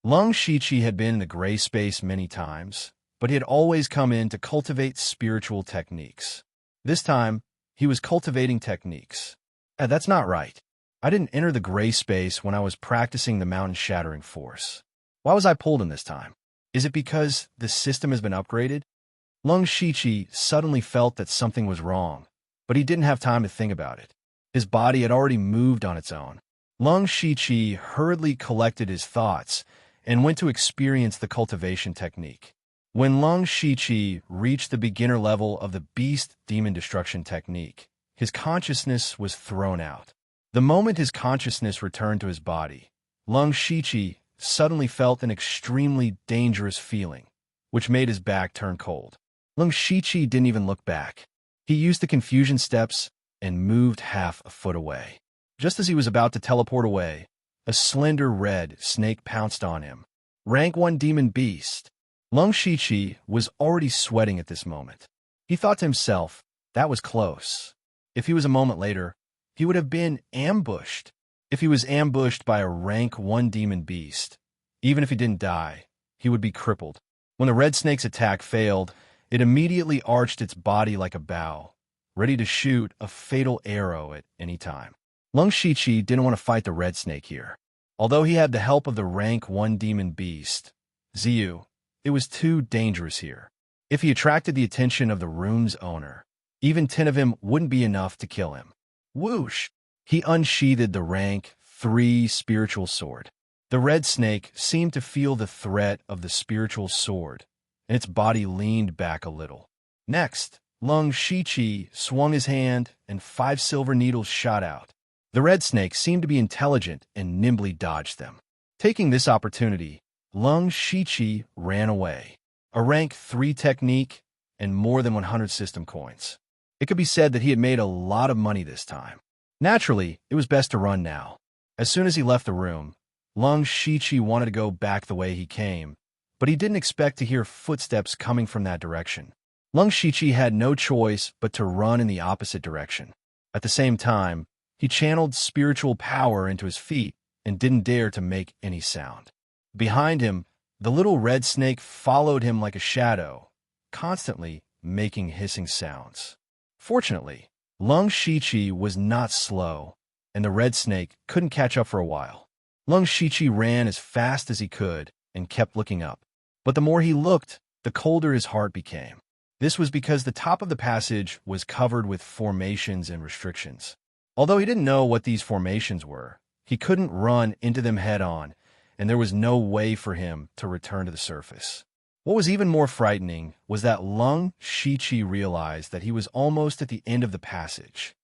Lung Shiqi had been in the gray space many times, but he had always come in to cultivate spiritual techniques. This time, he was cultivating techniques. That's not right. I didn't enter the gray space when I was practicing the mountain-shattering force. Why was I pulled in this time? Is it because the system has been upgraded? Lung Shiqi suddenly felt that something was wrong, but he didn't have time to think about it. His body had already moved on its own. Lung Shiqi hurriedly collected his thoughts and went to experience the cultivation technique. When Lung Shiqi reached the beginner level of the Beast Demon Destruction Technique, his consciousness was thrown out. The moment his consciousness returned to his body, Lung Shiqi suddenly felt an extremely dangerous feeling, which made his back turn cold. Lung Shiqi didn't even look back. He used the confusion steps and moved half a foot away. Just as he was about to teleport away, a slender red snake pounced on him. Rank 1 Demon Beast. Lung Shiqi was already sweating at this moment. He thought to himself, that was close. If he was a moment later, he would have been ambushed. If he was ambushed by a rank 1 demon beast, even if he didn't die, he would be crippled. When the red snake's attack failed, It immediately arched its body like a bow, ready to shoot a fatal arrow at any time. Lung Shiqi didn't want to fight the red snake here. Although he had the help of the rank 1 demon beast, Ziyu, it was too dangerous here. If he attracted the attention of the room's owner, even 10 of him wouldn't be enough to kill him. Whoosh! He unsheathed the rank 3 spiritual sword. The red snake seemed to feel the threat of the spiritual sword, and its body leaned back a little. Next, Lung Shiqi swung his hand, and 5 silver needles shot out. The red snake seemed to be intelligent and nimbly dodged them. Taking this opportunity, Lung Shiqi ran away. A rank 3 technique and more than 100 system coins. It could be said that he had made a lot of money this time. Naturally, it was best to run now. As soon as he left the room, Lung Shiqi wanted to go back the way he came, but he didn't expect to hear footsteps coming from that direction. Lung Shiqi had no choice but to run in the opposite direction. At the same time, he channeled spiritual power into his feet and didn't dare to make any sound. Behind him, the little red snake followed him like a shadow, constantly making hissing sounds. Fortunately, Lung Shiqi was not slow, and the red snake couldn't catch up for a while. Lung Shiqi ran as fast as he could and kept looking up. But the more he looked, the colder his heart became. This was because the top of the passage was covered with formations and restrictions. Although he didn't know what these formations were, he couldn't run into them head-on, and there was no way for him to return to the surface. What was even more frightening was that Lung Shiqi realized that he was almost at the end of the passage.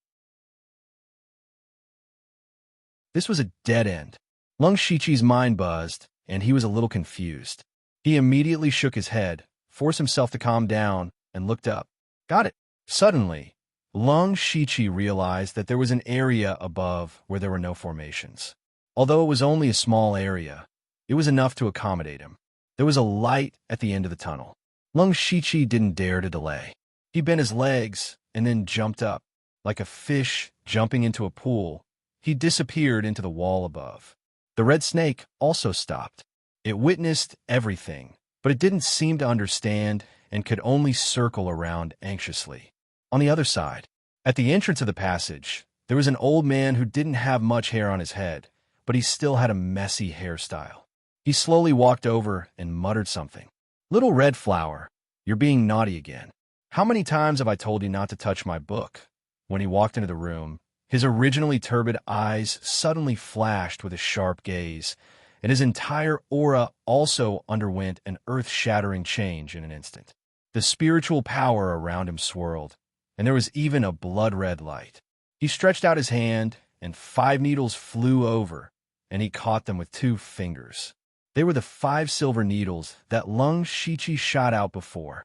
This was a dead end. Lung Shiqi's mind buzzed, and he was a little confused. He immediately shook his head, forced himself to calm down, and looked up. Got it. Suddenly, Lung Shiqi realized that there was an area above where there were no formations. Although it was only a small area, it was enough to accommodate him. There was a light at the end of the tunnel. Lung Shiqi didn't dare to delay. He bent his legs and then jumped up. Like a fish jumping into a pool, he disappeared into the wall above. The red snake also stopped. It witnessed everything, but it didn't seem to understand and could only circle around anxiously. On the other side, at the entrance of the passage, there was an old man who didn't have much hair on his head, but he still had a messy hairstyle. He slowly walked over and muttered something. "Little red flower, you're being naughty again. How many times have I told you not to touch my book?" When he walked into the room, his originally turbid eyes suddenly flashed with a sharp gaze, and his entire aura also underwent an earth-shattering change in an instant. The spiritual power around him swirled, and there was even a blood-red light. He stretched out his hand, and 5 needles flew over, and he caught them with 2 fingers. They were the 5 silver needles that Lung Shiqi shot out before.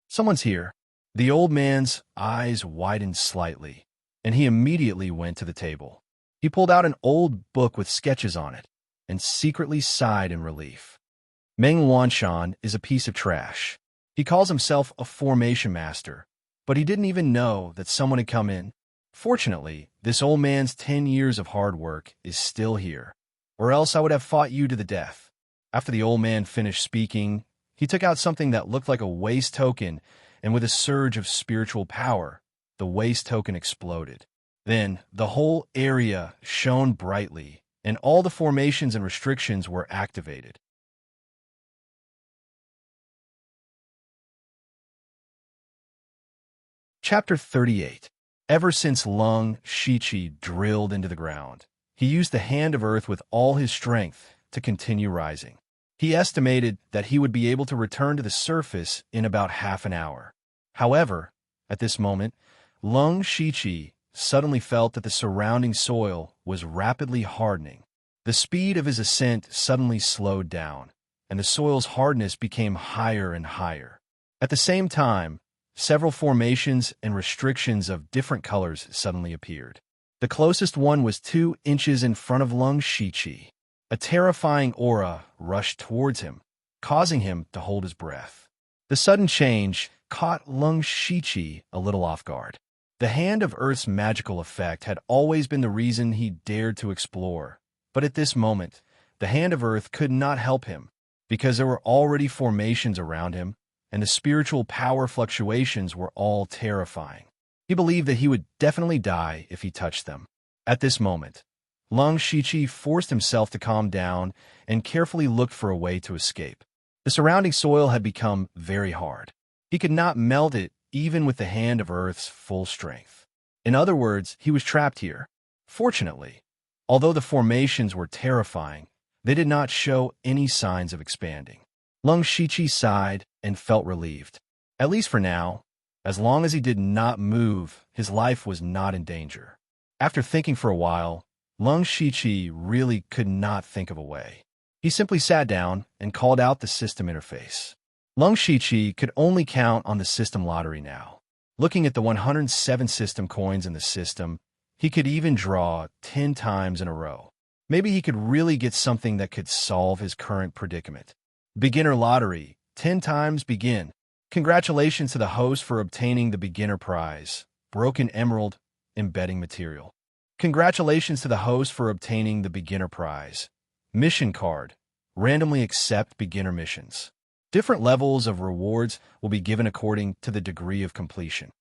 "Someone's here." The old man's eyes widened slightly, and he immediately went to the table. He pulled out an old book with sketches on it, and secretly sighed in relief. Meng Wanshan is a piece of trash. He calls himself a formation master, but he didn't even know that someone had come in. Fortunately, this old man's 10 years of hard work is still here, or else I would have fought you to the death. After the old man finished speaking, he took out something that looked like a waste token, and with a surge of spiritual power, the waste token exploded. Then, the whole area shone brightly, and all the formations and restrictions were activated. Chapter 38. Ever since Lung Shiqi drilled into the ground, he used the hand of earth with all his strength to continue rising. He estimated that he would be able to return to the surface in about half an hour. However, at this moment, Lung Shiqi suddenly felt that the surrounding soil was rapidly hardening. The speed of his ascent suddenly slowed down, and the soil's hardness became higher and higher. At the same time, several formations and restrictions of different colors suddenly appeared. The closest one was 2 inches in front of Lung Shiqi. A terrifying aura rushed towards him, causing him to hold his breath. The sudden change caught Lung Shiqi a little off guard. The Hand of Earth's magical effect had always been the reason he dared to explore, but at this moment, the Hand of Earth could not help him, because there were already formations around him, and the spiritual power fluctuations were all terrifying. He believed that he would definitely die if he touched them. At this moment, Lung Shiqi forced himself to calm down and carefully looked for a way to escape. The surrounding soil had become very hard. He could not melt it even with the hand of Earth's full strength. In other words, he was trapped here. Fortunately, although the formations were terrifying, they did not show any signs of expanding. Lung Shiqi sighed and felt relieved. At least for now, as long as he did not move, his life was not in danger. After thinking for a while, Lung Shiqi really could not think of a way. He simply sat down and called out the system interface. Lung Shiqi could only count on the system lottery now. Looking at the 107 system coins in the system, he could even draw 10 times in a row. Maybe he could really get something that could solve his current predicament. Beginner lottery, 10 times begin. Congratulations to the host for obtaining the beginner prize, broken emerald, embedding material. Congratulations to the host for obtaining the beginner prize. Mission card, randomly accept beginner missions. Different levels of rewards will be given according to the degree of completion.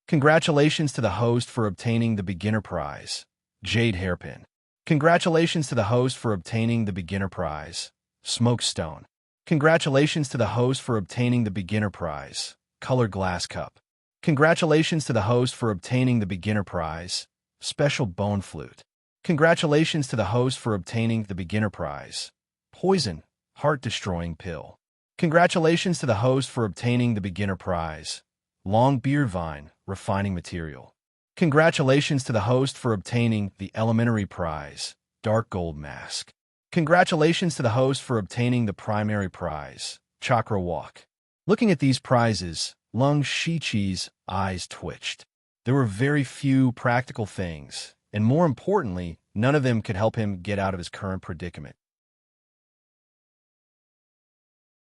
Congratulations to the host for obtaining the beginner prize, jade hairpin. Congratulations to the host for obtaining the beginner prize, smoke stone. Congratulations to the host for obtaining the beginner prize, colored glass cup. Congratulations to the host for obtaining the beginner prize, special bone flute. Congratulations to the host for obtaining the beginner prize, poison, heart-destroying pill. Congratulations to the host for obtaining the beginner prize, long beard vine, refining material. Congratulations to the host for obtaining the elementary prize, dark gold mask. Congratulations to the host for obtaining the primary prize, chakra walk. Looking at these prizes, Lung Shiqi's eyes twitched. There were very few practical things, and more importantly, none of them could help him get out of his current predicament.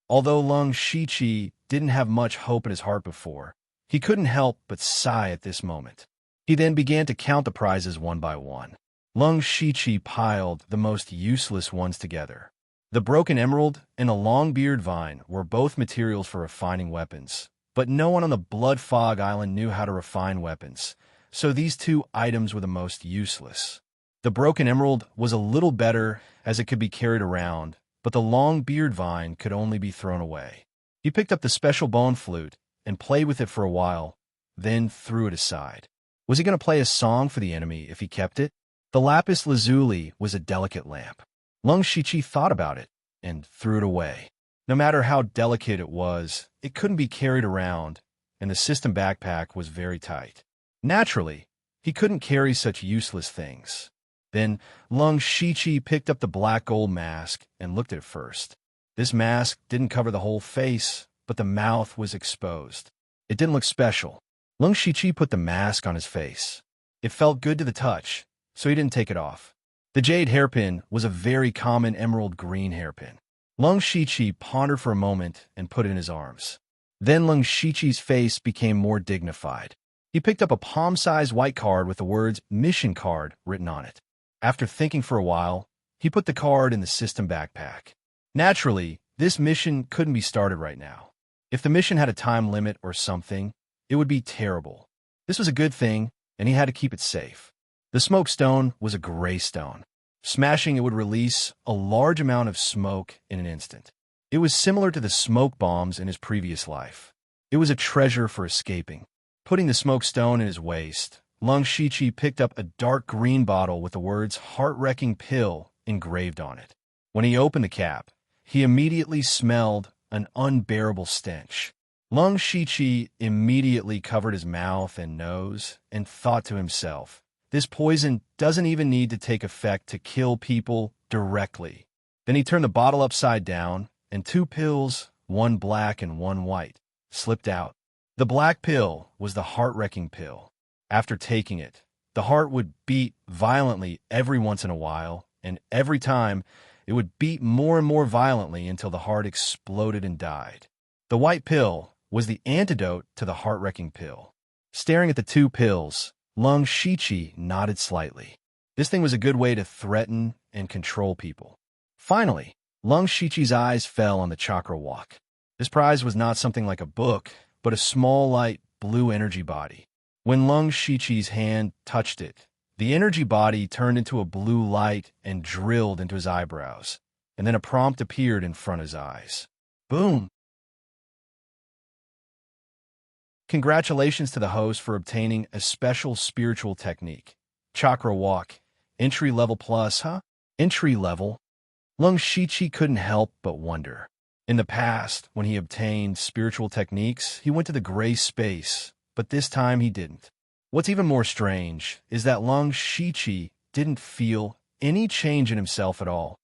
Although Lung Shiqi didn't have much hope in his heart before, he couldn't help but sigh at this moment. He then began to count the prizes one by one. Lung Shiqi piled the most useless ones together. The broken emerald and a long beard vine were both materials for refining weapons, but no one on the Blood Fog Island knew how to refine weapons, so these two items were the most useless. The broken emerald was a little better as it could be carried around, but the long beard vine could only be thrown away. He picked up the special bone flute and played with it for a while, then threw it aside. Was he going to play a song for the enemy if he kept it? The lapis lazuli was a delicate lamp. Lung Shiqi thought about it and threw it away. No matter how delicate it was, it couldn't be carried around, and the system backpack was very tight. Naturally, he couldn't carry such useless things. Then Lung Shiqi picked up the black gold mask and looked at it first. This mask didn't cover the whole face, but the mouth was exposed. It didn't look special. Lung Shiqi put the mask on his face. It felt good to the touch, so he didn't take it off. The jade hairpin was a very common emerald green hairpin. Lung Shiqi pondered for a moment and put it in his arms. Then Lung Shiqi's face became more dignified. He picked up a palm-sized white card with the words Mission Card written on it. After thinking for a while, he put the card in the system backpack. Naturally, this mission couldn't be started right now. If the mission had a time limit or something, it would be terrible. This was a good thing, and he had to keep it safe. The smoke stone was a gray stone. Smashing it would release a large amount of smoke in an instant. It was similar to the smoke bombs in his previous life. It was a treasure for escaping. Putting the smoke stone in his waist, Lung Shiqi picked up a dark green bottle with the words heart-wrecking pill engraved on it. When he opened the cap, he immediately smelled an unbearable stench. Lung Shiqi immediately covered his mouth and nose and thought to himself, this poison doesn't even need to take effect to kill people directly. Then he turned the bottle upside down, and two pills, one black and one white, slipped out. The black pill was the heart-wrecking pill. After taking it, the heart would beat violently every once in a while, and every time it would beat more and more violently until the heart exploded and died. The white pill was the antidote to the heart-wrecking pill. Staring at the two pills, Lung Shiqi nodded slightly. This thing was a good way to threaten and control people. Finally, Lung Shiqi's eyes fell on the chakra walk. This prize was not something like a book, but a small, light, blue energy body. When Lung Shiqi's hand touched it, the energy body turned into a blue light and drilled into his eyebrows, and then a prompt appeared in front of his eyes. Boom! Congratulations to the host for obtaining a special spiritual technique. Chakra Walk. Entry level plus, huh? Entry level? Lung Shiqi couldn't help but wonder. In the past, when he obtained spiritual techniques, he went to the gray space, but this time he didn't. What's even more strange is that Lung Shiqi didn't feel any change in himself at all.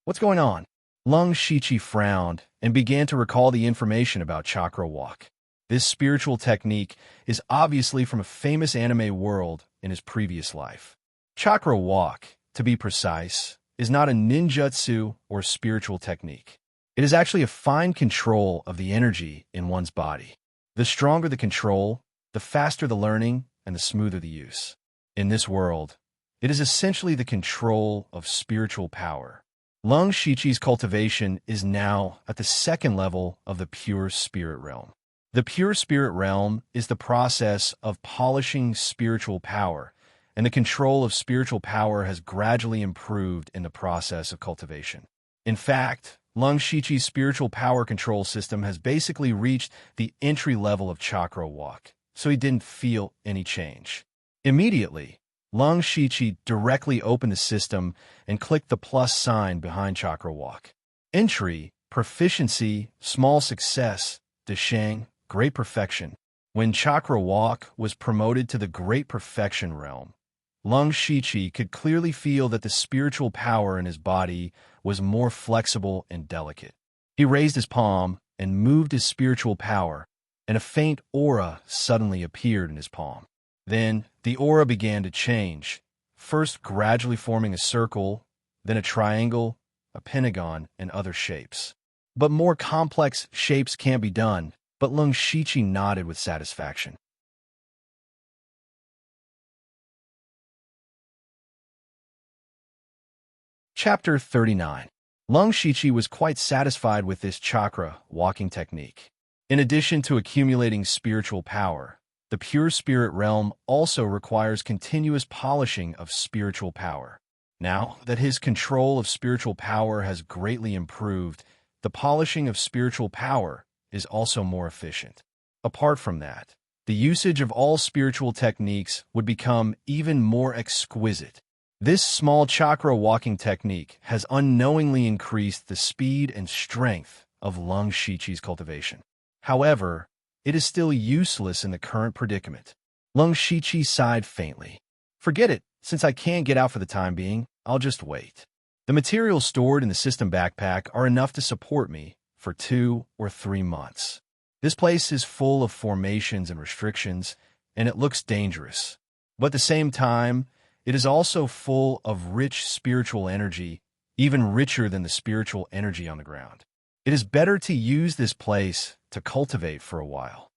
What's going on? Lung Shiqi frowned and began to recall the information about Chakra Walk. This spiritual technique is obviously from a famous anime world in his previous life. Chakra Walk, to be precise, is not a ninjutsu or spiritual technique. It is actually a fine control of the energy in one's body. The stronger the control, the faster the learning, and the smoother the use. In this world, it is essentially the control of spiritual power. Lung Shiqi's cultivation is now at the second level of the pure spirit realm. The pure spirit realm is the process of polishing spiritual power, and the control of spiritual power has gradually improved in the process of cultivation. In fact, Lung Shiqi's spiritual power control system has basically reached the entry level of Chakra Walk, so he didn't feel any change. Immediately, Lung Shiqi directly opened the system and clicked the plus sign behind Chakra Walk. Entry, proficiency, small success, Deshang, great perfection. When Chakra Walk was promoted to the great perfection realm, Lung Shiqi could clearly feel that the spiritual power in his body was more flexible and delicate. He raised his palm and moved his spiritual power, and a faint aura suddenly appeared in his palm. Then, the aura began to change, first gradually forming a circle, then a triangle, a pentagon, and other shapes. But more complex shapes can be done, but Lung Shiqi nodded with satisfaction. Chapter 39. Lung Shiqi was quite satisfied with this chakra walking technique. In addition to accumulating spiritual power, the pure spirit realm also requires continuous polishing of spiritual power. Now that his control of spiritual power has greatly improved, the polishing of spiritual power is also more efficient. Apart from that, the usage of all spiritual techniques would become even more exquisite. This small chakra walking technique has unknowingly increased the speed and strength of Lung Shiqi's cultivation. However, it is still useless in the current predicament. Lung Shiqi sighed faintly. Forget it, since I can't get out for the time being, I'll just wait. The materials stored in the system backpack are enough to support me for 2 or 3 months. This place is full of formations and restrictions, and it looks dangerous. But at the same time, it is also full of rich spiritual energy, even richer than the spiritual energy on the ground. It is better to use this place to cultivate for a while.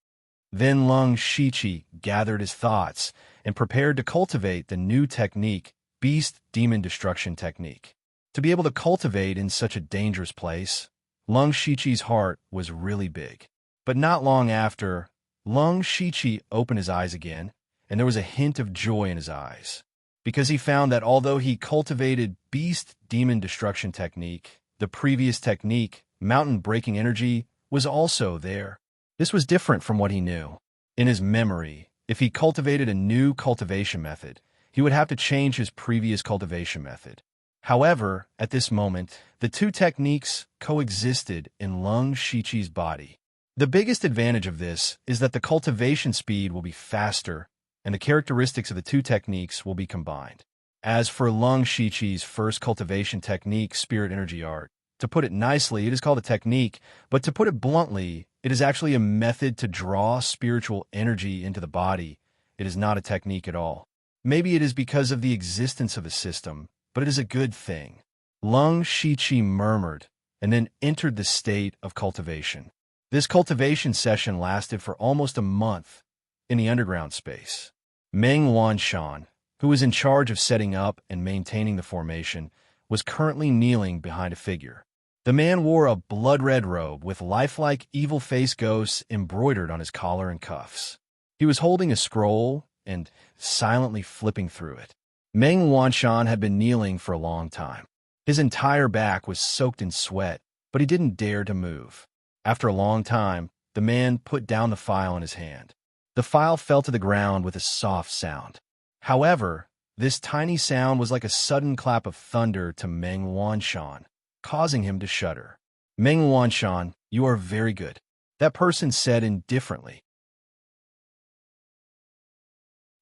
Then Lung Shiqi gathered his thoughts and prepared to cultivate the new technique, Beast Demon Destruction Technique. To be able to cultivate in such a dangerous place, Lung Shiqi's heart was really big. But not long after, Lung Shiqi opened his eyes again, and there was a hint of joy in his eyes, because he found that although he cultivated Beast Demon Destruction Technique, the previous technique, Mountain Breaking Energy, was also there. This was different from what he knew. In his memory, if he cultivated a new cultivation method, he would have to change his previous cultivation method. However, at this moment, the two techniques coexisted in Lung Shiqi's body. The biggest advantage of this is that the cultivation speed will be faster, and the characteristics of the two techniques will be combined. As for Lung Shiqi's first cultivation technique, Spirit Energy Art, to put it nicely, it is called a technique, but to put it bluntly, it is actually a method to draw spiritual energy into the body. It is not a technique at all. Maybe it is because of the existence of the system, but it is a good thing. Lung Shiqi murmured, and then entered the state of cultivation. This cultivation session lasted for almost a month in the underground space. Meng Wanshan, who was in charge of setting up and maintaining the formation, was currently kneeling behind a figure. The man wore a blood-red robe with lifelike evil face ghosts embroidered on his collar and cuffs. He was holding a scroll and silently flipping through it. Meng Wanshan had been kneeling for a long time. His entire back was soaked in sweat, but he didn't dare to move. After a long time, the man put down the file in his hand. The file fell to the ground with a soft sound. However, this tiny sound was like a sudden clap of thunder to Meng Wanshan, causing him to shudder. Meng Wanshan, you are very good, that person said indifferently.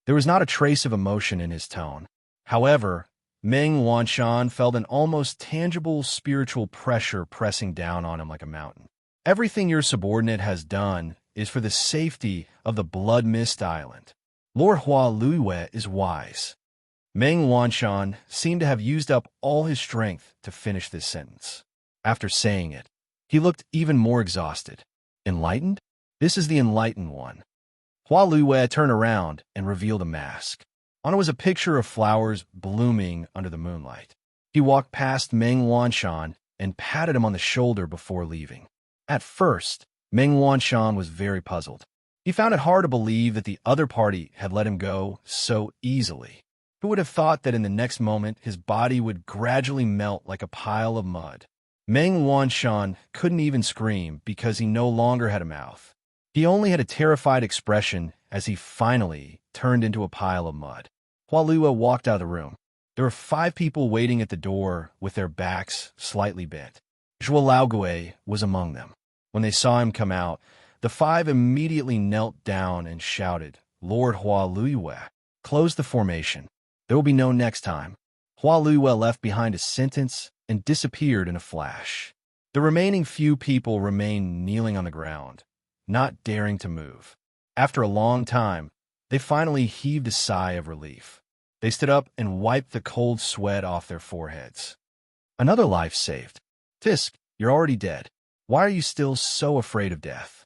There was not a trace of emotion in his tone. However, Meng Wanshan felt an almost tangible spiritual pressure pressing down on him like a mountain. Everything your subordinate has done is for the safety of the Blood Mist Island. Lord Hua Luiwe is wise. Meng Wanshan seemed to have used up all his strength to finish this sentence. After saying it, he looked even more exhausted. Enlightened? This is the enlightened one. Hua Luiwe turned around and revealed a mask. On it was a picture of flowers blooming under the moonlight. He walked past Meng Wanshan and patted him on the shoulder before leaving. At first, Meng Wanshan was very puzzled. He found it hard to believe that the other party had let him go so easily. Who would have thought that in the next moment his body would gradually melt like a pile of mud? Meng Wanshan couldn't even scream because he no longer had a mouth. He only had a terrified expression as he finally turned into a pile of mud. Hua Luiwe walked out of the room. There were 5 people waiting at the door with their backs slightly bent. Zhuo Laogui was among them. When they saw him come out, the 5 immediately knelt down and shouted, Lord Hua Luiwe, close the formation. There will be no next time. Hua Luiwe left behind a sentence and disappeared in a flash. The remaining few people remained kneeling on the ground, not daring to move. After a long time, they finally heaved a sigh of relief. They stood up and wiped the cold sweat off their foreheads. Another life saved. Tisk, you're already dead. Why are you still so afraid of death?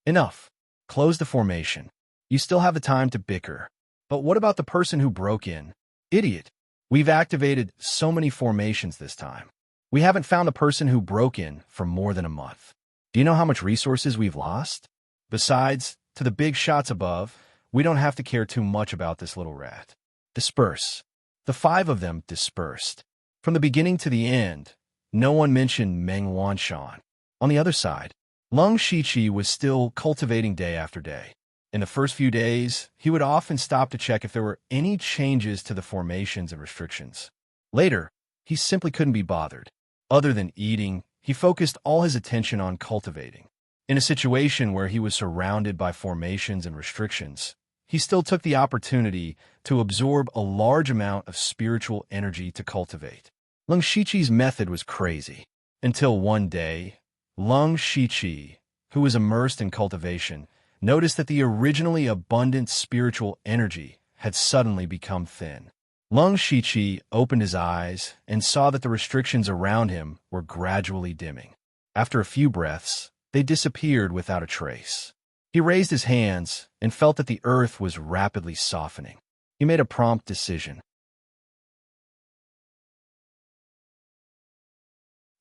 Enough. Close the formation. You still have the time to bicker. But what about the person who broke in? Idiot. We've activated so many formations this time. We haven't found the person who broke in for more than a month. Do you know how much resources we've lost? Besides, to the big shots above, we don't have to care too much about this little rat. Disperse. The 5 of them dispersed. From the beginning to the end, no one mentioned Meng Wanshan. On the other side, Lung Shiqi was still cultivating day after day. In the first few days, he would often stop to check if there were any changes to the formations and restrictions. Later, he simply couldn't be bothered. Other than eating, he focused all his attention on cultivating. In a situation where he was surrounded by formations and restrictions, he still took the opportunity to absorb a large amount of spiritual energy to cultivate. Lung Shiqi's method was crazy. Until one day, Lung Shiqi, who was immersed in cultivation, noticed that the originally abundant spiritual energy had suddenly become thin. Lung Shiqi opened his eyes and saw that the restrictions around him were gradually dimming. After a few breaths, they disappeared without a trace. He raised his hands and felt that the earth was rapidly softening. He made a prompt decision.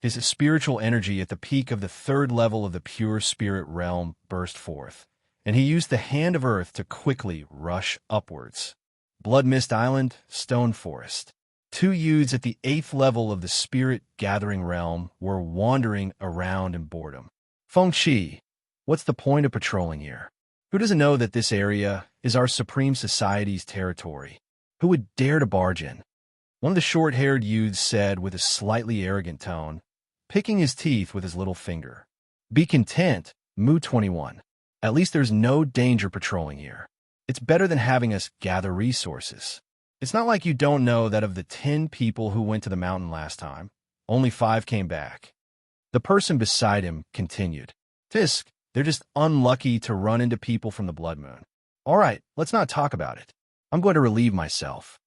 His spiritual energy at the peak of the 3rd level of the pure spirit realm burst forth, and he used the Hand of Earth to quickly rush upwards. Blood Mist Island, Stone Forest. 2 youths at the 8th level of the spirit gathering realm were wandering around in boredom. Feng Qi, what's the point of patrolling here? Who doesn't know that this area is our Supreme Society's territory? Who would dare to barge in? One of the short-haired youths said with a slightly arrogant tone, picking his teeth with his little finger. Be content, Mu 21. At least there's no danger patrolling here. It's better than having us gather resources. It's not like you don't know that of the 10 people who went to the mountain last time, only 5 came back. The person beside him continued. Tisk, they're just unlucky to run into people from the Blood Moon. All right, let's not talk about it. I'm going to relieve myself.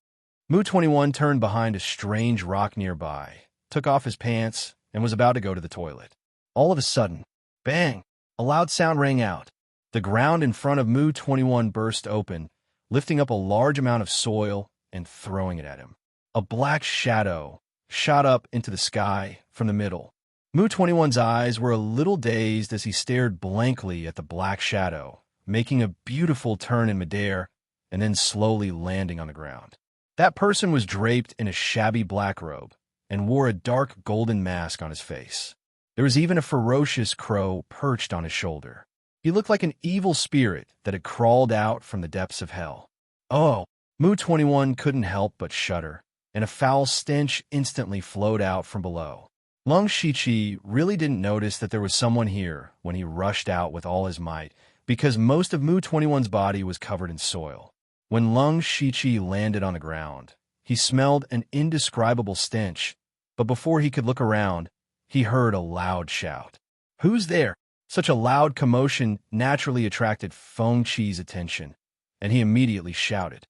Mu 21 turned behind a strange rock nearby, took off his pants, and was about to go to the toilet. All of a sudden, bang! A loud sound rang out. The ground in front of Mu 21 burst open, lifting up a large amount of soil and throwing it at him. A black shadow shot up into the sky from the middle. Mu-21's eyes were a little dazed as he stared blankly at the black shadow, making a beautiful turn in midair and then slowly landing on the ground. That person was draped in a shabby black robe and wore a dark golden mask on his face. There was even a ferocious crow perched on his shoulder. He looked like an evil spirit that had crawled out from the depths of hell. Oh, Mu-21 couldn't help but shudder, and a foul stench instantly flowed out from below. Lung Shiqi really didn't notice that there was someone here when he rushed out with all his might, because most of Mu-21's body was covered in soil. When Lung Shiqi landed on the ground, he smelled an indescribable stench, but before he could look around, he heard a loud shout. "Who's there?" Such a loud commotion naturally attracted Feng Qi's attention, and he immediately shouted.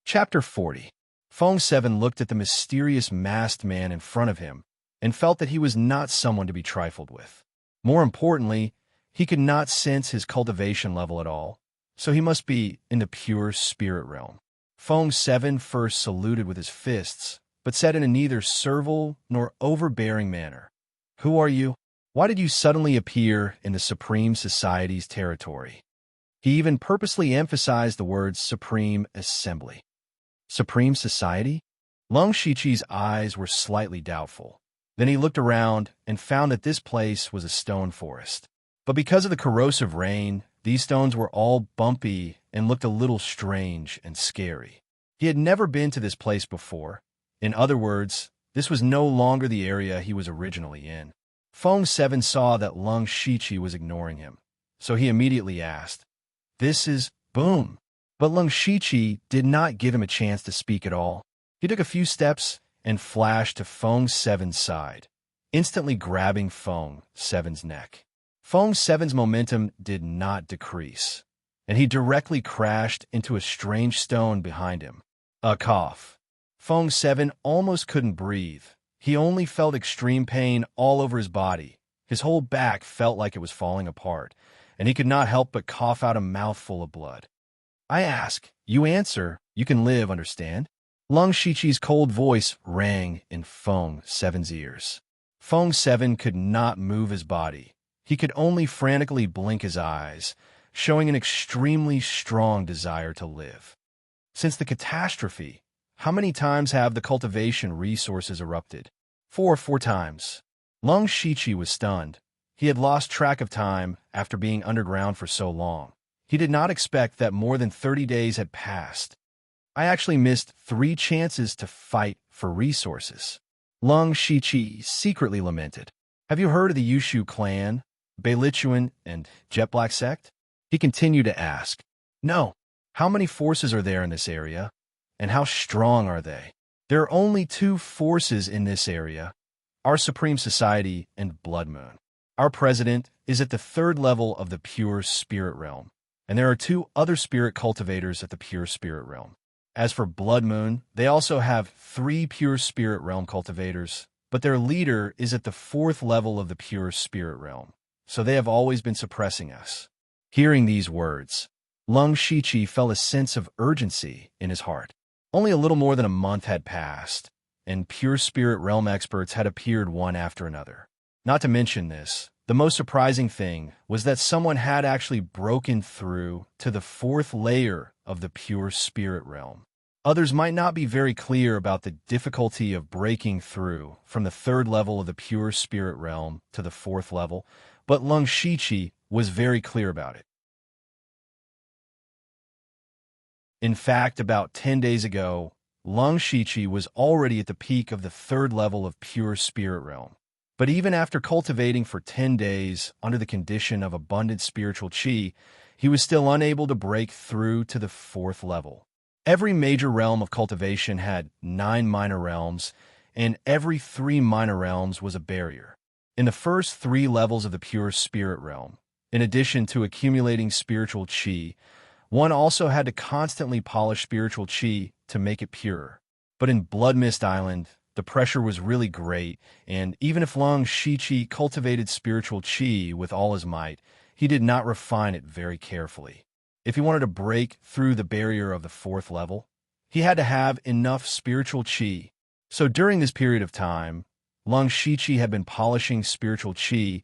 Chapter 40. Feng 7 looked at the mysterious masked man in front of him and felt that he was not someone to be trifled with. More importantly, he could not sense his cultivation level at all, so he must be in the pure spirit realm. Feng 7 first saluted with his fists, but said in a neither servile nor overbearing manner, "Who are you? Why did you suddenly appear in the Supreme Society's territory?" He even purposely emphasized the words Supreme Assembly. Supreme Society? Lung Shiqi's eyes were slightly doubtful. Then he looked around and found that this place was a stone forest. But because of the corrosive rain, these stones were all bumpy and looked a little strange and scary. He had never been to this place before. In other words, this was no longer the area he was originally in. Feng 7 saw that Lung Shiqi was ignoring him, so he immediately asked, "This is Boom." But Lung Shiqi did not give him a chance to speak at all. He took a few steps and flashed to Feng 7's side, instantly grabbing Feng 7's neck. Feng 7's momentum did not decrease, and he directly crashed into a strange stone behind him. A cough. Feng 7 almost couldn't breathe. He only felt extreme pain all over his body. His whole back felt like it was falling apart, and he could not help but cough out a mouthful of blood. "I ask, you answer, you can live, understand?" Lung Shiqi's cold voice rang in Feng 7's ears. Feng 7 could not move his body. He could only frantically blink his eyes, showing an extremely strong desire to live. Since the catastrophe, how many times have the cultivation resources erupted? Four times. Lung Shiqi was stunned. He had lost track of time after being underground for so long. He did not expect that more than 30 days had passed. "I actually missed 3 chances to fight for resources," Lung Shiqi secretly lamented. "Have you heard of the Yushu clan, Beilichuan, and Jet Black sect?" He continued to ask. "No. How many forces are there in this area, and how strong are they?" "There are only 2 forces in this area, our Supreme Society and Blood Moon. Our president is at the 3rd level of the pure spirit realm, and there are 2 other spirit cultivators at the pure spirit realm. As for Blood Moon, they also have 3 pure spirit realm cultivators, but their leader is at the 4th level of the pure spirit realm, so they have always been suppressing us." Hearing these words, Lung Shiqi felt a sense of urgency in his heart. Only a little more than a month had passed, and pure spirit realm experts had appeared one after another. Not to mention this, the most surprising thing was that someone had actually broken through to the 4th layer of the pure spirit realm. Others might not be very clear about the difficulty of breaking through from the 3rd level of the pure spirit realm to the 4th level, but Lung Shiqi was very clear about it. In fact, about 10 days ago, Lung Shiqi was already at the peak of the 3rd level of pure spirit realm. But even after cultivating for 10 days under the condition of abundant spiritual qi, he was still unable to break through to the 4th level. Every major realm of cultivation had 9 minor realms, and every 3 minor realms was a barrier. In the first 3 levels of the pure spirit realm, in addition to accumulating spiritual qi, one also had to constantly polish spiritual qi to make it pure. But in Blood Mist Island, the pressure was really great, and even if Lung Shiqi cultivated spiritual qi with all his might, he did not refine it very carefully. If he wanted to break through the barrier of the 4th level, he had to have enough spiritual qi. So during this period of time, Lung Shiqi had been polishing spiritual qi,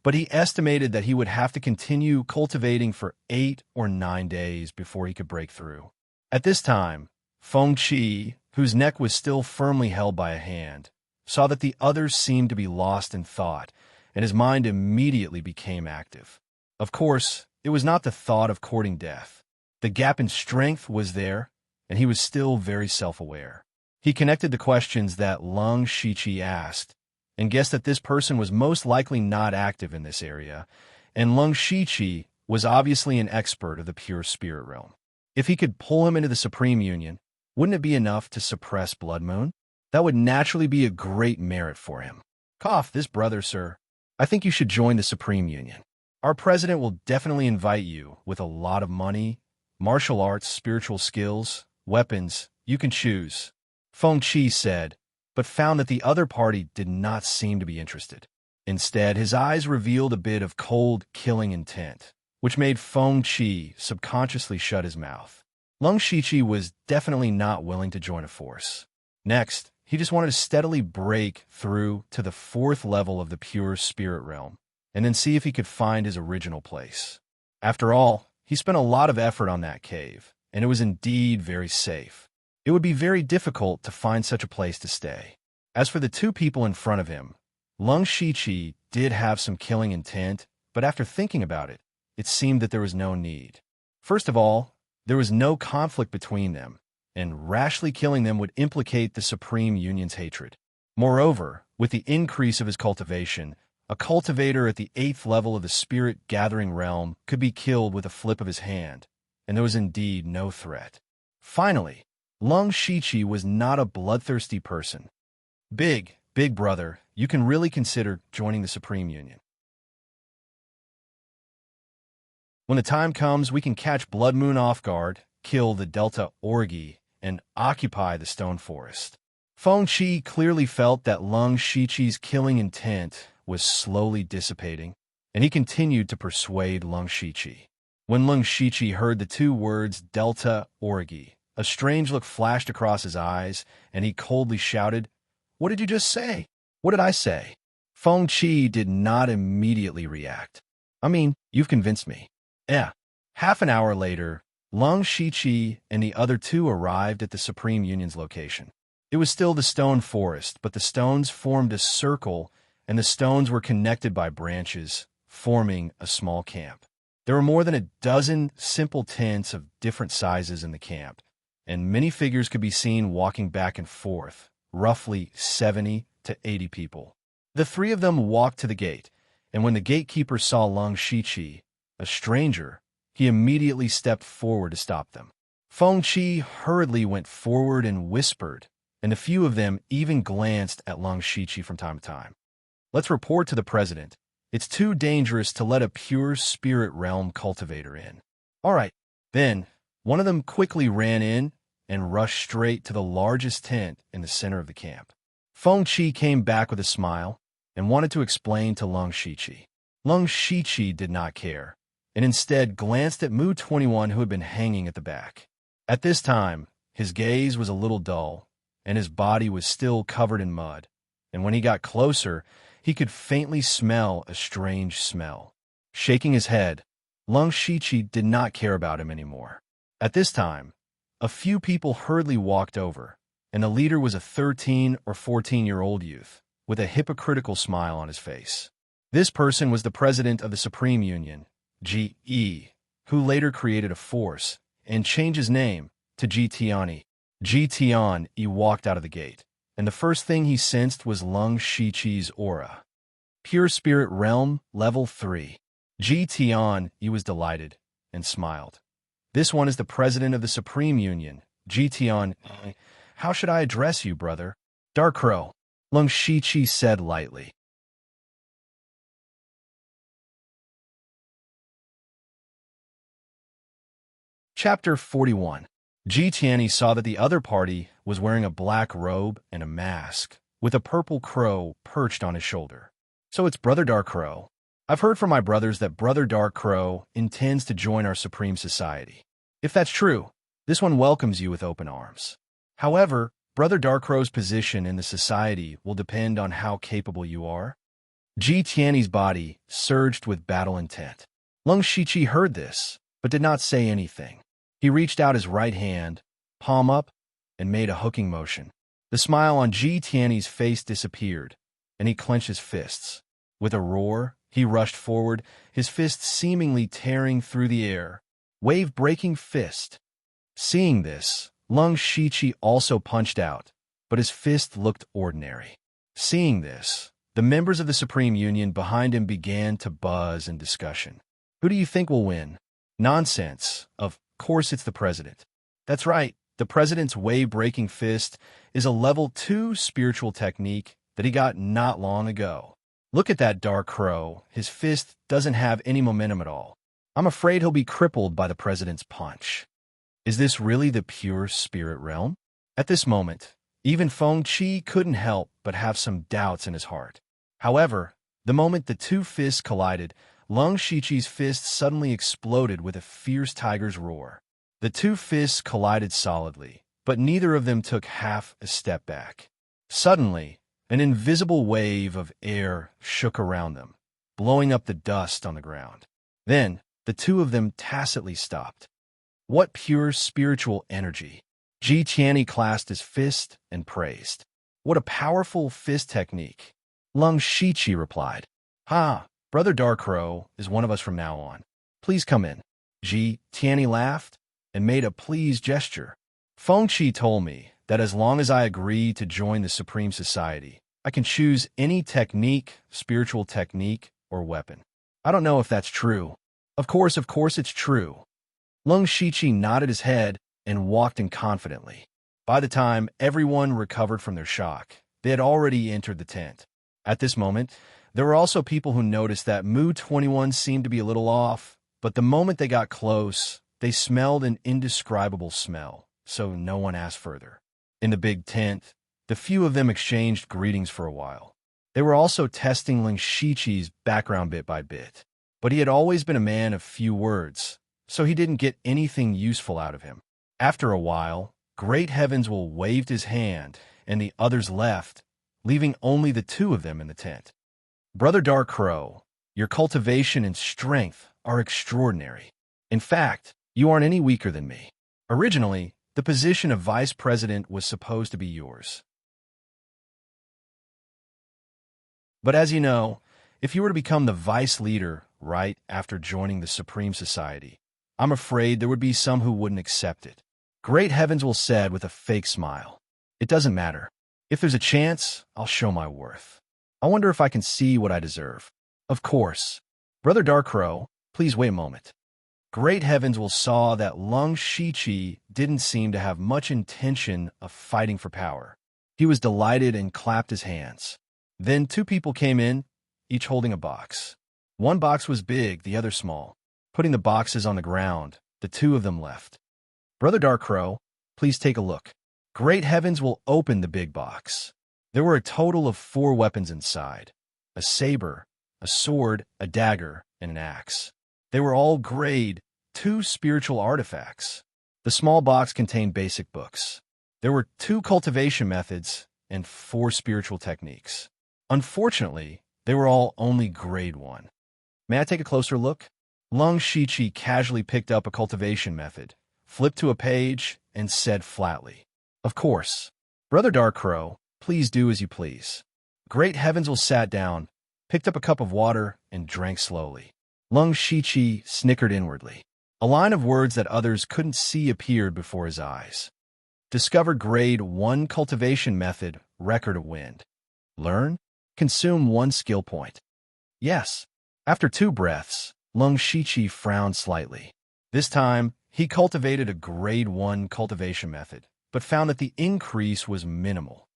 but he estimated that he would have to continue cultivating for 8 or 9 days before he could break through. At this time, Feng Qi, whose neck was still firmly held by a hand, saw that the others seemed to be lost in thought, and his mind immediately became active. Of course, it was not the thought of courting death. The gap in strength was there, and he was still very self-aware. He connected the questions that Lung Shiqi asked, and guessed that this person was most likely not active in this area, and Lung Shiqi was obviously an expert of the pure spirit realm. If he could pull him into the Supreme Union, wouldn't it be enough to suppress Blood Moon? That would naturally be a great merit for him. Cough, this brother, sir. I think you should join the Supreme Union. Our president will definitely invite you with a lot of money, martial arts, spiritual skills, weapons, you can choose, Feng Qi said, but found that the other party did not seem to be interested. Instead, his eyes revealed a bit of cold, killing intent, which made Feng Qi subconsciously shut his mouth. Lung Shiqi was definitely not willing to join a force. Next, he just wanted to steadily break through to the 4th level of the pure spirit realm, and then see if he could find his original place. After all, he spent a lot of effort on that cave, and it was indeed very safe. It would be very difficult to find such a place to stay. As for the 2 people in front of him, Lung Shiqi did have some killing intent, but after thinking about it, it seemed that there was no need. First of all, there was no conflict between them, and rashly killing them would implicate the Supreme Union's hatred. Moreover, with the increase of his cultivation, a cultivator at the 8th level of the spirit-gathering realm could be killed with a flip of his hand, and there was indeed no threat. Finally, Lung Shiqi was not a bloodthirsty person. Big brother, you can really consider joining the Supreme Union. When the time comes, we can catch Blood Moon off guard, kill the Delta Orgi, and occupy the Stone Forest. Feng Qi clearly felt that Lung Shiqi's killing intent was slowly dissipating, and he continued to persuade Lung Shiqi. When Lung Shiqi heard the 2 words Delta Orgi, a strange look flashed across his eyes, and he coldly shouted, "What did you just say?" "What did I say?" Feng Qi did not immediately react. "I mean, you've convinced me." Half an hour later, Lung Shiqi and the other 2 arrived at the Supreme Union's location. It was still the Stone Forest, but the stones formed a circle, and the stones were connected by branches, forming a small camp. There were more than a dozen simple tents of different sizes in the camp, and many figures could be seen walking back and forth, roughly 70 to 80 people. The 3 of them walked to the gate, and when the gatekeeper saw Lung Shiqi, a stranger, he immediately stepped forward to stop them. Feng Qi hurriedly went forward and whispered, and a few of them even glanced at Lung Shiqi from time to time. "Let's report to the president. It's too dangerous to let a pure spirit realm cultivator in." "All right." Then, one of them quickly ran in and rushed straight to the largest tent in the center of the camp. Feng Qi came back with a smile and wanted to explain to Lung Shiqi. Lung Shiqi did not care, and instead glanced at Mu 21, who had been hanging at the back. At this time, his gaze was a little dull, and his body was still covered in mud, and when he got closer, he could faintly smell a strange smell. Shaking his head, Lung Shiqi did not care about him anymore. At this time, a few people hurriedly walked over, and the leader was a 13 or 14-year-old youth, with a hypocritical smile on his face. This person was the president of the Supreme Union, G.E., who later created a force and changed his name to G-Tiani. G-Tian-E walked out of the gate, and the first thing he sensed was Lung Shiqi's aura. Pure Spirit Realm, Level 3. G-Tian-E was delighted and smiled. "This one is the president of the Supreme Union, G-Tian-E. How should I address you, brother?" "Dark Crow," Lung Shiqi said lightly. Chapter 41. Ji-Tiani saw that the other party was wearing a black robe and a mask, with a purple crow perched on his shoulder. "So it's Brother Dark Crow. I've heard from my brothers that Brother Dark Crow intends to join our Supreme Society. If that's true, This one welcomes you with open arms. However, Brother Darkrow's position in the society will depend on how capable you are. Ji Tiany's body surged with battle intent. Lung Shiqi heard this, but did not say anything. He reached out his right hand, palm up, and made a hooking motion. The smile on Ji Tiany's face disappeared, and he clenched his fists. With a roar, he rushed forward, his fists seemingly tearing through the air. Wave-breaking fist. Seeing this, Lung Shiqi also punched out, but his fist looked ordinary. Seeing this, the members of the Supreme Union behind him began to buzz in discussion. Who do you think will win? Nonsense. Of course it's the president. That's right, the president's wave-breaking fist is a level 2 spiritual technique that he got not long ago. Look at that Dark Crow. His fist doesn't have any momentum at all. I'm afraid he'll be crippled by the president's punch. Is this really the pure spirit realm? At this moment, even Feng Qi couldn't help but have some doubts in his heart. However, the moment the two fists collided, Lung Shiqi's fist suddenly exploded with a fierce tiger's roar. The two fists collided solidly, but neither of them took half a step back. Suddenly, an invisible wave of air shook around them, blowing up the dust on the ground. Then, the two of them tacitly stopped. What pure spiritual energy! Ji Tiany clasped his fist and praised. What a powerful fist technique! Lung Shiqi replied. Ha! Brother Darkrow is one of us from now on. Please come in. Ji Tiany laughed and made a pleased gesture. Feng Qi told me that as long as I agree to join the Supreme Society, I can choose any technique, spiritual technique, or weapon. I don't know if that's true. Of course it's true. Lung Shiqi nodded his head and walked in confidently. By the time everyone recovered from their shock, they had already entered the tent. At this moment, there were also people who noticed that Mu 21 seemed to be a little off, but the moment they got close, they smelled an indescribable smell, so no one asked further. In the big tent, the few of them exchanged greetings for a while. They were also testing Lung Shiqi's background bit by bit, but he had always been a man of few words, so he didn't get anything useful out of him. After a while, Great Heavenswell waved his hand, and the others left, leaving only the two of them in the tent. Brother Darkrow, your cultivation and strength are extraordinary. In fact, you aren't any weaker than me. Originally, the position of vice president was supposed to be yours. But as you know, if you were to become the vice leader right after joining the Supreme Society, I'm afraid there would be some who wouldn't accept it. Great Heavenswell said with a fake smile. It doesn't matter. If there's a chance, I'll show my worth. I wonder if I can see what I deserve. Of course. Brother Darkrow, please wait a moment. Great Heavenswell saw that Lung Shiqi didn't seem to have much intention of fighting for power. He was delighted and clapped his hands. Then two people came in, each holding a box. One box was big, the other small. Putting the boxes on the ground, the two of them left. Brother Darkrow, please take a look. Great Heavenswell opened the big box. There were a total of 4 weapons inside. A saber, a sword, a dagger, and an axe. They were all grade 2 spiritual artifacts. The small box contained basic books. There were 2 cultivation methods and 4 spiritual techniques. Unfortunately, they were all only grade 1. May I take a closer look? Lung Shiqi casually picked up a cultivation method, flipped to a page, and said flatly, Of course. Brother Darkrow, please do as you please. Great Heavenswell sat down, picked up a cup of water, and drank slowly. Lung Shiqi snickered inwardly. A line of words that others couldn't see appeared before his eyes. Discovered grade 1 cultivation method, record of wind. Learn? Consume 1 skill point. Yes. After 2 breaths, Lung Shiqi frowned slightly. This time, he cultivated a grade 1 cultivation method, but found that the increase was minimal.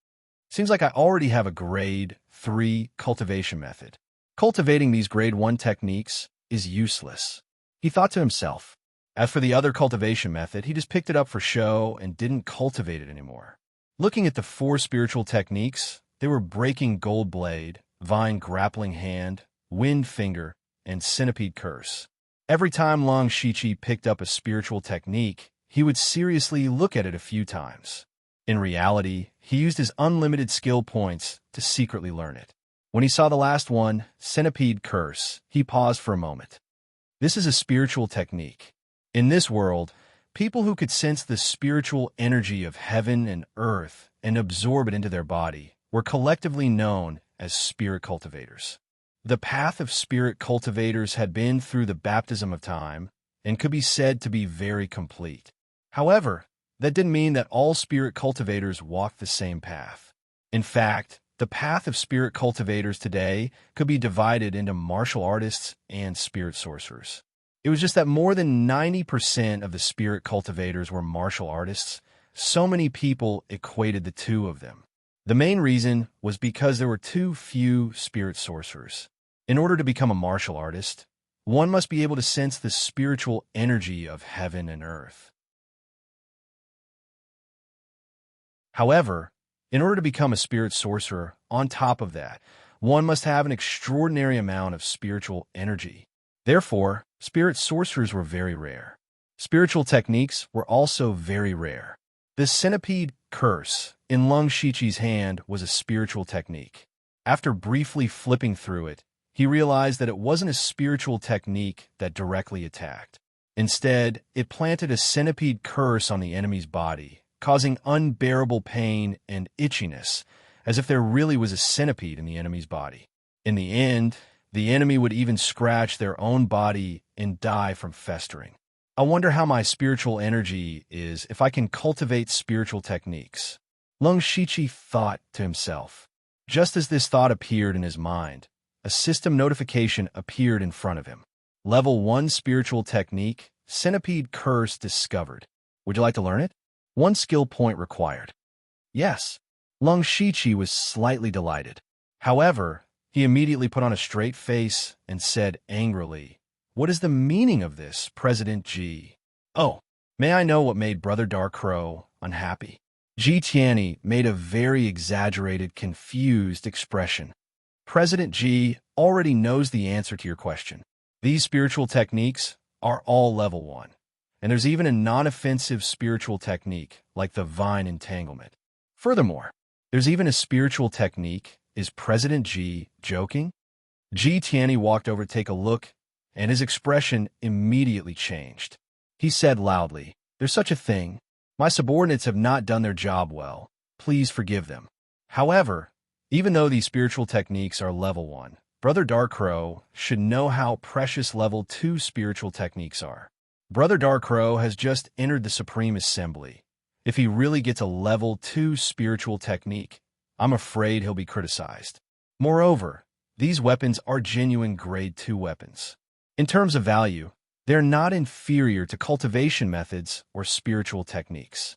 Seems like I already have a grade 3 cultivation method. Cultivating these grade 1 techniques is useless. He thought to himself. As for the other cultivation method, he just picked it up for show and didn't cultivate it anymore. Looking at the 4 spiritual techniques, they were Breaking Gold Blade, Vine Grappling Hand, Wind Finger, and Centipede Curse. Every time Lung Shiqi picked up a spiritual technique, he would seriously look at it a few times. In reality, he used his unlimited skill points to secretly learn it. When he saw the last one, Centipede Curse, he paused for a moment. This is a spiritual technique. In this world, people who could sense the spiritual energy of heaven and earth and absorb it into their body were collectively known as spirit cultivators. The path of spirit cultivators had been through the baptism of time and could be said to be very complete. However, that didn't mean that all spirit cultivators walked the same path. In fact, the path of spirit cultivators today could be divided into martial artists and spirit sorcerers. It was just that more than 90% of the spirit cultivators were martial artists. So many people equated the two of them. The main reason was because there were too few spirit sorcerers. In order to become a martial artist, one must be able to sense the spiritual energy of heaven and earth. However, in order to become a spirit sorcerer, on top of that, one must have an extraordinary amount of spiritual energy. Therefore, spirit sorcerers were very rare. Spiritual techniques were also very rare. The Centipede Curse in Lung Shichi's hand was a spiritual technique. After briefly flipping through it, he realized that it wasn't a spiritual technique that directly attacked. Instead, it planted a centipede curse on the enemy's body, causing unbearable pain and itchiness, as if there really was a centipede in the enemy's body. In the end, the enemy would even scratch their own body and die from festering. I wonder how my spiritual energy is if I can cultivate spiritual techniques. Lung Shichi thought to himself. Just as this thought appeared in his mind, a system notification appeared in front of him. Level 1 Spiritual Technique, Centipede Curse discovered. Would you like to learn it? 1 skill point required. Yes. Lung Shichi was slightly delighted. However, he immediately put on a straight face and said angrily, "What is the meaning of this, President G? Oh, may I know what made Brother Dark Crow unhappy?" Ji Tianyi made a very exaggerated, confused expression. President G already knows the answer to your question. These spiritual techniques are all level 1. And there's even a non-offensive spiritual technique, like the vine entanglement. Furthermore, there's even a spiritual technique. Is President G joking? Ji Tianyi walked over to take a look, and his expression immediately changed. He said loudly, "There's such a thing. My subordinates have not done their job well. Please forgive them." However, even though these spiritual techniques are level 1, Brother Dark Crow should know how precious level 2 spiritual techniques are. Brother Dark Crow has just entered the Supreme Assembly. If he really gets a level 2 spiritual technique, I'm afraid he'll be criticized. Moreover, these weapons are genuine grade 2 weapons. In terms of value, they're not inferior to cultivation methods or spiritual techniques.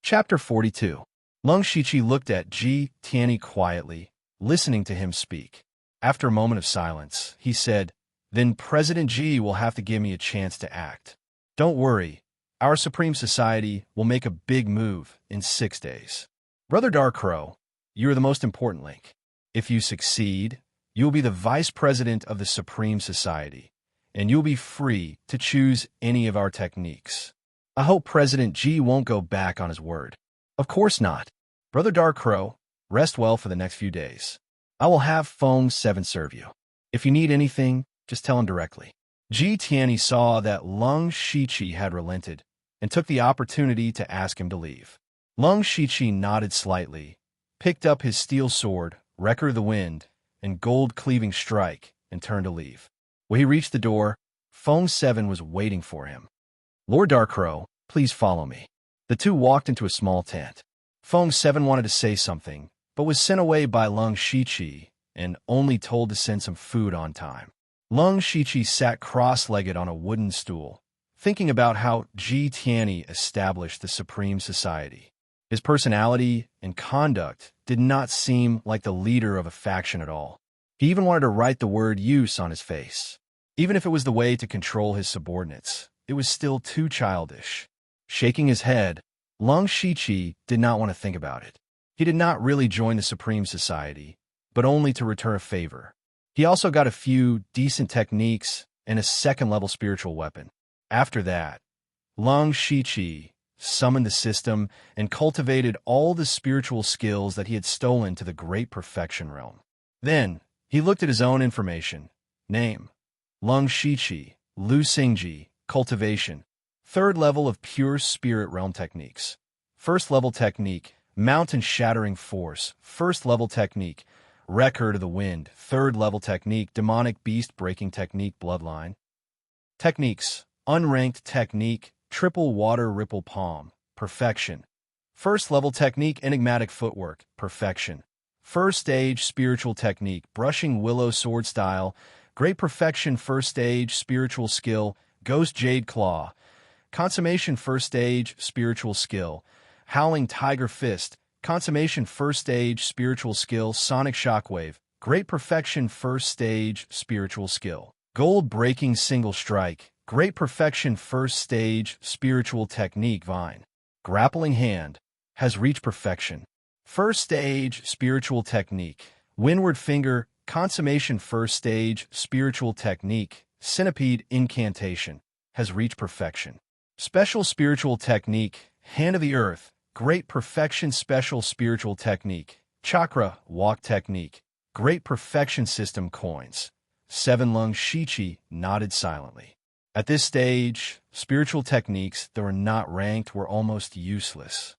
Chapter 42. Lung Shichi looked at Ji Tianyi quietly, listening to him speak. After a moment of silence, he said, "Then President G will have to give me a chance to act. Don't worry, our Supreme Society will make a big move in 6 days. Brother Dark Crow, you're the most important link. If you succeed, you will be the Vice President of the Supreme Society, and you'll be free to choose any of our techniques. I hope President G won't go back on his word." "Of course not. Brother Dark Crow, rest well for the next few days. I will have Feng 7 serve you. If you need anything, just tell him directly." Ji Tianyi saw that Lung Shichi had relented and took the opportunity to ask him to leave. Lung Shichi nodded slightly, picked up his steel sword, Wrecker of the Wind, and gold cleaving strike, and turned to leave. When he reached the door, Feng 7 was waiting for him. "Lord Dark Crow, please follow me." The two walked into a small tent. Feng 7 wanted to say something, but was sent away by Lung Shichi and only told to send some food on time. Lung Shichi sat cross-legged on a wooden stool, thinking about how Ji Tianyi established the Supreme Society. His personality and conduct did not seem like the leader of a faction at all. He even wanted to write the word use on his face. Even if it was the way to control his subordinates, it was still too childish. Shaking his head, Lung Shichi did not want to think about it. He did not really join the Supreme Society, but only to return a favor. He also got a few decent techniques and a second-level spiritual weapon. After that, Lung Shiqi summoned the system and cultivated all the spiritual skills that he had stolen to the Great Perfection Realm. Then, he looked at his own information. Name: Lung Shiqi, Lu Xingji, Cultivation. Third level of Pure Spirit Realm Techniques. First level technique, Mountain Shattering Force. First level technique, Record of the Wind. Third level technique, Demonic Beast Breaking Technique, Bloodline. Techniques: Unranked Technique, Triple Water Ripple Palm, Perfection. First level technique, Enigmatic Footwork, Perfection. First stage spiritual technique, Brushing Willow Sword Style, Great Perfection. First stage spiritual skill, Ghost Jade Claw. Consummation. First stage spiritual skill, Howling Tiger Fist. Consummation. First stage spiritual skill, Sonic Shockwave. Great Perfection. First stage spiritual skill, Gold Breaking Single Strike. Great Perfection. First stage spiritual technique, Vine. Grappling Hand. Has reached perfection. First stage spiritual technique, Windward Finger. Consummation. First stage spiritual technique, Centipede Incantation. Has reached perfection. Special spiritual technique, Hand of the Earth. Great Perfection. Special spiritual technique, Chakra Walk Technique. Great Perfection. System Coins. 7. Lung Shiqi nodded silently. At this stage, spiritual techniques that were not ranked were almost useless.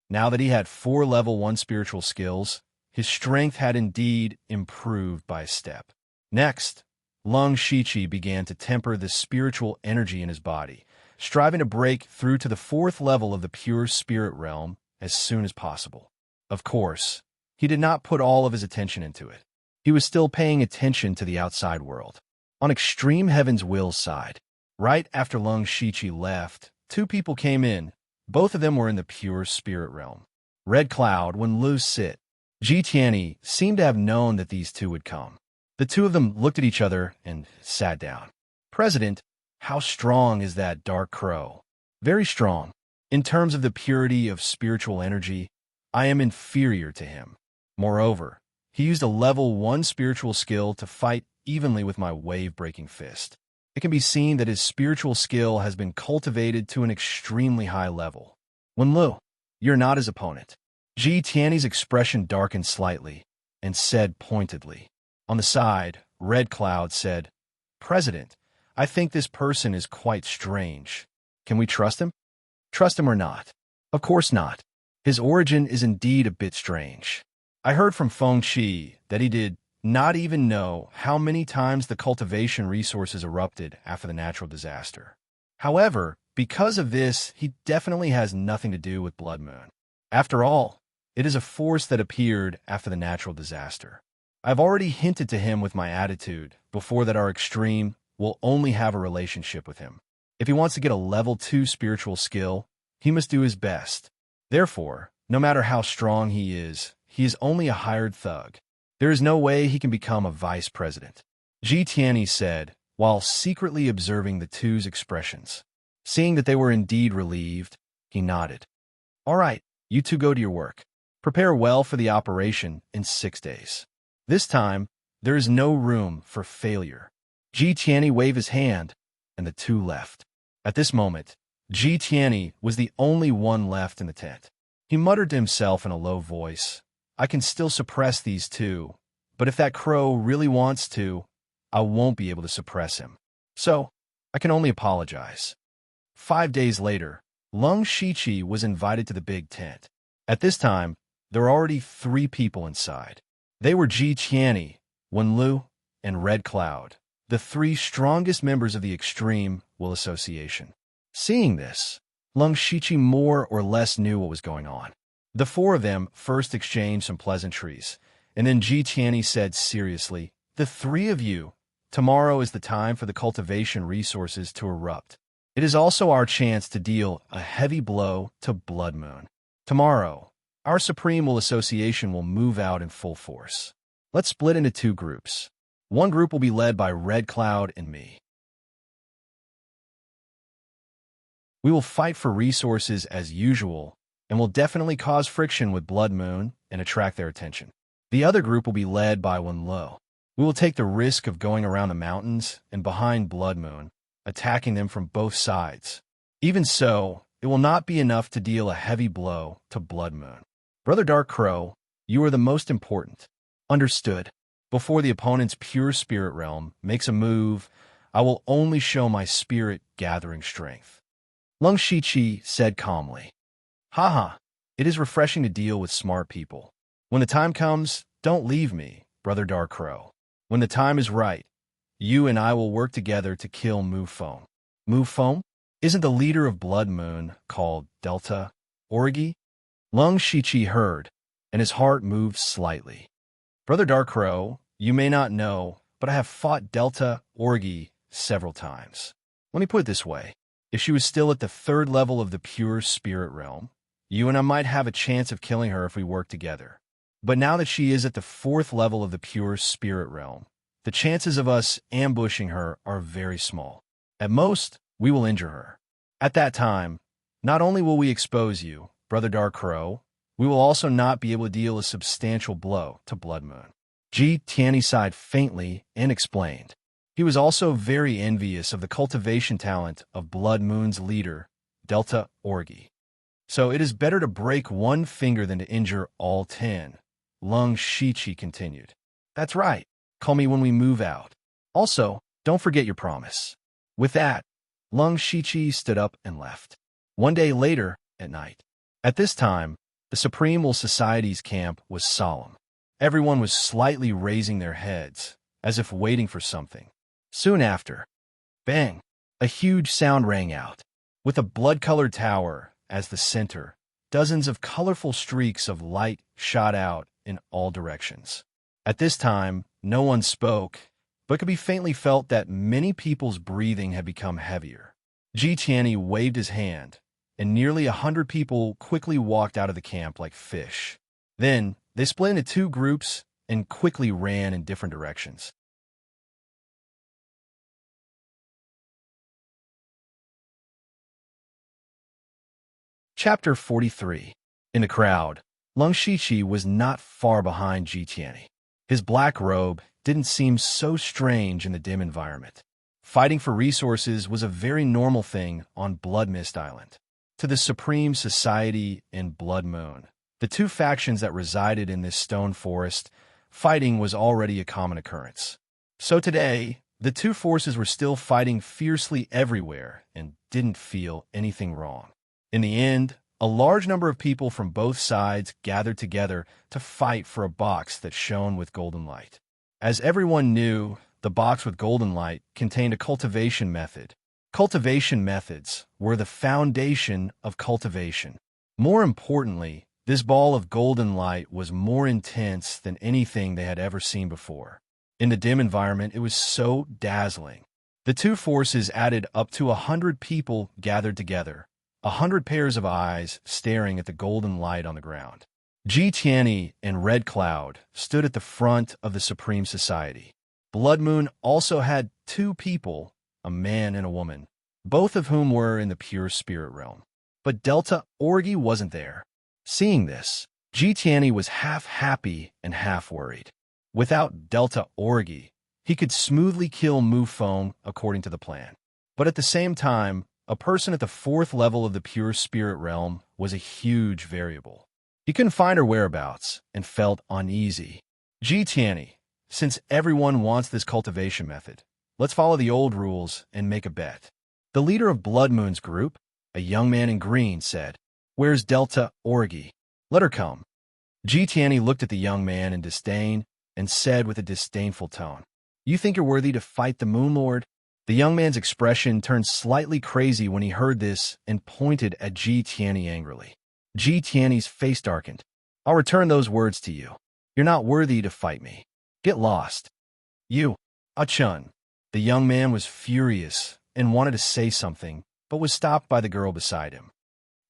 Now that he had 4 level 1 spiritual skills, his strength had indeed improved by a step. Next, Lung Shiqi began to temper the spiritual energy in his body, striving to break through to the 4th level of the pure spirit realm as soon as possible. Of course, he did not put all of his attention into it. He was still paying attention to the outside world. On Extreme Heaven's Will's side, right after Lung Shiqi left, 2 people came in. Both of them were in the pure spirit realm. Red Cloud, when Lu Sit, Ji Tianyi seemed to have known that these two would come. The two of them looked at each other and sat down. President, how strong is that dark crow? Very strong. In terms of the purity of spiritual energy, I am inferior to him. Moreover, he used a level 1 spiritual skill to fight evenly with my wave-breaking fist. It can be seen that his spiritual skill has been cultivated to an extremely high level. When Lu, you're not his opponent. Ji Tianyi's expression darkened slightly and said pointedly. On the side, Red Cloud said, President, I think this person is quite strange. Can we trust him? Trust him or not? Of course not. His origin is indeed a bit strange. I heard from Feng Qi that he did not even know how many times the cultivation resources erupted after the natural disaster. However, because of this, he definitely has nothing to do with Blood Moon. After all, it is a force that appeared after the natural disaster. I've already hinted to him with my attitude before that our extreme will only have a relationship with him. If he wants to get a level 2 spiritual skill, he must do his best. Therefore, no matter how strong he is only a hired thug. There is no way he can become a vice president. Ji Tianyi said, while secretly observing the two's expressions. Seeing that they were indeed relieved, he nodded. All right, you two go to your work. Prepare well for the operation in 6 days. This time, there is no room for failure. Ji Tianyi waved his hand, and the two left. At this moment, Ji Tianyi was the only one left in the tent. He muttered to himself in a low voice, I can still suppress these two, but if that crow really wants to, I won't be able to suppress him. So, I can only apologize. 5 days later, Lung Shiqi was invited to the big tent. At this time, there were already 3 people inside. They were Ji Tianyi, Wenlu, and Red Cloud, the 3 strongest members of the Extreme Will Association. Seeing this, Lung Shiqi more or less knew what was going on. The 4 of them first exchanged some pleasantries, and then Ji Tianyi said seriously, The 3 of you, tomorrow is the time for the cultivation resources to erupt. It is also our chance to deal a heavy blow to Blood Moon. Tomorrow, our Supreme Will Association will move out in full force. Let's split into 2 groups. One group will be led by Red Cloud and me. We will fight for resources as usual, and will definitely cause friction with Blood Moon and attract their attention. The other group will be led by Wen Lo. We will take the risk of going around the mountains and behind Blood Moon, attacking them from both sides. Even so, it will not be enough to deal a heavy blow to Blood Moon. Brother Dark Crow, you are the most important. Understood. Before the opponent's pure spirit realm makes a move, I will only show my spirit gathering strength. Lung Shiqi said calmly. Haha, it is refreshing to deal with smart people. When the time comes, don't leave me, Brother Dark Crow. When the time is right, you and I will work together to kill Mufeng. Mufeng? Isn't the leader of Blood Moon called Delta Orgi? Lung Shiqi heard, and his heart moved slightly. Brother Dark Crow, you may not know, but I have fought Delta Orgi several times. Let me put it this way. If she was still at the 3rd level of the pure spirit realm, you and I might have a chance of killing her if we work together. But now that she is at the 4th level of the pure spirit realm, the chances of us ambushing her are very small. At most, we will injure her. At that time, not only will we expose you, Brother Dark Crow, we will also not be able to deal a substantial blow to Blood Moon. Ji Tianyi sighed faintly and explained. He was also very envious of the cultivation talent of Blood Moon's leader, Delta Orgi. So it is better to break one finger than to injure all 10. Lung Shiqi continued. That's right. Call me when we move out. Also, don't forget your promise. With that, Lung Shiqi stood up and left. One day later, at night. At this time, the Supreme Will Society's camp was solemn. Everyone was slightly raising their heads, as if waiting for something. Soon after, bang, a huge sound rang out. With a blood-colored tower as the center, dozens of colorful streaks of light shot out in all directions. At this time, no one spoke, but could be faintly felt that many people's breathing had become heavier. Ji Tianyi waved his hand, and nearly 100 people quickly walked out of the camp like fish. Then, they split into 2 groups and quickly ran in different directions. Chapter 43. In the crowd, Lung Shiqi was not far behind Ji Tianyi. His black robe didn't seem so strange in the dim environment. Fighting for resources was a very normal thing on Blood Mist Island. To the Supreme Society in Blood Moon, the 2 factions that resided in this stone forest, fighting was already a common occurrence. So today, the 2 forces were still fighting fiercely everywhere and didn't feel anything wrong. In the end, a large number of people from both sides gathered together to fight for a box that shone with golden light. As everyone knew, the box with golden light contained a cultivation method. Cultivation methods were the foundation of cultivation. More importantly, this ball of golden light was more intense than anything they had ever seen before. In the dim environment, it was so dazzling. The 2 forces added up to 100 people gathered together, 100 pairs of eyes staring at the golden light on the ground. Ji Tianyi and Red Cloud stood at the front of the Supreme Society. Blood Moon also had 2 people, a man and a woman, both of whom were in the pure spirit realm. But Delta Orgi wasn't there. Seeing this, Ji Tianyi was half happy and half worried. Without Delta Orgi, he could smoothly kill Mufeng according to the plan. But at the same time, a person at the 4th level of the pure spirit realm was a huge variable. He couldn't find her whereabouts and felt uneasy. Ji Tianyi, since everyone wants this cultivation method, let's follow the old rules and make a bet. The leader of Blood Moon's group, a young man in green, said, Where's Delta Orgi? Let her come. Ji Tianyi looked at the young man in disdain and said with a disdainful tone, You think you're worthy to fight the Moon Lord? The young man's expression turned slightly crazy when he heard this and pointed at Ji Tianyi angrily. Ji Tianyi's face darkened. I'll return those words to you. You're not worthy to fight me. Get lost. You, Chun. The young man was furious and wanted to say something, but was stopped by the girl beside him.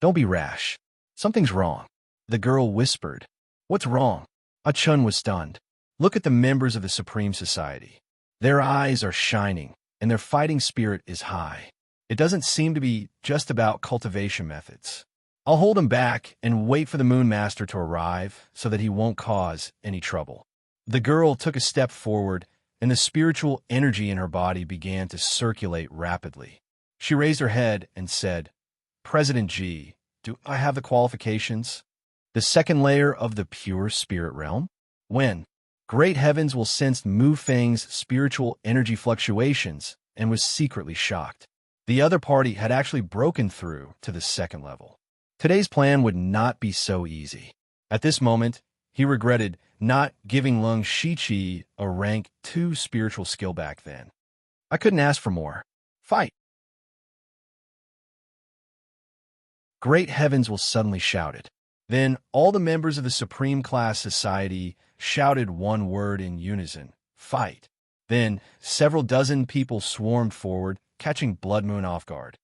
Don't be rash. Something's wrong. The girl whispered. What's wrong? Chun was stunned. Look at the members of the Supreme Society. Their eyes are shining, and their fighting spirit is high. It doesn't seem to be just about cultivation methods. I'll hold him back and wait for the Moon Master to arrive so that he won't cause any trouble. The girl took a step forward, and the spiritual energy in her body began to circulate rapidly. She raised her head and said, President G, do I have the qualifications? The second layer of the pure spirit realm? When? Great Heavens will sense Mu Feng's spiritual energy fluctuations and was secretly shocked. The other party had actually broken through to the second level. Today's plan would not be so easy. At this moment, he regretted not giving Lung Shiqi a rank 2 spiritual skill back then. I couldn't ask for more. Fight! Great Heavens will suddenly shouted. Then all the members of the Supreme Class Society shouted one word in unison, fight. Then several dozen people swarmed forward, catching Blood Moon off guard.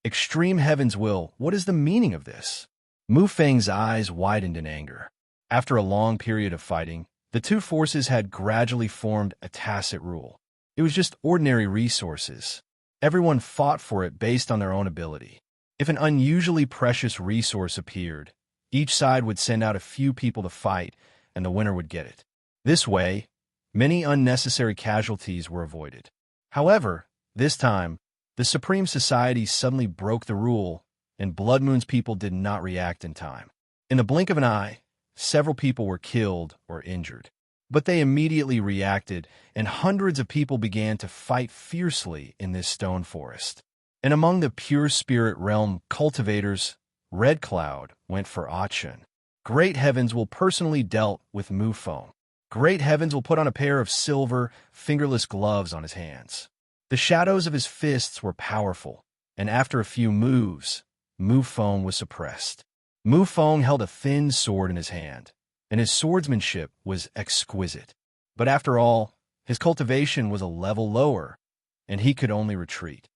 Extreme Heaven's will, what is the meaning of this? Mu Feng's eyes widened in anger. After a long period of fighting, the two forces had gradually formed a tacit rule. It was just ordinary resources. Everyone fought for it based on their own ability. If an unusually precious resource appeared, each side would send out a few people to fight, and the winner would get it. This way, many unnecessary casualties were avoided. However, this time, the Supreme Society suddenly broke the rule, and Blood Moon's people did not react in time. In the blink of an eye, several people were killed or injured. But they immediately reacted, and hundreds of people began to fight fiercely in this stone forest. And among the pure spirit realm cultivators, Red Cloud went for Achin. Great Heavens will personally dealt with Mu Feng. Great Heavens will put on a pair of silver, fingerless gloves on his hands. The shadows of his fists were powerful, and after a few moves, Mu Feng was suppressed. Mu Feng held a thin sword in his hand, and his swordsmanship was exquisite. But after all, his cultivation was a level lower, and he could only retreat.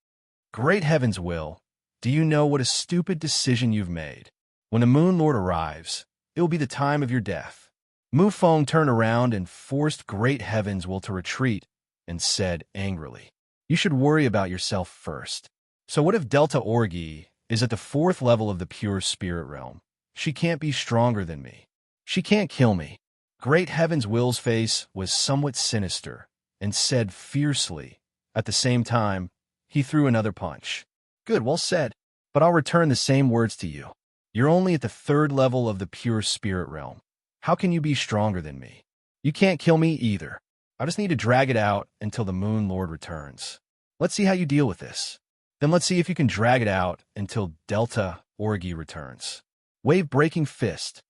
Great Heavens will, do you know what a stupid decision you've made? When the Moon Lord arrives, it will be the time of your death. Mu Feng turned around and forced Great Heavens will to retreat and said angrily, you should worry about yourself first. So what if Delta Orgi is at the 4th level of the pure spirit realm? She can't be stronger than me. She can't kill me. Great Heavens Will's face was somewhat sinister and said fiercely. At the same time, he threw another punch. Good, well said, but I'll return the same words to you. You're only at the 3rd level of the pure spirit realm. How can you be stronger than me? You can't kill me either. I just need to drag it out until the Moon Lord returns. Let's see how you deal with this. Then let's see if you can drag it out until Delta Orgi returns. Wave-breaking fist.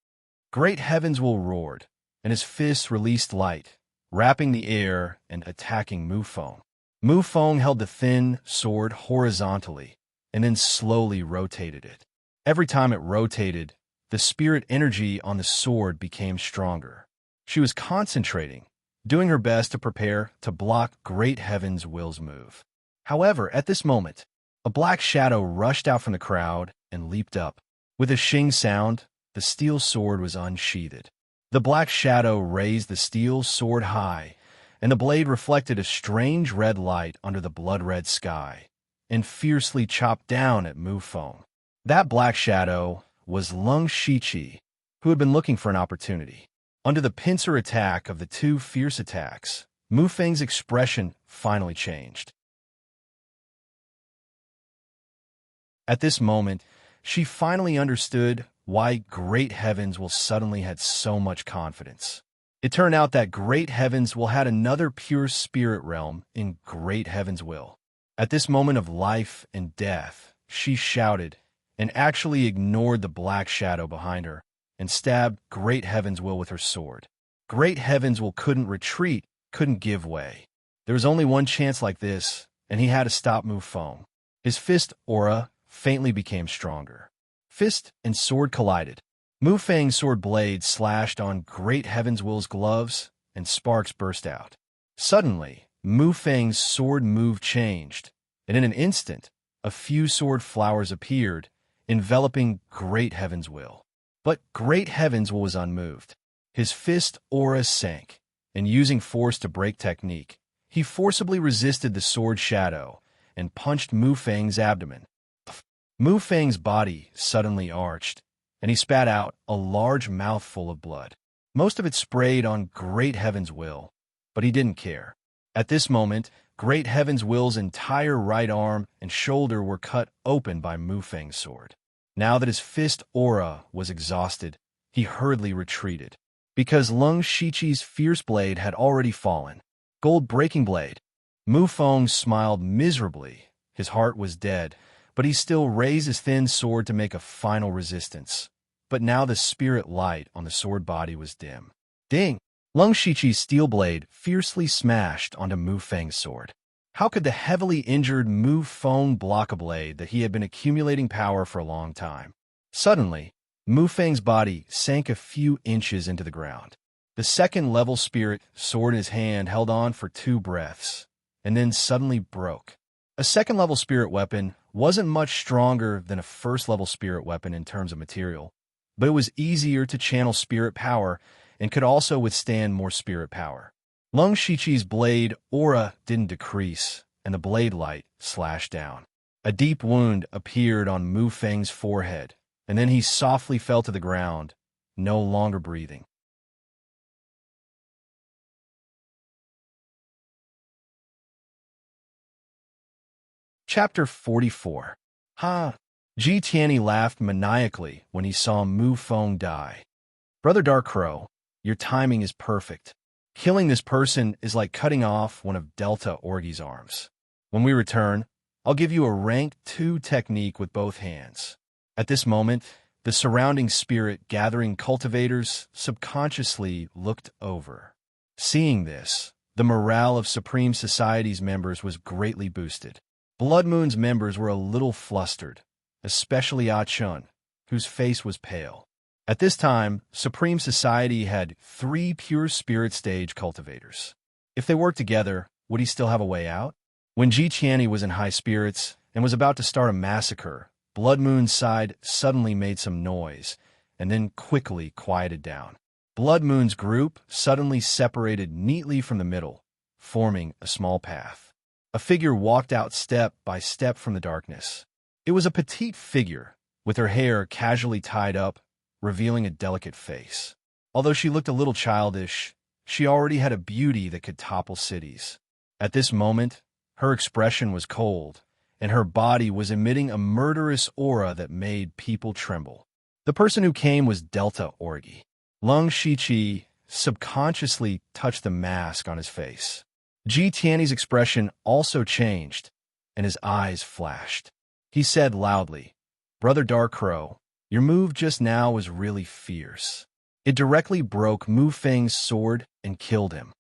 Great Heavens will roared, and his fists released light, wrapping the air and attacking Mu Feng. Mu Feng held the thin sword horizontally and then slowly rotated it. Every time it rotated, the spirit energy on the sword became stronger. She was concentrating, doing her best to prepare to block Great Heavens Will's move. However, at this moment, a black shadow rushed out from the crowd and leaped up. With a shing sound, the steel sword was unsheathed. The black shadow raised the steel sword high, and the blade reflected a strange red light under the blood-red sky, and fiercely chopped down at Mu Feng. That black shadow was Lung Shiqi, who had been looking for an opportunity. Under the pincer attack of the two fierce attacks, Mu Feng's expression finally changed. At this moment, she finally understood why Great Heavens will suddenly had so much confidence. It turned out that Great Heavens will had another pure spirit realm in Great Heavens will. At this moment of life and death, she shouted and actually ignored the black shadow behind her and stabbed Great Heavens will with her sword. Great Heavens will couldn't retreat, couldn't give way. There was only one chance like this, and he had to stop Mu Feng. His fist aura faintly became stronger. Fist and sword collided. Mu Feng's sword blade slashed on Great Heavens Will's gloves, and sparks burst out. Suddenly, Mu Feng's sword move changed, and in an instant, a few sword flowers appeared, enveloping Great Heavens Will. But Great Heavens Will was unmoved. His fist aura sank, and using force to break technique, he forcibly resisted the sword shadow and punched Mu Feng's abdomen. Mu Feng's body suddenly arched, and he spat out a large mouthful of blood. Most of it sprayed on Great Heaven's Will, but he didn't care. At this moment, Great Heaven's Will's entire right arm and shoulder were cut open by Mu Feng's sword. Now that his fist aura was exhausted, he hurriedly retreated, because Lung Shiqi's fierce blade had already fallen. Gold breaking blade. Mu Feng smiled miserably. His heart was dead, but he still raised his thin sword to make a final resistance. But now the spirit light on the sword body was dim. Ding! Lung Shiqi's steel blade fiercely smashed onto Mu Feng's sword. How could the heavily injured Mu Feng block a blade that he had been accumulating power for a long time? Suddenly, Mu Feng's body sank a few inches into the ground. The second-level spirit sword in his hand held on for 2 breaths, and then suddenly broke. A second-level spirit weapon wasn't much stronger than a first-level spirit weapon in terms of material, but it was easier to channel spirit power and could also withstand more spirit power. Lung Shiqi's blade aura didn't decrease, and the blade light slashed down. A deep wound appeared on Mu Feng's forehead, and then he softly fell to the ground, no longer breathing. Chapter 44. Ha! Ji Tianyi laughed maniacally when he saw Mu Feng die. Brother Dark Crow, your timing is perfect. Killing this person is like cutting off one of Delta Orgy's arms. When we return, I'll give you a rank 2 technique with both hands. At this moment, the surrounding spirit gathering cultivators subconsciously looked over. Seeing this, the morale of Supreme Society's members was greatly boosted. Blood Moon's members were a little flustered, especially Ah Chun, whose face was pale. At this time, Supreme Society had 3 pure spirit stage cultivators. If they worked together, would he still have a way out? When Ji Tianyi was in high spirits and was about to start a massacre, Blood Moon's side suddenly made some noise, and then quickly quieted down. Blood Moon's group suddenly separated neatly from the middle, forming a small path. A figure walked out step by step from the darkness. It was a petite figure, with her hair casually tied up, revealing a delicate face. Although she looked a little childish, she already had a beauty that could topple cities. At this moment, her expression was cold, and her body was emitting a murderous aura that made people tremble. The person who came was Delta Orgy. Lung Shiqi subconsciously touched the mask on his face. Ji Tianyi's expression also changed, and his eyes flashed. He said loudly, "Brother Dark Crow, your move just now was really fierce. It directly broke Mu Feng's sword and killed him."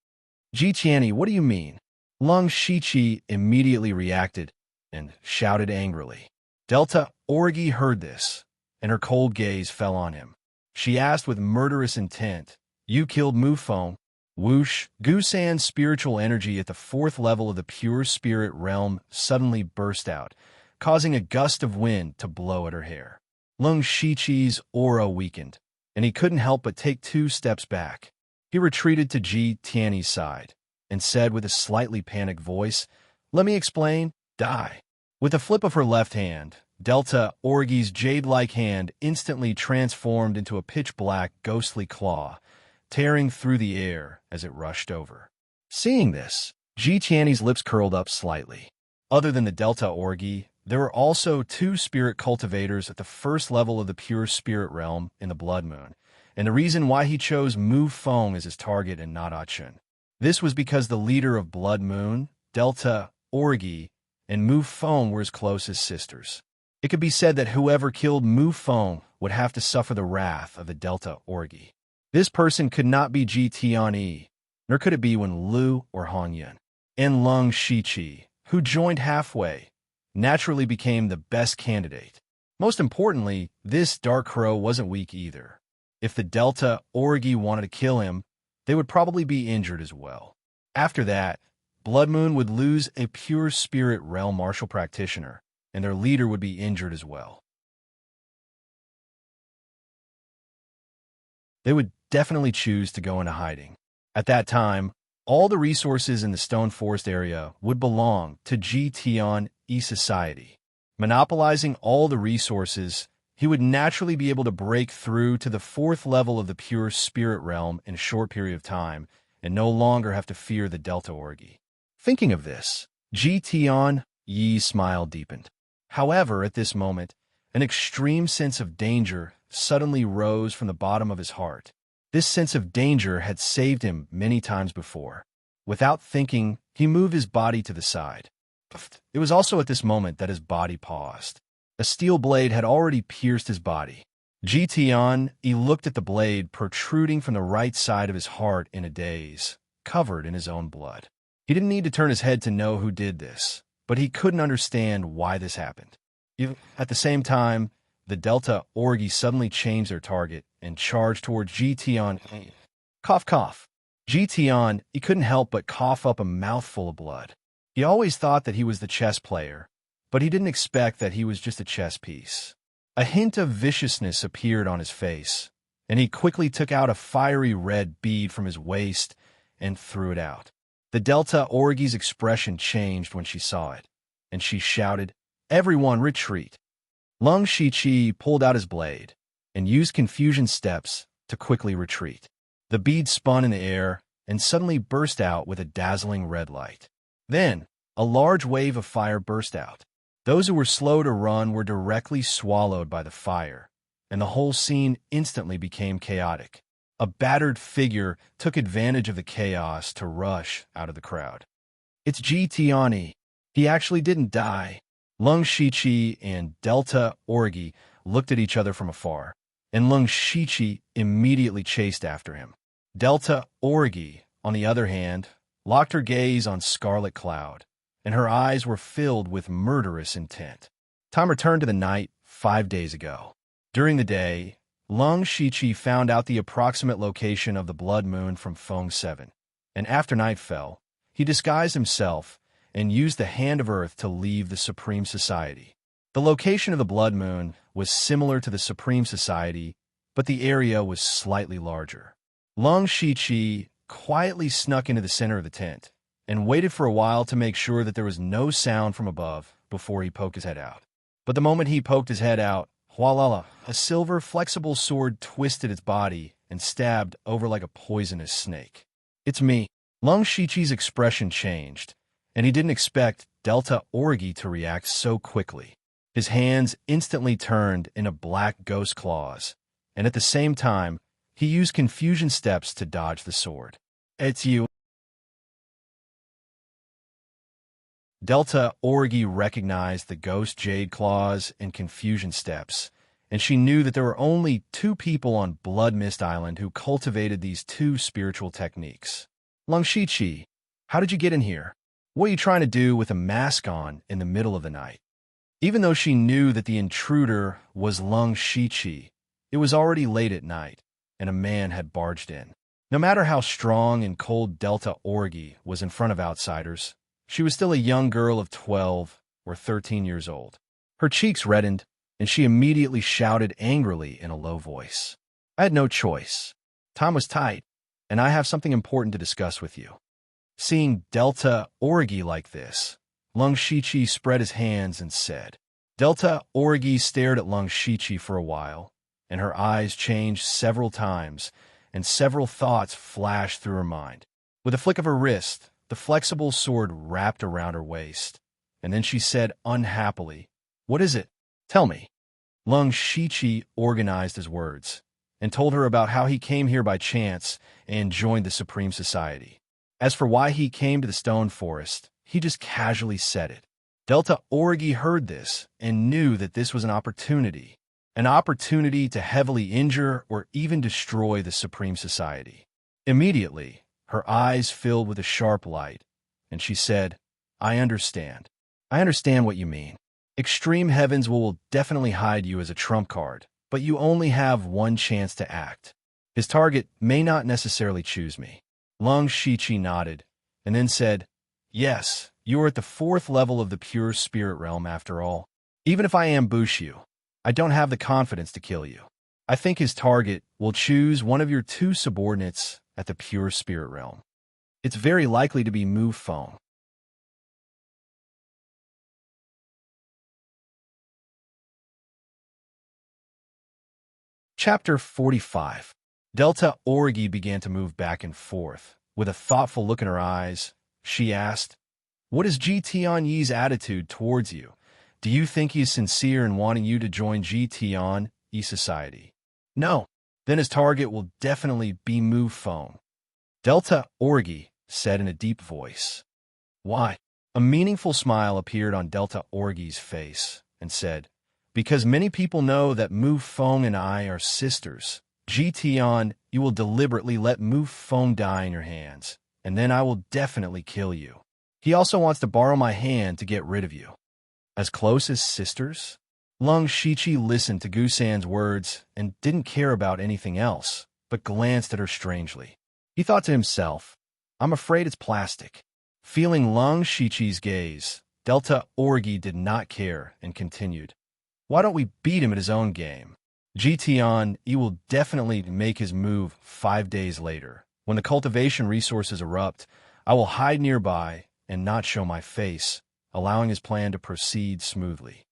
"Ji Tianyi, what do you mean?" Lung Shiqi immediately reacted and shouted angrily. Delta Orgy heard this, and her cold gaze fell on him. She asked with murderous intent, "You killed Mu Feng?" Whoosh! Gusan's spiritual energy at the 4th level of the pure spirit realm suddenly burst out, causing a gust of wind to blow at her hair. Lung Shiqi's aura weakened, and he couldn't help but take 2 steps back. He retreated to Ji Tianyi's side and said with a slightly panicked voice, "Let me explain. Die." With a flip of her left hand, Delta Orgy's jade-like hand instantly transformed into a pitch-black, ghostly claw, tearing through the air as it rushed over. Seeing this, Ji Tianyi's lips curled up slightly. Other than the Delta Orgy, there were also 2 spirit cultivators at the 1st level of the pure spirit realm in the Blood Moon, and the reason why he chose Mu Feng as his target and not Ah Chun. This was because the leader of Blood Moon, Delta Orgy, and Mu Feng were his closest sisters. It could be said that whoever killed Mu Feng would have to suffer the wrath of the Delta Orgy. This person could not be Ji Tianyi, nor could it be Wen Lu or Han Yun. And Lung Shiqi, who joined halfway, naturally became the best candidate. Most importantly, this Dark Crow wasn't weak either. If the Delta Orgy wanted to kill him, they would probably be injured as well. After that, Blood Moon would lose a pure spirit realm martial practitioner, and their leader would be injured as well. They would definitely choose to go into hiding. At that time, all the resources in the Stone Forest area would belong to Ji Tianyi Society. Monopolizing all the resources, he would naturally be able to break through to the 4th level of the pure spirit realm in a short period of time and no longer have to fear the Delta Orgy. Thinking of this, Ji Tian Yi's smile deepened. However, at this moment, an extreme sense of danger suddenly rose from the bottom of his heart. This sense of danger had saved him many times before. Without thinking, he moved his body to the side. It was also at this moment that his body paused. A steel blade had already pierced his body. Ji Tian Yi looked at the blade protruding from the right side of his heart in a daze, covered in his own blood. He didn't need to turn his head to know who did this, but he couldn't understand why this happened. At the same time, the Delta Orgy suddenly changed their target and charged toward Ji Tian. Cough, cough. Ji Tian, he couldn't help but cough up a mouthful of blood. He always thought that he was the chess player, but he didn't expect that he was just a chess piece. A hint of viciousness appeared on his face, and he quickly took out a fiery red bead from his waist and threw it out. The Delta Orgy's expression changed when she saw it, and she shouted, "Everyone retreat!" Lung Shiqi pulled out his blade and used confusion steps to quickly retreat. The bead spun in the air and suddenly burst out with a dazzling red light. Then, a large wave of fire burst out. Those who were slow to run were directly swallowed by the fire, and the whole scene instantly became chaotic. A battered figure took advantage of the chaos to rush out of the crowd. It's Ji Tianyi. He actually didn't die. Lung Shiqi and Delta Orgy looked at each other from afar, and Lung Shiqi immediately chased after him. Delta Orgy, on the other hand, locked her gaze on Scarlet Cloud, and her eyes were filled with murderous intent. Time returned to the night 5 days ago. During the day, Lung Shiqi found out the approximate location of the blood moon from Feng 7, and after night fell, he disguised himself and used the Hand of Earth to leave the Supreme Society. The location of the blood moon was similar to the Supreme Society, but the area was slightly larger. Lung Shiqi quietly snuck into the center of the tent and waited for a while to make sure that there was no sound from above before he poked his head out. But the moment he poked his head out, Hualala, a silver, flexible sword twisted its body and stabbed over like a poisonous snake. "It's me." Lung Shiqi's expression changed, and he didn't expect Delta Orgy to react so quickly. His hands instantly turned into black ghost claws, and at the same time, he used confusion steps to dodge the sword. "It's you." Delta Orgy recognized the ghost jade claws and confusion steps, and she knew that there were only 2 people on Blood Mist Island who cultivated these 2 spiritual techniques. "Lung Shiqi, how did you get in here? What are you trying to do with a mask on in the middle of the night?" Even though she knew that the intruder was Lung Shiqi, it was already late at night, and a man had barged in. No matter how strong and cold Delta Orgy was in front of outsiders, she was still a young girl of 12 or 13 years old. Her cheeks reddened, and she immediately shouted angrily in a low voice. "I had no choice. Time was tight, and I have something important to discuss with you." Seeing Delta Orgy like this, Lung Shiqi spread his hands and said. Delta Orgy stared at Lung Shiqi for a while, and her eyes changed several times, and several thoughts flashed through her mind. With a flick of her wrist, the flexible sword wrapped around her waist, and then she said unhappily, "What is it? Tell me." Lung Shiqi organized his words, and told her about how he came here by chance and joined the Supreme Society. As for why he came to the Stone Forest, he just casually said it. Delta Orgy heard this and knew that this was an opportunity to heavily injure or even destroy the Supreme Society. Immediately, her eyes filled with a sharp light, and she said, I understand. I understand what you mean. Extreme Heavens will definitely hide you as a trump card, but you only have one chance to act. His target may not necessarily choose me." Lung Shiqi nodded, and then said, "Yes, you are at the 4th level of the pure spirit realm after all. Even if I ambush you, I don't have the confidence to kill you. I think his target will choose one of your 2 subordinates at the pure spirit realm. It's very likely to be Mu Feng. Chapter 45. Delta Orgy began to move back and forth. With a thoughtful look in her eyes, she asked, "What is Jian Yi's attitude towards you? Do you think he is sincere in wanting you to join Jian Yi society?" "No. Then his target will definitely be Mu Feng," Delta Orgy said in a deep voice. "Why?" A meaningful smile appeared on Delta Orgy's face and said, "Because many people know that Mu Feng and I are sisters. Jian, you will deliberately let Mu Feng die in your hands, and then I will definitely kill you. He also wants to borrow my hand to get rid of you." "As close as sisters?" Lung Shiqi listened to Gusan's words and didn't care about anything else, but glanced at her strangely. He thought to himself, "I'm afraid it's plastic." Feeling Lung Shiqi's gaze, Delta Orgy did not care and continued, "Why don't we beat him at his own game? Jian, he will definitely make his move 5 days later. When the cultivation resources erupt, I will hide nearby and not show my face, allowing his plan to proceed smoothly."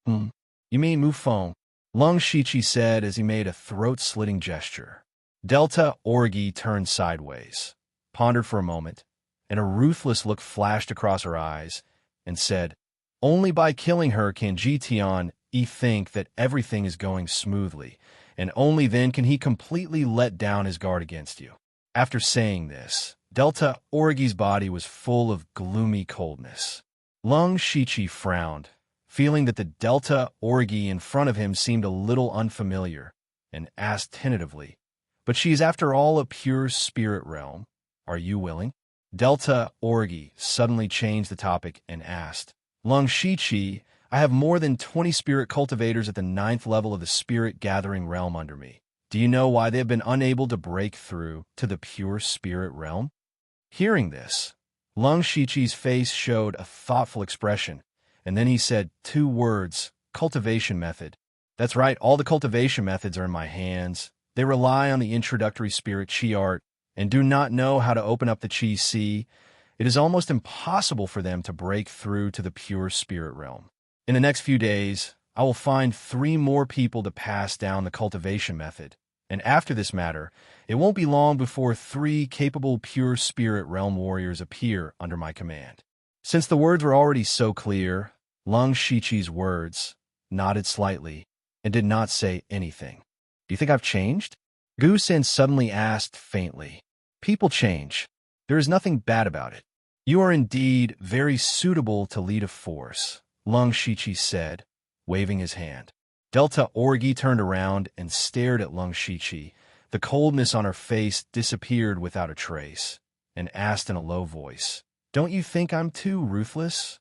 You mean Mu Feng?" Lung Shiqi said as he made a throat-slitting gesture. Delta Orgy turned sideways, pondered for a moment, and a ruthless look flashed across her eyes, and said, "Only by killing her can Jian think that everything is going smoothly, and only then can he completely let down his guard against you." After saying this, Delta Orgy's body was full of gloomy coldness. Lung Shiqi frowned, feeling that the Delta Orgy in front of him seemed a little unfamiliar, and asked tentatively, "But she is after all a pure spirit realm. Are you willing?" Delta Orgy suddenly changed the topic and asked, "Lung Shiqi, I have more than 20 spirit cultivators at the 9th level of the spirit gathering realm under me. Do you know why they have been unable to break through to the pure spirit realm?" Hearing this, Lung Shiqi's face showed a thoughtful expression, and then he said 2 words, "Cultivation method." "That's right, all the cultivation methods are in my hands. They rely on the introductory spirit chi art, and do not know how to open up the chi si. It is almost impossible for them to break through to the pure spirit realm. In the next few days, I will find 3 more people to pass down the cultivation method, and after this matter, it won't be long before 3 capable pure spirit realm warriors appear under my command." Since the words were already so clear, Lung Shiqi's words nodded slightly and did not say anything. "Do you think I've changed?" Gusen suddenly asked faintly. "People change. There is nothing bad about it. You are indeed very suitable to lead a force," Lung Shiqi said, waving his hand. Delta Orgy turned around and stared at Lung Shiqi. The coldness on her face disappeared without a trace, and asked in a low voice, "Don't you think I'm too ruthless?"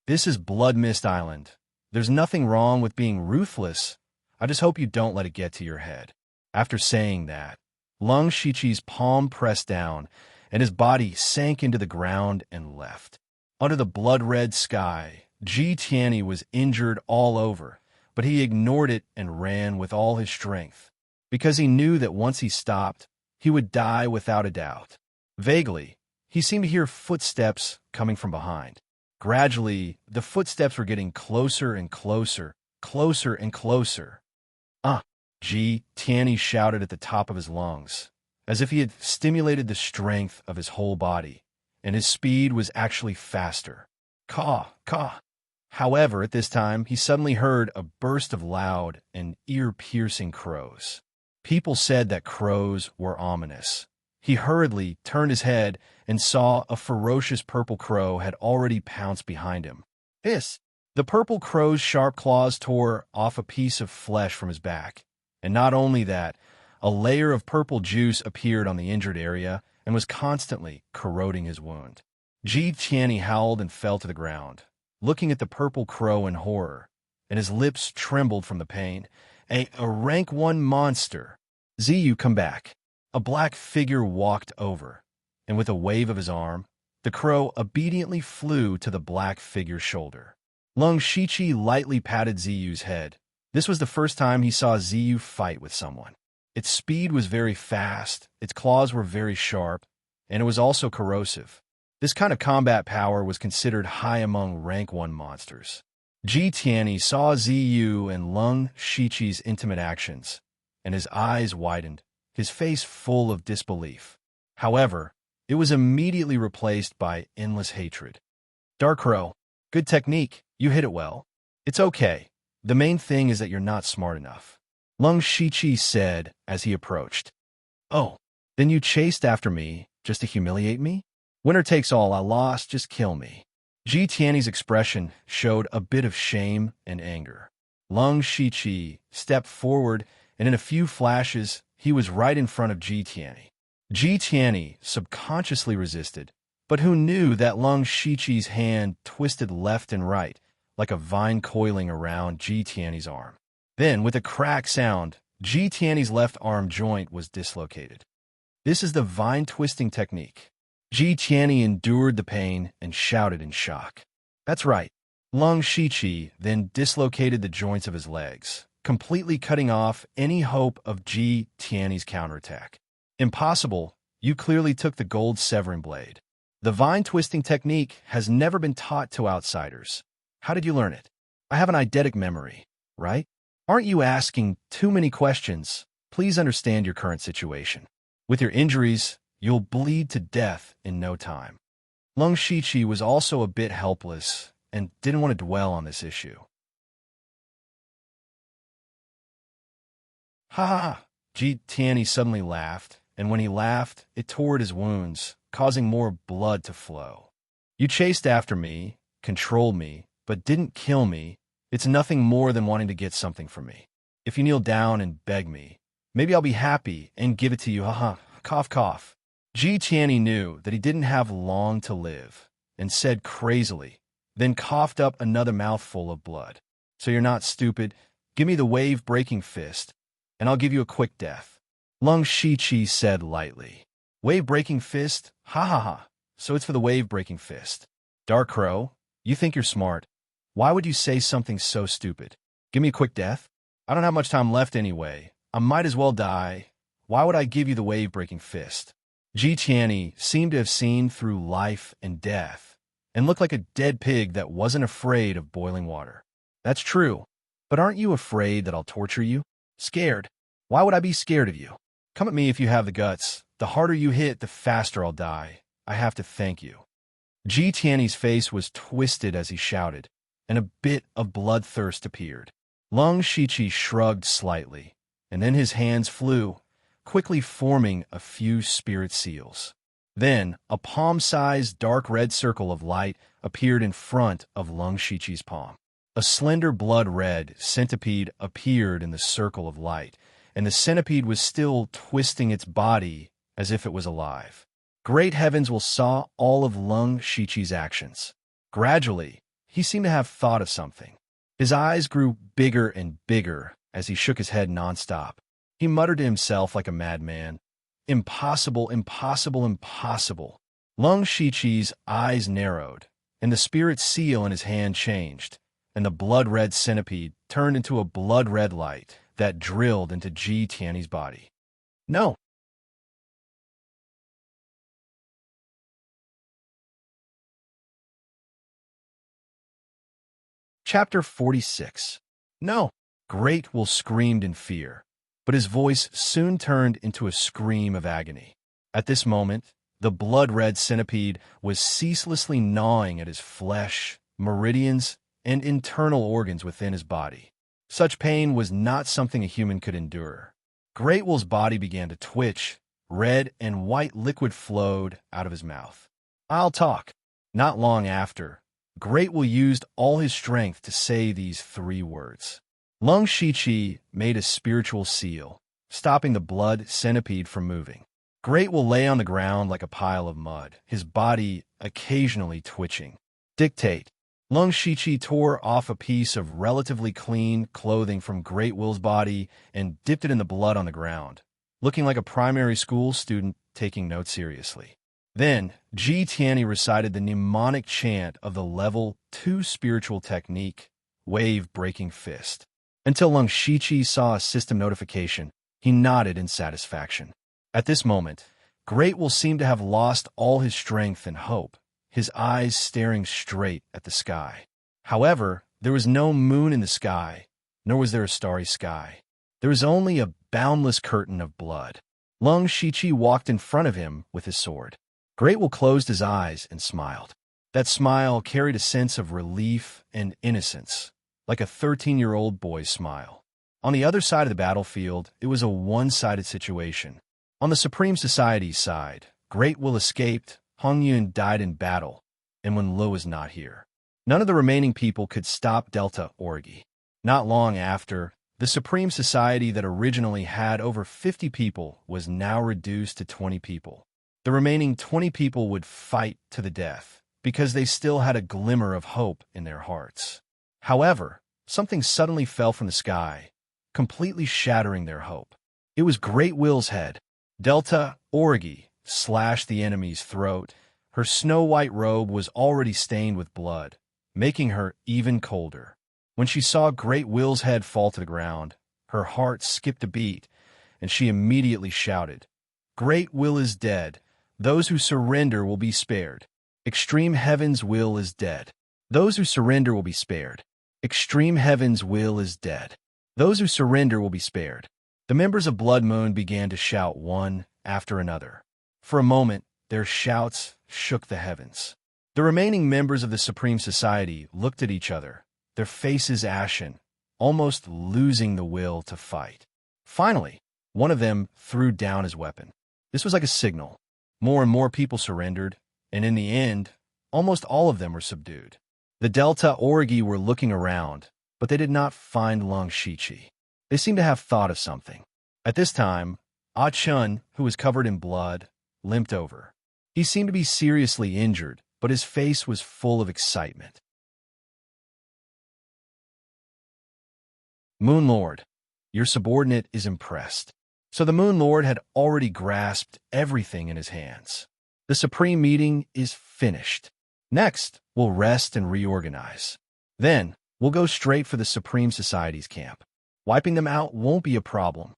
"This is Blood Mist Island. There's nothing wrong with being ruthless. I just hope you don't let it get to your head." After saying that, Lung Shiqi's palm pressed down, and his body sank into the ground and left. Under the blood-red sky, Ji Tianyi was injured all over, but he ignored it and ran with all his strength, because he knew that once he stopped, he would die without a doubt. Vaguely, he seemed to hear footsteps coming from behind. Gradually, the footsteps were getting closer and closer, closer and closer. "Ah!" Ji Tianyi shouted at the top of his lungs, as if he had stimulated the strength of his whole body, and his speed was actually faster. Caw, caw. However, at this time, he suddenly heard a burst of loud and ear-piercing crows. People said that crows were ominous. He hurriedly turned his head and saw a ferocious purple crow had already pounced behind him. Hiss! The purple crow's sharp claws tore off a piece of flesh from his back. And not only that, a layer of purple juice appeared on the injured area and was constantly corroding his wound. Ji Tianyi howled and fell to the ground, looking at the purple crow in horror, and his lips trembled from the pain. A rank 1 monster. "Ziyu, come back." A black figure walked over, and with a wave of his arm, the crow obediently flew to the black figure's shoulder. Lung Shiqi lightly patted Ziyu's head. This was the first time he saw Ziyu fight with someone. Its speed was very fast, its claws were very sharp, and it was also corrosive. This kind of combat power was considered high among rank 1 monsters. Ji Tianyi saw Ziyu and Lung Shiqi's intimate actions, and his eyes widened, his face full of disbelief. However, it was immediately replaced by endless hatred. Dark Crow, good technique, you hit it well. It's okay. The main thing is that you're not smart enough. Lung Shiqi said as he approached. Oh, then you chased after me just to humiliate me? Winner takes all, I lost, just kill me. Ji Tianyi's expression showed a bit of shame and anger. Lung Shiqi stepped forward, and in a few flashes, he was right in front of Ji Tianyi. Ji Tianyi subconsciously resisted, but who knew that Lung Shiqi's hand twisted left and right, like a vine coiling around Ji Tianyi's arm. Then, with a crack sound, Ji Tianyi's left arm joint was dislocated. This is the vine twisting technique. Ji Tianyi endured the pain and shouted in shock. That's right. Lung Shiqi then dislocated the joints of his legs, completely cutting off any hope of Ji Tianyi's counterattack. Impossible. You clearly took the gold severing blade. The vine twisting technique has never been taught to outsiders. How did you learn it? I have an eidetic memory, right? Aren't you asking too many questions? Please understand your current situation. With your injuries, you'll bleed to death in no time. Lung Shiqi was also a bit helpless and didn't want to dwell on this issue. Ha ha ha! Ji Tianyi suddenly laughed, and when he laughed, it tore at his wounds, causing more blood to flow. You chased after me, controlled me, but didn't kill me. It's nothing more than wanting to get something from me. If you kneel down and beg me, maybe I'll be happy and give it to you, haha, cough cough. Ji Tianyi knew that he didn't have long to live, and said crazily, then coughed up another mouthful of blood. So you're not stupid? Give me the wave-breaking fist, and I'll give you a quick death. Lung Shiqi said lightly. Wave-breaking fist? Ha ha ha. So it's for the wave-breaking fist. Dark Crow, you think you're smart. Why would you say something so stupid? Give me a quick death? I don't have much time left anyway. I might as well die. Why would I give you the wave-breaking fist? Ji Tianyi seemed to have seen through life and death, and looked like a dead pig that wasn't afraid of boiling water. That's true, but aren't you afraid that I'll torture you? Scared? Why would I be scared of you? Come at me if you have the guts. The harder you hit, the faster I'll die. I have to thank you. Ji Tianyi's face was twisted as he shouted, and a bit of bloodthirst appeared. Lung Shiqi shrugged slightly, and then his hands flew, quickly forming a few spirit seals. Then, a palm-sized dark red circle of light appeared in front of Lung Shiqi's palm. A slender blood-red centipede appeared in the circle of light, and the centipede was still twisting its body as if it was alive. Great heavens will saw all of Lung Shiqi's actions. Gradually, he seemed to have thought of something. His eyes grew bigger and bigger as he shook his head nonstop. He muttered to himself like a madman, Impossible, impossible, impossible. Lung Shiqi's eyes narrowed, and the spirit seal in his hand changed, and the blood-red centipede turned into a blood-red light that drilled into Ji Tianyi's body. No. Chapter 46. No. Great Wolf screamed in fear, but his voice soon turned into a scream of agony. At this moment, the blood-red centipede was ceaselessly gnawing at his flesh, meridians, and internal organs within his body. Such pain was not something a human could endure. Great Wolf's body began to twitch, red and white liquid flowed out of his mouth. I'll talk. Not long after, Great Wolf used all his strength to say these 3 words. Lung Shiqi made a spiritual seal, stopping the blood centipede from moving. Great Wolf lay on the ground like a pile of mud, his body occasionally twitching. Dictate. Lung Shiqi tore off a piece of relatively clean clothing from Great Wolf's body and dipped it in the blood on the ground, looking like a primary school student taking notes seriously. Then, Ji Tianyi recited the mnemonic chant of the Level 2 spiritual technique, Wave-Breaking Fist. Until Lung Shiqi saw a system notification, he nodded in satisfaction. At this moment, Great Wolf seemed to have lost all his strength and hope, his eyes staring straight at the sky. However, There was no moon in the sky, nor was there a starry sky. There was only a boundless curtain of blood. Lung Shichi walked in front of him with his sword. Great Will closed his eyes and smiled. That smile carried a sense of relief and innocence, like a 13-year-old boy's smile. On the other side of the battlefield, it was a one-sided situation. On the Supreme Society's side, Great Will escaped, Hong Yun died in battle, and when Lu was not here. None of the remaining people could stop Delta Orgy. Not long after, the Supreme Society that originally had over 50 people was now reduced to 20 people. The remaining 20 people would fight to the death, because they still had a glimmer of hope in their hearts. However, something suddenly fell from the sky, completely shattering their hope. It was Great Will's head. Delta Orgy slashed the enemy's throat. Her snow-white robe was already stained with blood, making her even colder. When she saw Great Will's head fall to the ground, her heart skipped a beat, and she immediately shouted, "Great Will is dead. Those who surrender will be spared. Extreme Heaven's will is dead. Those who surrender will be spared. Extreme Heaven's will is dead. Those who surrender will be spared." The members of Blood Moon began to shout one after another. For a moment, their shouts shook the heavens. The remaining members of the Supreme Society looked at each other, their faces ashen, almost losing the will to fight. Finally, one of them threw down his weapon. This was like a signal. More and more people surrendered, and in the end, almost all of them were subdued. The Delta Orgy were looking around, but they did not find Lung Shichi. They seemed to have thought of something. At this time, Ah Chun, who was covered in blood, limped over. He seemed to be seriously injured, but his face was full of excitement. Moon Lord, your subordinate is impressed. So the Moon Lord had already grasped everything in his hands. The Supreme Meeting is finished. Next, we'll rest and reorganize. Then, we'll go straight for the Supreme Society's camp. Wiping them out won't be a problem.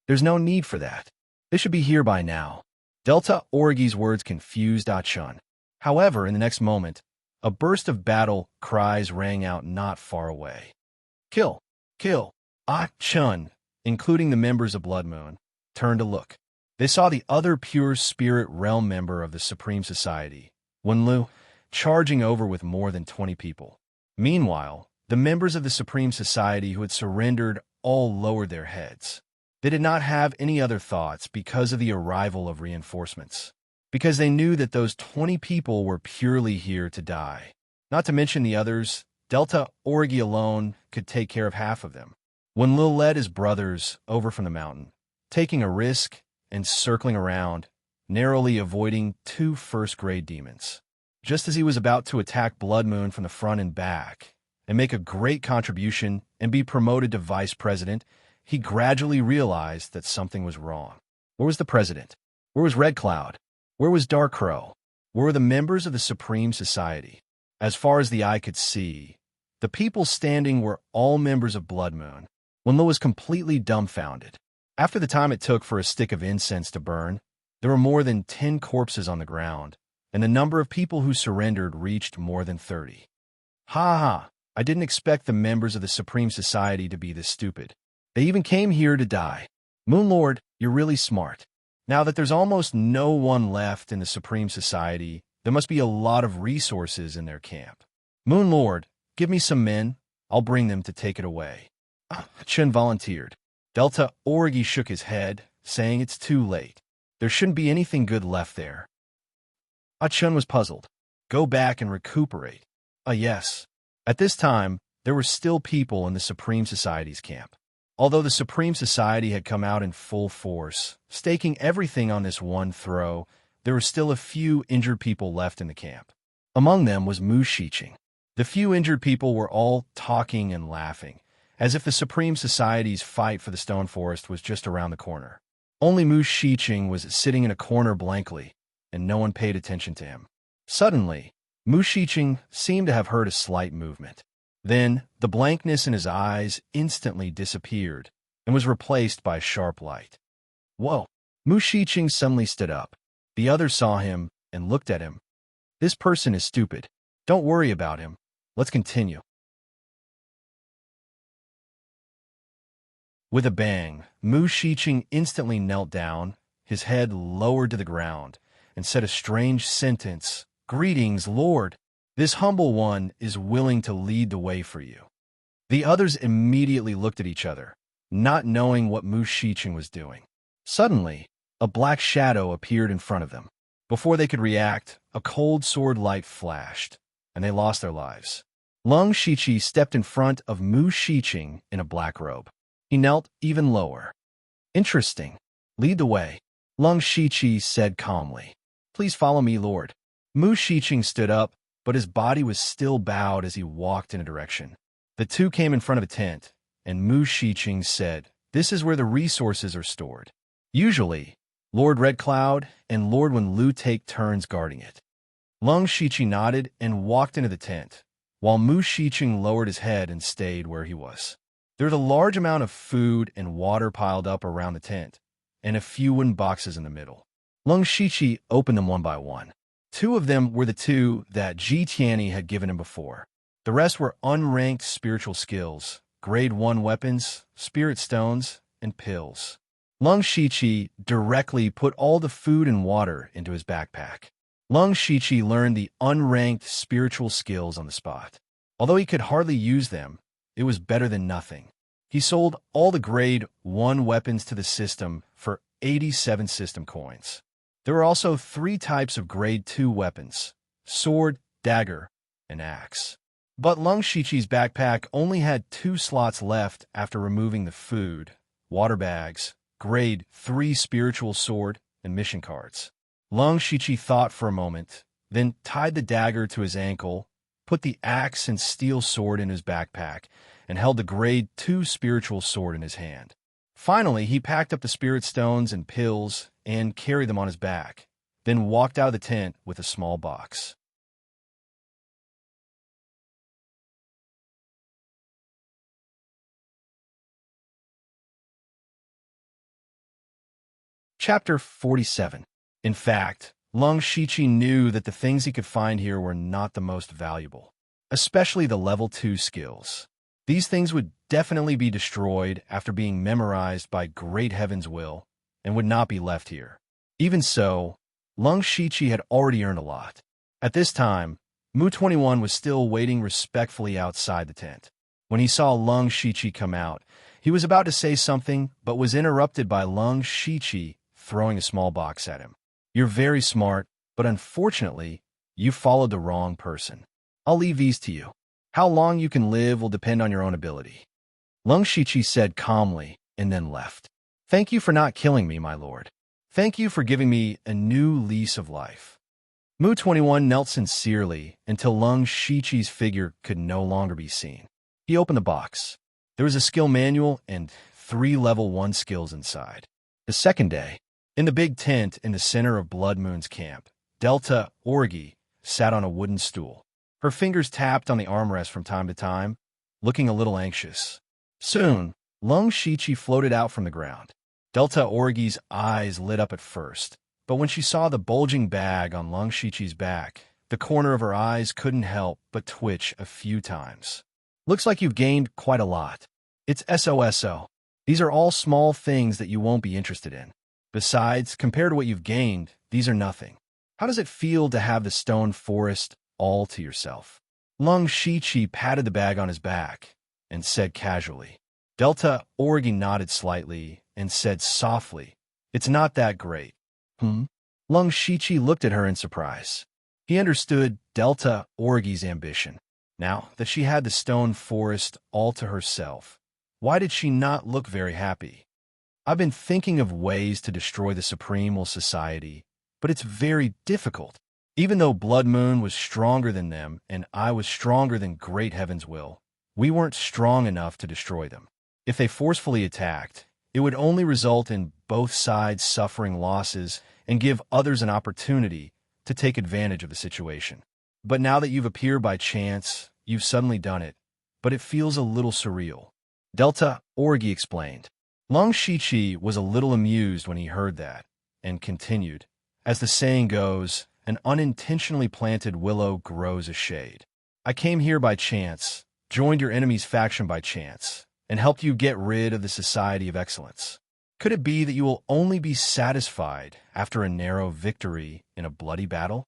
There's no need for that. They should be here by now. Delta Orgy's words confused Ah Chun. However, in the next moment, a burst of battle cries rang out not far away. Kill! Kill! Ah Chun, including the members of Blood Moon, turned to look. They saw the other pure spirit realm member of the Supreme Society, Wenlu, charging over with more than 20 people. Meanwhile, the members of the Supreme Society who had surrendered all lowered their heads. They did not have any other thoughts because of the arrival of reinforcements, because they knew that those 20 people were purely here to die. Not to mention the others, Delta Orgy alone could take care of half of them. When Lil led his brothers over from the mountain, taking a risk and circling around, narrowly avoiding 2 first-grade demons. Just as he was about to attack Blood Moon from the front and back, and make a great contribution and be promoted to vice president, he gradually realized that something was wrong. Where was the president? Where was Red Cloud? Where was Dark Crow? Where were the members of the Supreme Society? As far as the eye could see, the people standing were all members of Blood Moon. Wenlu was completely dumbfounded. After the time it took for a stick of incense to burn, there were more than 10 corpses on the ground, and the number of people who surrendered reached more than 30. Ha ha! I didn't expect the members of the Supreme Society to be this stupid. They even came here to die. Moon Lord, you're really smart. Now that there's almost no one left in the Supreme Society, there must be a lot of resources in their camp. Moon Lord, give me some men. I'll bring them to take it away. Chun volunteered. Delta Orgy shook his head, saying it's too late. There shouldn't be anything good left there. Chun was puzzled. Go back and recuperate. Yes. At this time, there were still people in the Supreme Society's camp. Although the Supreme Society had come out in full force, staking everything on this one throw, there were still a few injured people left in the camp. Among them was Mu Shiqing. The few injured people were all talking and laughing, as if the Supreme Society's fight for the Stone Forest was just around the corner. Only Mu Shiqing was sitting in a corner blankly, and no one paid attention to him. Suddenly, Mu Shiqing seemed to have heard a slight movement. Then, the blankness in his eyes instantly disappeared and was replaced by a sharp light. Whoa! Mu Shiqing suddenly stood up. The others saw him and looked at him. This person is stupid. Don't worry about him. Let's continue. With a bang, Mu Shiqing instantly knelt down, his head lowered to the ground, and said a strange sentence. "Greetings, Lord. This humble one is willing to lead the way for you." The others immediately looked at each other, not knowing what Mu Shiqing was doing. Suddenly, a black shadow appeared in front of them. Before they could react, a cold sword light flashed, and they lost their lives. Lung Shiqi stepped in front of Mu Shiqing in a black robe. He knelt even lower. "Interesting. Lead the way," Lung Shiqi said calmly. "Please follow me, Lord." Mu Shiqing stood up, but his body was still bowed as he walked in a direction. The two came in front of a tent, and Mu Shiqing said, "This is where the resources are stored. Usually, Lord Red Cloud and Lord Wenlu take turns guarding it." Lung Shiqi nodded and walked into the tent, while Mu Shiqing lowered his head and stayed where he was. There was a large amount of food and water piled up around the tent, and a few wooden boxes in the middle. Lung Shiqi opened them one by one. Two of them were the two that Ji Tianyi had given him before. The rest were unranked spiritual skills, grade 1 weapons, spirit stones, and pills. Lung Shiqi directly put all the food and water into his backpack. Lung Shiqi learned the unranked spiritual skills on the spot. Although he could hardly use them, it was better than nothing. He sold all the grade 1 weapons to the system for 87 system coins. There were also 3 types of grade 2 weapons: sword, dagger, and axe. But Lung Shiqi's backpack only had 2 slots left after removing the food, water bags, grade 3 spiritual sword, and mission cards. Lung Shiqi thought for a moment, then tied the dagger to his ankle, put the axe and steel sword in his backpack, and held the grade 2 spiritual sword in his hand. Finally, he packed up the spirit stones and pills and carried them on his back, then walked out of the tent with a small box. Chapter 47. In fact, Lung Shiqi knew that the things he could find here were not the most valuable, especially the level 2 skills. These things would definitely be destroyed after being memorized by Great Heaven's will and would not be left here. Even so, Lung Shiqi had already earned a lot. At this time, Mu 21 was still waiting respectfully outside the tent. When he saw Lung Shiqi come out, he was about to say something but was interrupted by Lung Shiqi throwing a small box at him. "You're very smart, but unfortunately, you followed the wrong person. I'll leave these to you. How long you can live will depend on your own ability." Lung Shiqi said calmly and then left. "Thank you for not killing me, my lord. Thank you for giving me a new lease of life." Mu 21 knelt sincerely until Lung Shiqi's figure could no longer be seen. He opened the box. There was a skill manual and 3 level 1 skills inside. The second day, in the big tent in the center of Blood Moon's camp, Delta Orgi sat on a wooden stool. Her fingers tapped on the armrest from time to time, looking a little anxious. Soon, Lung Shiqi floated out from the ground. Delta Orgi's eyes lit up at first, but when she saw the bulging bag on Lung Shiqi's back, the corner of her eyes couldn't help but twitch a few times. "Looks like you've gained quite a lot. It's SOSO. These are all small things that you won't be interested in. Besides, compared to what you've gained, these are nothing. How does it feel to have the stone forest all to yourself?" Lung Shiqi patted the bag on his back and said casually. Delta Orgi nodded slightly and said softly, "It's not that great." Lung Shiqi looked at her in surprise. He understood Delta Orgi's ambition. Now that she had the stone forest all to herself, why did she not look very happy? "I've been thinking of ways to destroy the Supreme Will Society, but it's very difficult. Even though Blood Moon was stronger than them and I was stronger than Great Heaven's Will, we weren't strong enough to destroy them. If they forcefully attacked, it would only result in both sides suffering losses and give others an opportunity to take advantage of the situation. But now that you've appeared by chance, you've suddenly done it, but it feels a little surreal." Delta Orgi explained. Lung Shiqi was a little amused when he heard that, and continued, "As the saying goes, an unintentionally planted willow grows a shade. I came here by chance, joined your enemy's faction by chance, and helped you get rid of the Society of Excellence? Could it be that you will only be satisfied after a narrow victory in a bloody battle?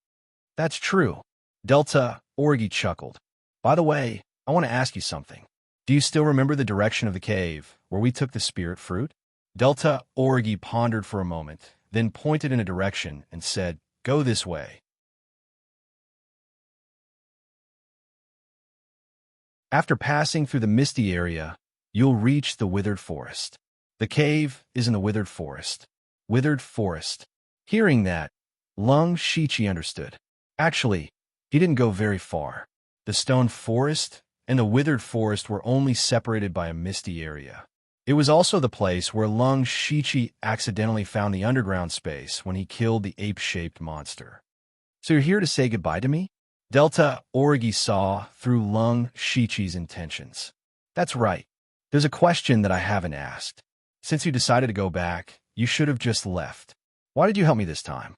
That's true. Delta Orgy chuckled. By the way, I want to ask you something. Do you still remember the direction of the cave where we took the spirit fruit? Delta Orgy pondered for a moment, then pointed in a direction and said, "Go this way." After passing through the misty area, you'll reach the withered forest. The cave is in the withered forest. Withered forest. Hearing that, Lung Shichi understood. Actually, he didn't go very far. The stone forest and the withered forest were only separated by a misty area. It was also the place where Lung Shichi accidentally found the underground space when he killed the ape-shaped monster. "So you're here to say goodbye to me?" Delta Orgy saw through Lung Shichi's intentions. "That's right. There's a question that I haven't asked. Since you decided to go back, you should have just left. Why did you help me this time?"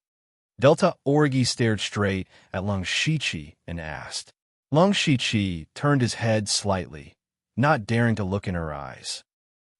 Delta Orgy stared straight at Lung Shichi and asked. Lung Shichi turned his head slightly, not daring to look in her eyes.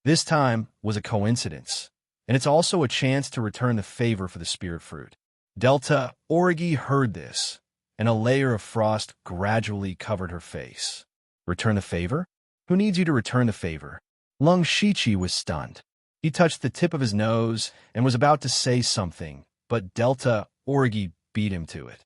This time was a coincidence, and it's also a chance to return the favor for the spirit fruit. Delta Orgy heard this, and a layer of frost gradually covered her face. "Return the favor? Who needs you to return the favor?" Lung Shichi was stunned. He touched the tip of his nose and was about to say something, but Delta Orgy beat him to it.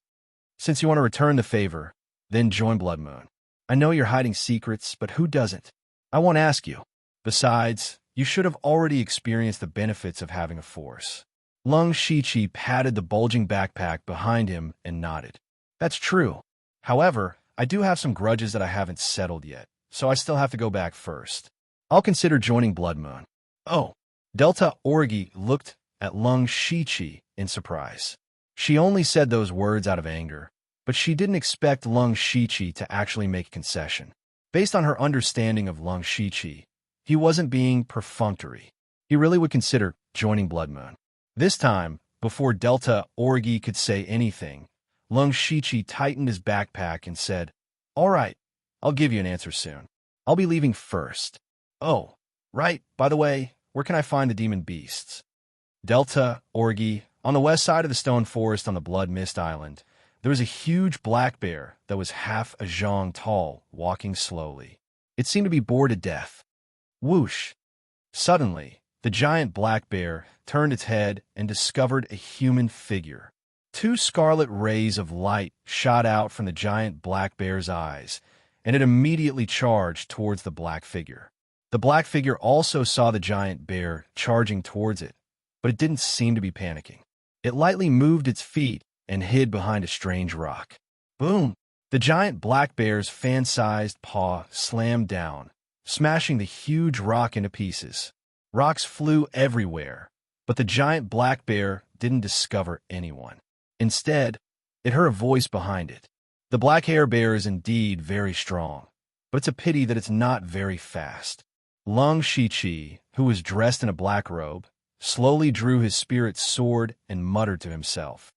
"Since you want to return the favor, then join Blood Moon. I know you're hiding secrets, but who doesn't? I won't ask you. Besides, you should have already experienced the benefits of having a force." Lung Shichi patted the bulging backpack behind him and nodded. "That's true. However, I do have some grudges that I haven't settled yet, so I still have to go back first. I'll consider joining Blood Moon." "Oh." Delta Orgy looked at Lung Shichi in surprise. She only said those words out of anger, but she didn't expect Lung Shichi to actually make a concession. Based on her understanding of Lung Shichi, he wasn't being perfunctory. He really would consider joining Blood Moon. This time, before Delta Orgy could say anything, Lung Shichi tightened his backpack and said, "All right, I'll give you an answer soon. I'll be leaving first." "Oh, right, by the way, where can I find the demon beasts?" Delta Orgy, on the west side of the stone forest on the Blood Mist Island, there was a huge black bear that was half a zhang tall, walking slowly. It seemed to be bored to death. Whoosh! Suddenly, the giant black bear turned its head and discovered a human figure. Two scarlet rays of light shot out from the giant black bear's eyes, and it immediately charged towards the black figure. The black figure also saw the giant bear charging towards it, but it didn't seem to be panicking. It lightly moved its feet and hid behind a strange rock. Boom! The giant black bear's fan-sized paw slammed down, smashing the huge rock into pieces. Rocks flew everywhere, but the giant black bear didn't discover anyone. Instead, it heard a voice behind it. "The black hair bear is indeed very strong, but it's a pity that it's not very fast." Lung Shichi, who was dressed in a black robe, slowly drew his spirit sword and muttered to himself.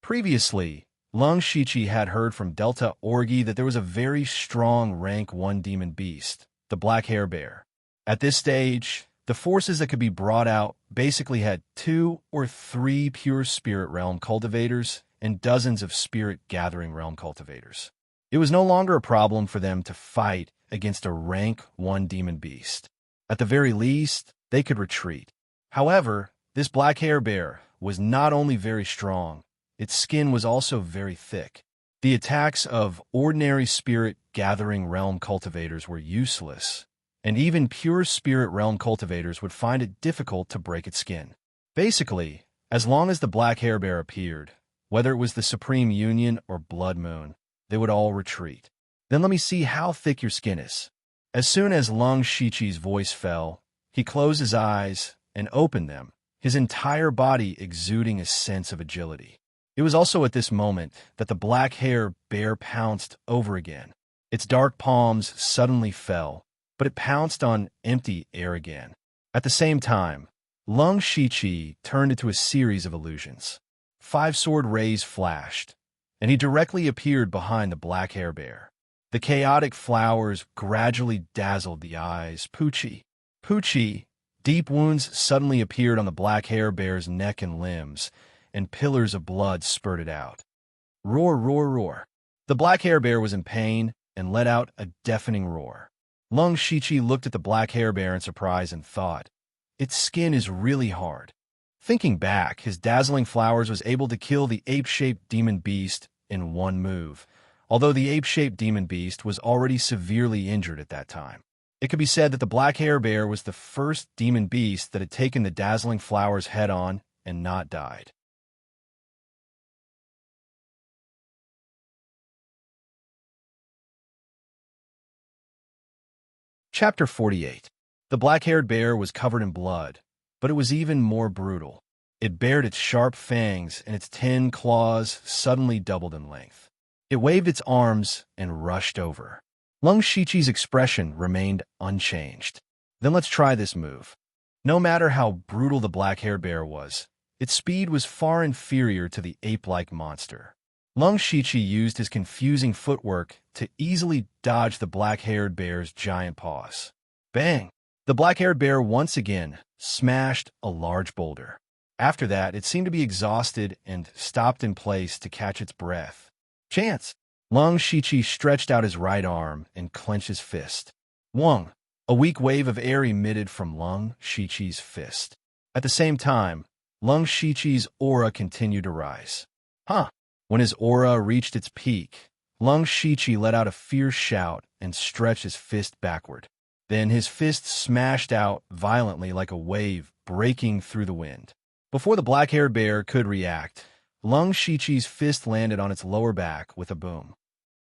Previously, Lung Shichi had heard from Delta Orgy that there was a very strong rank 1 demon beast, the black hair bear. At this stage, the forces that could be brought out basically had 2 or 3 pure spirit realm cultivators and dozens of spirit gathering realm cultivators. It was no longer a problem for them to fight against a rank 1 demon beast. At the very least, they could retreat. However, this black hair bear was not only very strong, its skin was also very thick. The attacks of ordinary spirit gathering realm cultivators were useless, and even pure spirit realm cultivators would find it difficult to break its skin. Basically, as long as the black hair bear appeared, whether it was the Supreme Union or Blood Moon, they would all retreat. "Then let me see how thick your skin is." As soon as Lung Shichi's voice fell, he closed his eyes and opened them, his entire body exuding a sense of agility. It was also at this moment that the black hair bear pounced over again. Its dark palms suddenly fell, but it pounced on empty air again. At the same time, Lung Shichi turned into a series of illusions. 5 sword rays flashed, and he directly appeared behind the black hair bear. The chaotic flowers gradually dazzled the eyes. Poochie, Poochie! Deep wounds suddenly appeared on the black hair bear's neck and limbs, and pillars of blood spurted out. Roar, roar, roar. The black hair bear was in pain and let out a deafening roar. Lung Shichi looked at the black hair bear in surprise and thought, its skin is really hard. Thinking back, his dazzling flowers was able to kill the ape-shaped demon beast in one move, although the ape-shaped demon beast was already severely injured at that time. It could be said that the black hair bear was the first demon beast that had taken the dazzling flowers head-on and not died. Chapter 48. The black-haired bear was covered in blood, but it was even more brutal. It bared its sharp fangs, and its 10 claws suddenly doubled in length. It waved its arms and rushed over. Lung Shichi's expression remained unchanged. Then let's try this move. No matter how brutal the black-haired bear was, its speed was far inferior to the ape-like monster. Lung Shichi used his confusing footwork to easily dodge the black-haired bear's giant paws. Bang! The black-haired bear once again smashed a large boulder. After that, it seemed to be exhausted and stopped in place to catch its breath. Chance! Lung Shichi stretched out his right arm and clenched his fist. Wong! A weak wave of air emitted from Lung Shichi's fist. At the same time, Lung Shichi's aura continued to rise. Huh! When his aura reached its peak, Lung Shichi let out a fierce shout and stretched his fist backward. Then his fist smashed out violently like a wave breaking through the wind. Before the black-haired bear could react, Lung Shichi's fist landed on its lower back with a boom.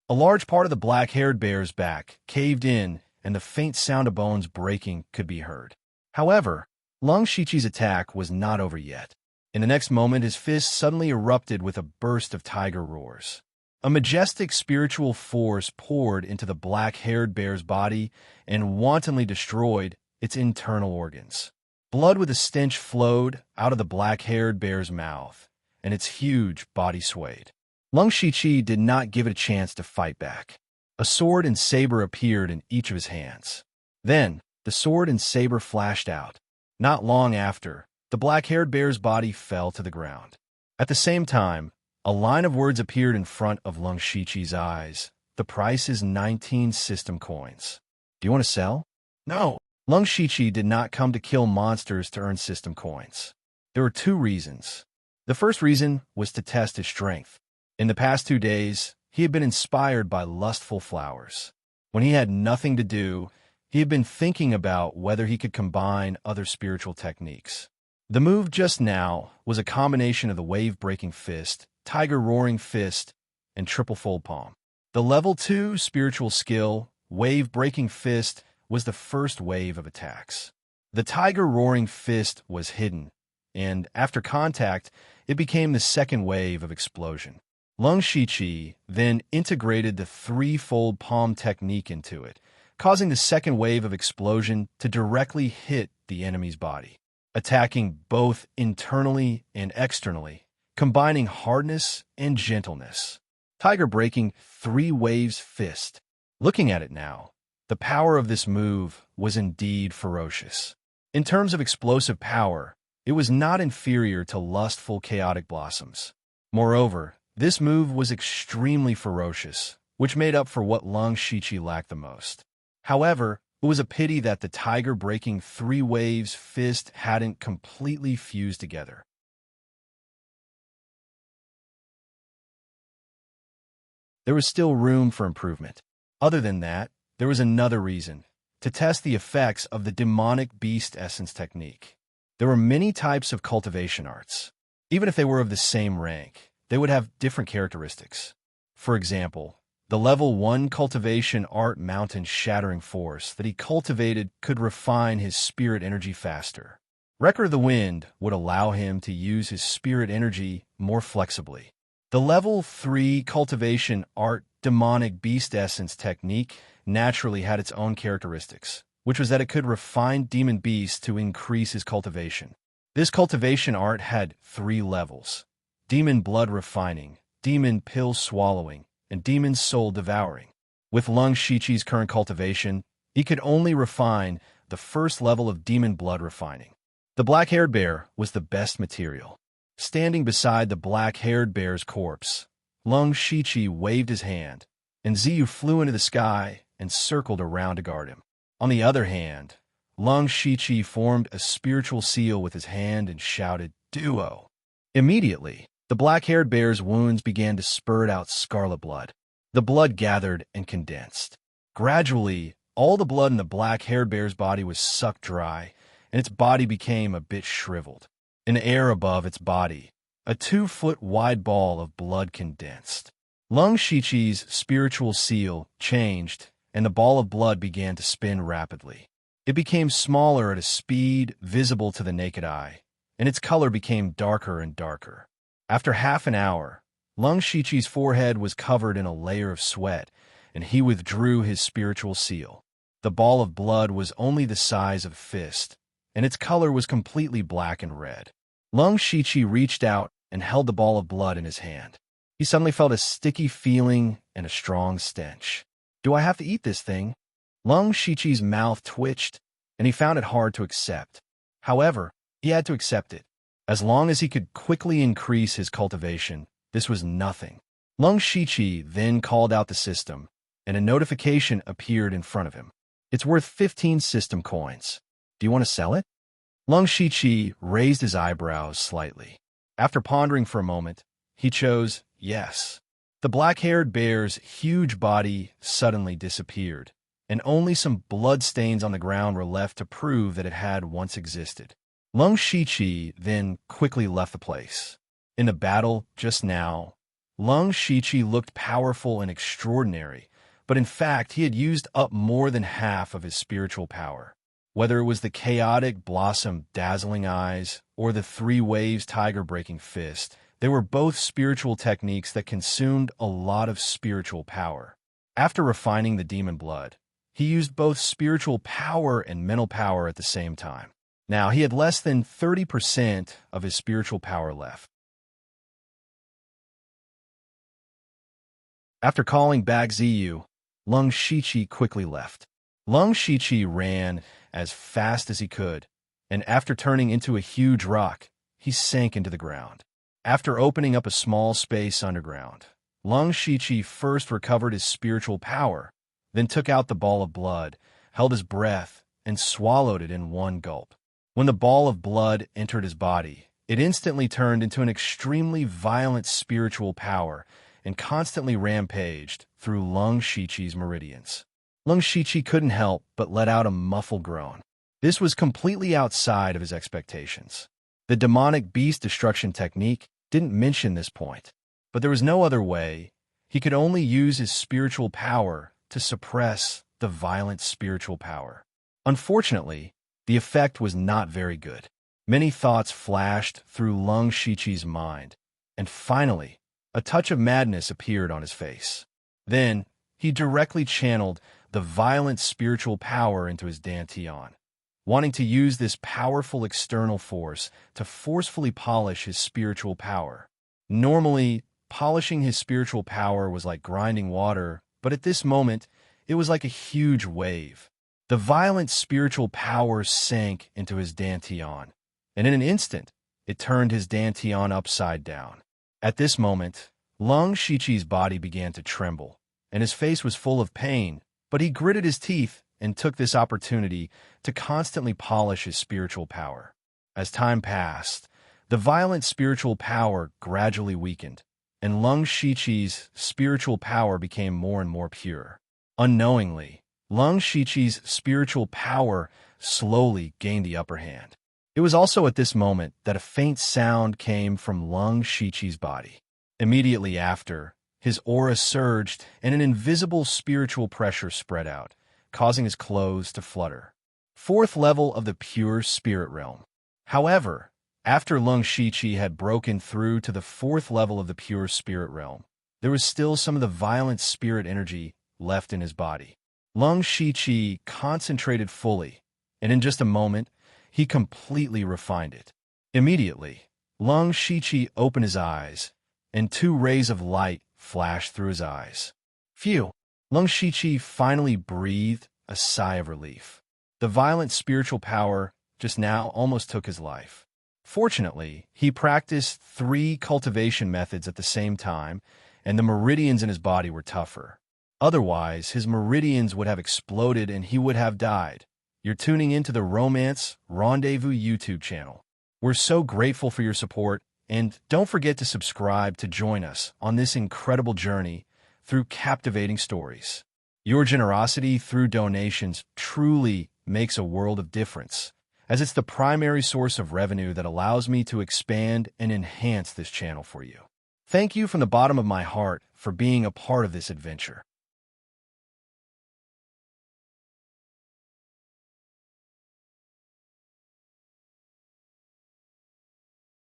A large part of the black-haired bear's back caved in, and the faint sound of bones breaking could be heard. However, Lung Shichi's attack was not over yet. In the next moment, his fist suddenly erupted with a burst of tiger roars. A majestic spiritual force poured into the black-haired bear's body and wantonly destroyed its internal organs. Blood with a stench flowed out of the black-haired bear's mouth, and its huge body swayed. Lung Shichi did not give it a chance to fight back. A sword and saber appeared in each of his hands. Then, the sword and saber flashed out. Not long after, the black-haired bear's body fell to the ground. At the same time, a line of words appeared in front of Lung Shichi's eyes. The price is 19 system coins. Do you want to sell? No. Lung Shichi did not come to kill monsters to earn system coins. There were 2 reasons. The first reason was to test his strength. In the past 2 days, he had been inspired by lustful flowers. When he had nothing to do, he had been thinking about whether he could combine other spiritual techniques. The move just now was a combination of the wave-breaking fist, tiger-roaring fist, and triple-fold palm. The level 2 spiritual skill, wave-breaking fist, was the first wave of attacks. The tiger-roaring fist was hidden, and after contact, it became the second wave of explosion. Lung Shichi then integrated the 3-fold palm technique into it, causing the second wave of explosion to directly hit the enemy's body, attacking both internally and externally, combining hardness and gentleness. Tiger breaking 3 waves fist. Looking at it now, the power of this move was indeed ferocious. In terms of explosive power, it was not inferior to lustful chaotic blossoms. Moreover, this move was extremely ferocious, which made up for what Lung Shichi lacked the most. However, it was a pity that the tiger-breaking 3 waves fist hadn't completely fused together. There was still room for improvement. Other than that, there was another reason, to test the effects of the demonic beast essence technique. There were many types of cultivation arts. Even if they were of the same rank, they would have different characteristics. For example, the level 1 cultivation art mountain shattering force that he cultivated could refine his spirit energy faster. Wrecker of the Wind would allow him to use his spirit energy more flexibly. The level 3 cultivation art demonic beast essence technique naturally had its own characteristics, which was that it could refine demon beasts to increase his cultivation. This cultivation art had 3 levels: demon blood refining, demon pill swallowing, and demon soul devouring. With Lung Shiqi's current cultivation, he could only refine the first level of demon blood refining. The black-haired bear was the best material. Standing beside the black-haired bear's corpse, Lung Shiqi waved his hand, and Ziyu flew into the sky and circled around to guard him. On the other hand, Lung Shiqi formed a spiritual seal with his hand and shouted, "Duo!" Immediately, the black-haired bear's wounds began to spurt out scarlet blood. The blood gathered and condensed. Gradually, all the blood in the black-haired bear's body was sucked dry, and its body became a bit shriveled. In the air above its body, a 2-foot-wide ball of blood condensed. Lung Shiqi's spiritual seal changed, and the ball of blood began to spin rapidly. It became smaller at a speed visible to the naked eye, and its color became darker and darker. After half an hour, Lung Shiqi's forehead was covered in a layer of sweat, and he withdrew his spiritual seal. The ball of blood was only the size of a fist, and its color was completely black and red. Lung Shiqi reached out and held the ball of blood in his hand. He suddenly felt a sticky feeling and a strong stench. "Do I have to eat this thing?" Lung Shiqi's mouth twitched, and he found it hard to accept. However, he had to accept it. As long as he could quickly increase his cultivation, this was nothing. Lung Shiqi then called out the system, and a notification appeared in front of him. "It's worth 15 system coins. Do you want to sell it?" Lung Shiqi raised his eyebrows slightly. After pondering for a moment, he chose yes. The black-haired bear's huge body suddenly disappeared, and only some blood stains on the ground were left to prove that it had once existed. Lung Shiqi then quickly left the place. In the battle just now, Lung Shiqi looked powerful and extraordinary, but in fact he had used up more than half of his spiritual power. Whether it was the chaotic blossom dazzling eyes or the 3 waves tiger breaking fist, they were both spiritual techniques that consumed a lot of spiritual power. After refining the demon blood, he used both spiritual power and mental power at the same time. Now he had less than 30% of his spiritual power left. After calling back Ziyu, Lung Shiqi quickly left. Lung Shiqi ran as fast as he could, and after turning into a huge rock, he sank into the ground. After opening up a small space underground, Lung Shiqi first recovered his spiritual power, then took out the ball of blood, held his breath, and swallowed it in one gulp. When the ball of blood entered his body, it instantly turned into an extremely violent spiritual power and constantly rampaged through Lung Shiqi's meridians. Lung Shiqi couldn't help but let out a muffled groan. This was completely outside of his expectations. The demonic beast destruction technique didn't mention this point, but there was no other way. He could only use his spiritual power to suppress the violent spiritual power. Unfortunately, the effect was not very good. Many thoughts flashed through Lung Shiqi's mind, and finally, a touch of madness appeared on his face. Then, he directly channeled the violent spiritual power into his dantian, wanting to use this powerful external force to forcefully polish his spiritual power. Normally, polishing his spiritual power was like grinding water, but at this moment, it was like a huge wave. The violent spiritual power sank into his dantian, and in an instant, it turned his dantian upside down. At this moment, Lung Shiqi's body began to tremble, and his face was full of pain, but he gritted his teeth and took this opportunity to constantly polish his spiritual power. As time passed, the violent spiritual power gradually weakened, and Lung Shiqi's spiritual power became more and more pure. Unknowingly, Lung Shiqi's spiritual power slowly gained the upper hand. It was also at this moment that a faint sound came from Lung Shiqi's body. Immediately after, his aura surged and an invisible spiritual pressure spread out, causing his clothes to flutter. 4th level of the pure spirit realm. However, after Lung Shiqi had broken through to the 4th level of the pure spirit realm, there was still some of the violent spirit energy left in his body. Lung Shiqi concentrated fully, and in just a moment, he completely refined it. Immediately, Lung Shiqi opened his eyes, and 2 rays of light flashed through his eyes. Phew! Lung Shiqi finally breathed a sigh of relief. The violent spiritual power just now almost took his life. Fortunately, he practiced 3 cultivation methods at the same time, and the meridians in his body were tougher. Otherwise, his meridians would have exploded and he would have died. You're tuning into the Romance Rendezvous YouTube channel. We're so grateful for your support, and don't forget to subscribe to join us on this incredible journey through captivating stories. Your generosity through donations truly makes a world of difference, as it's the primary source of revenue that allows me to expand and enhance this channel for you. Thank you from the bottom of my heart for being a part of this adventure.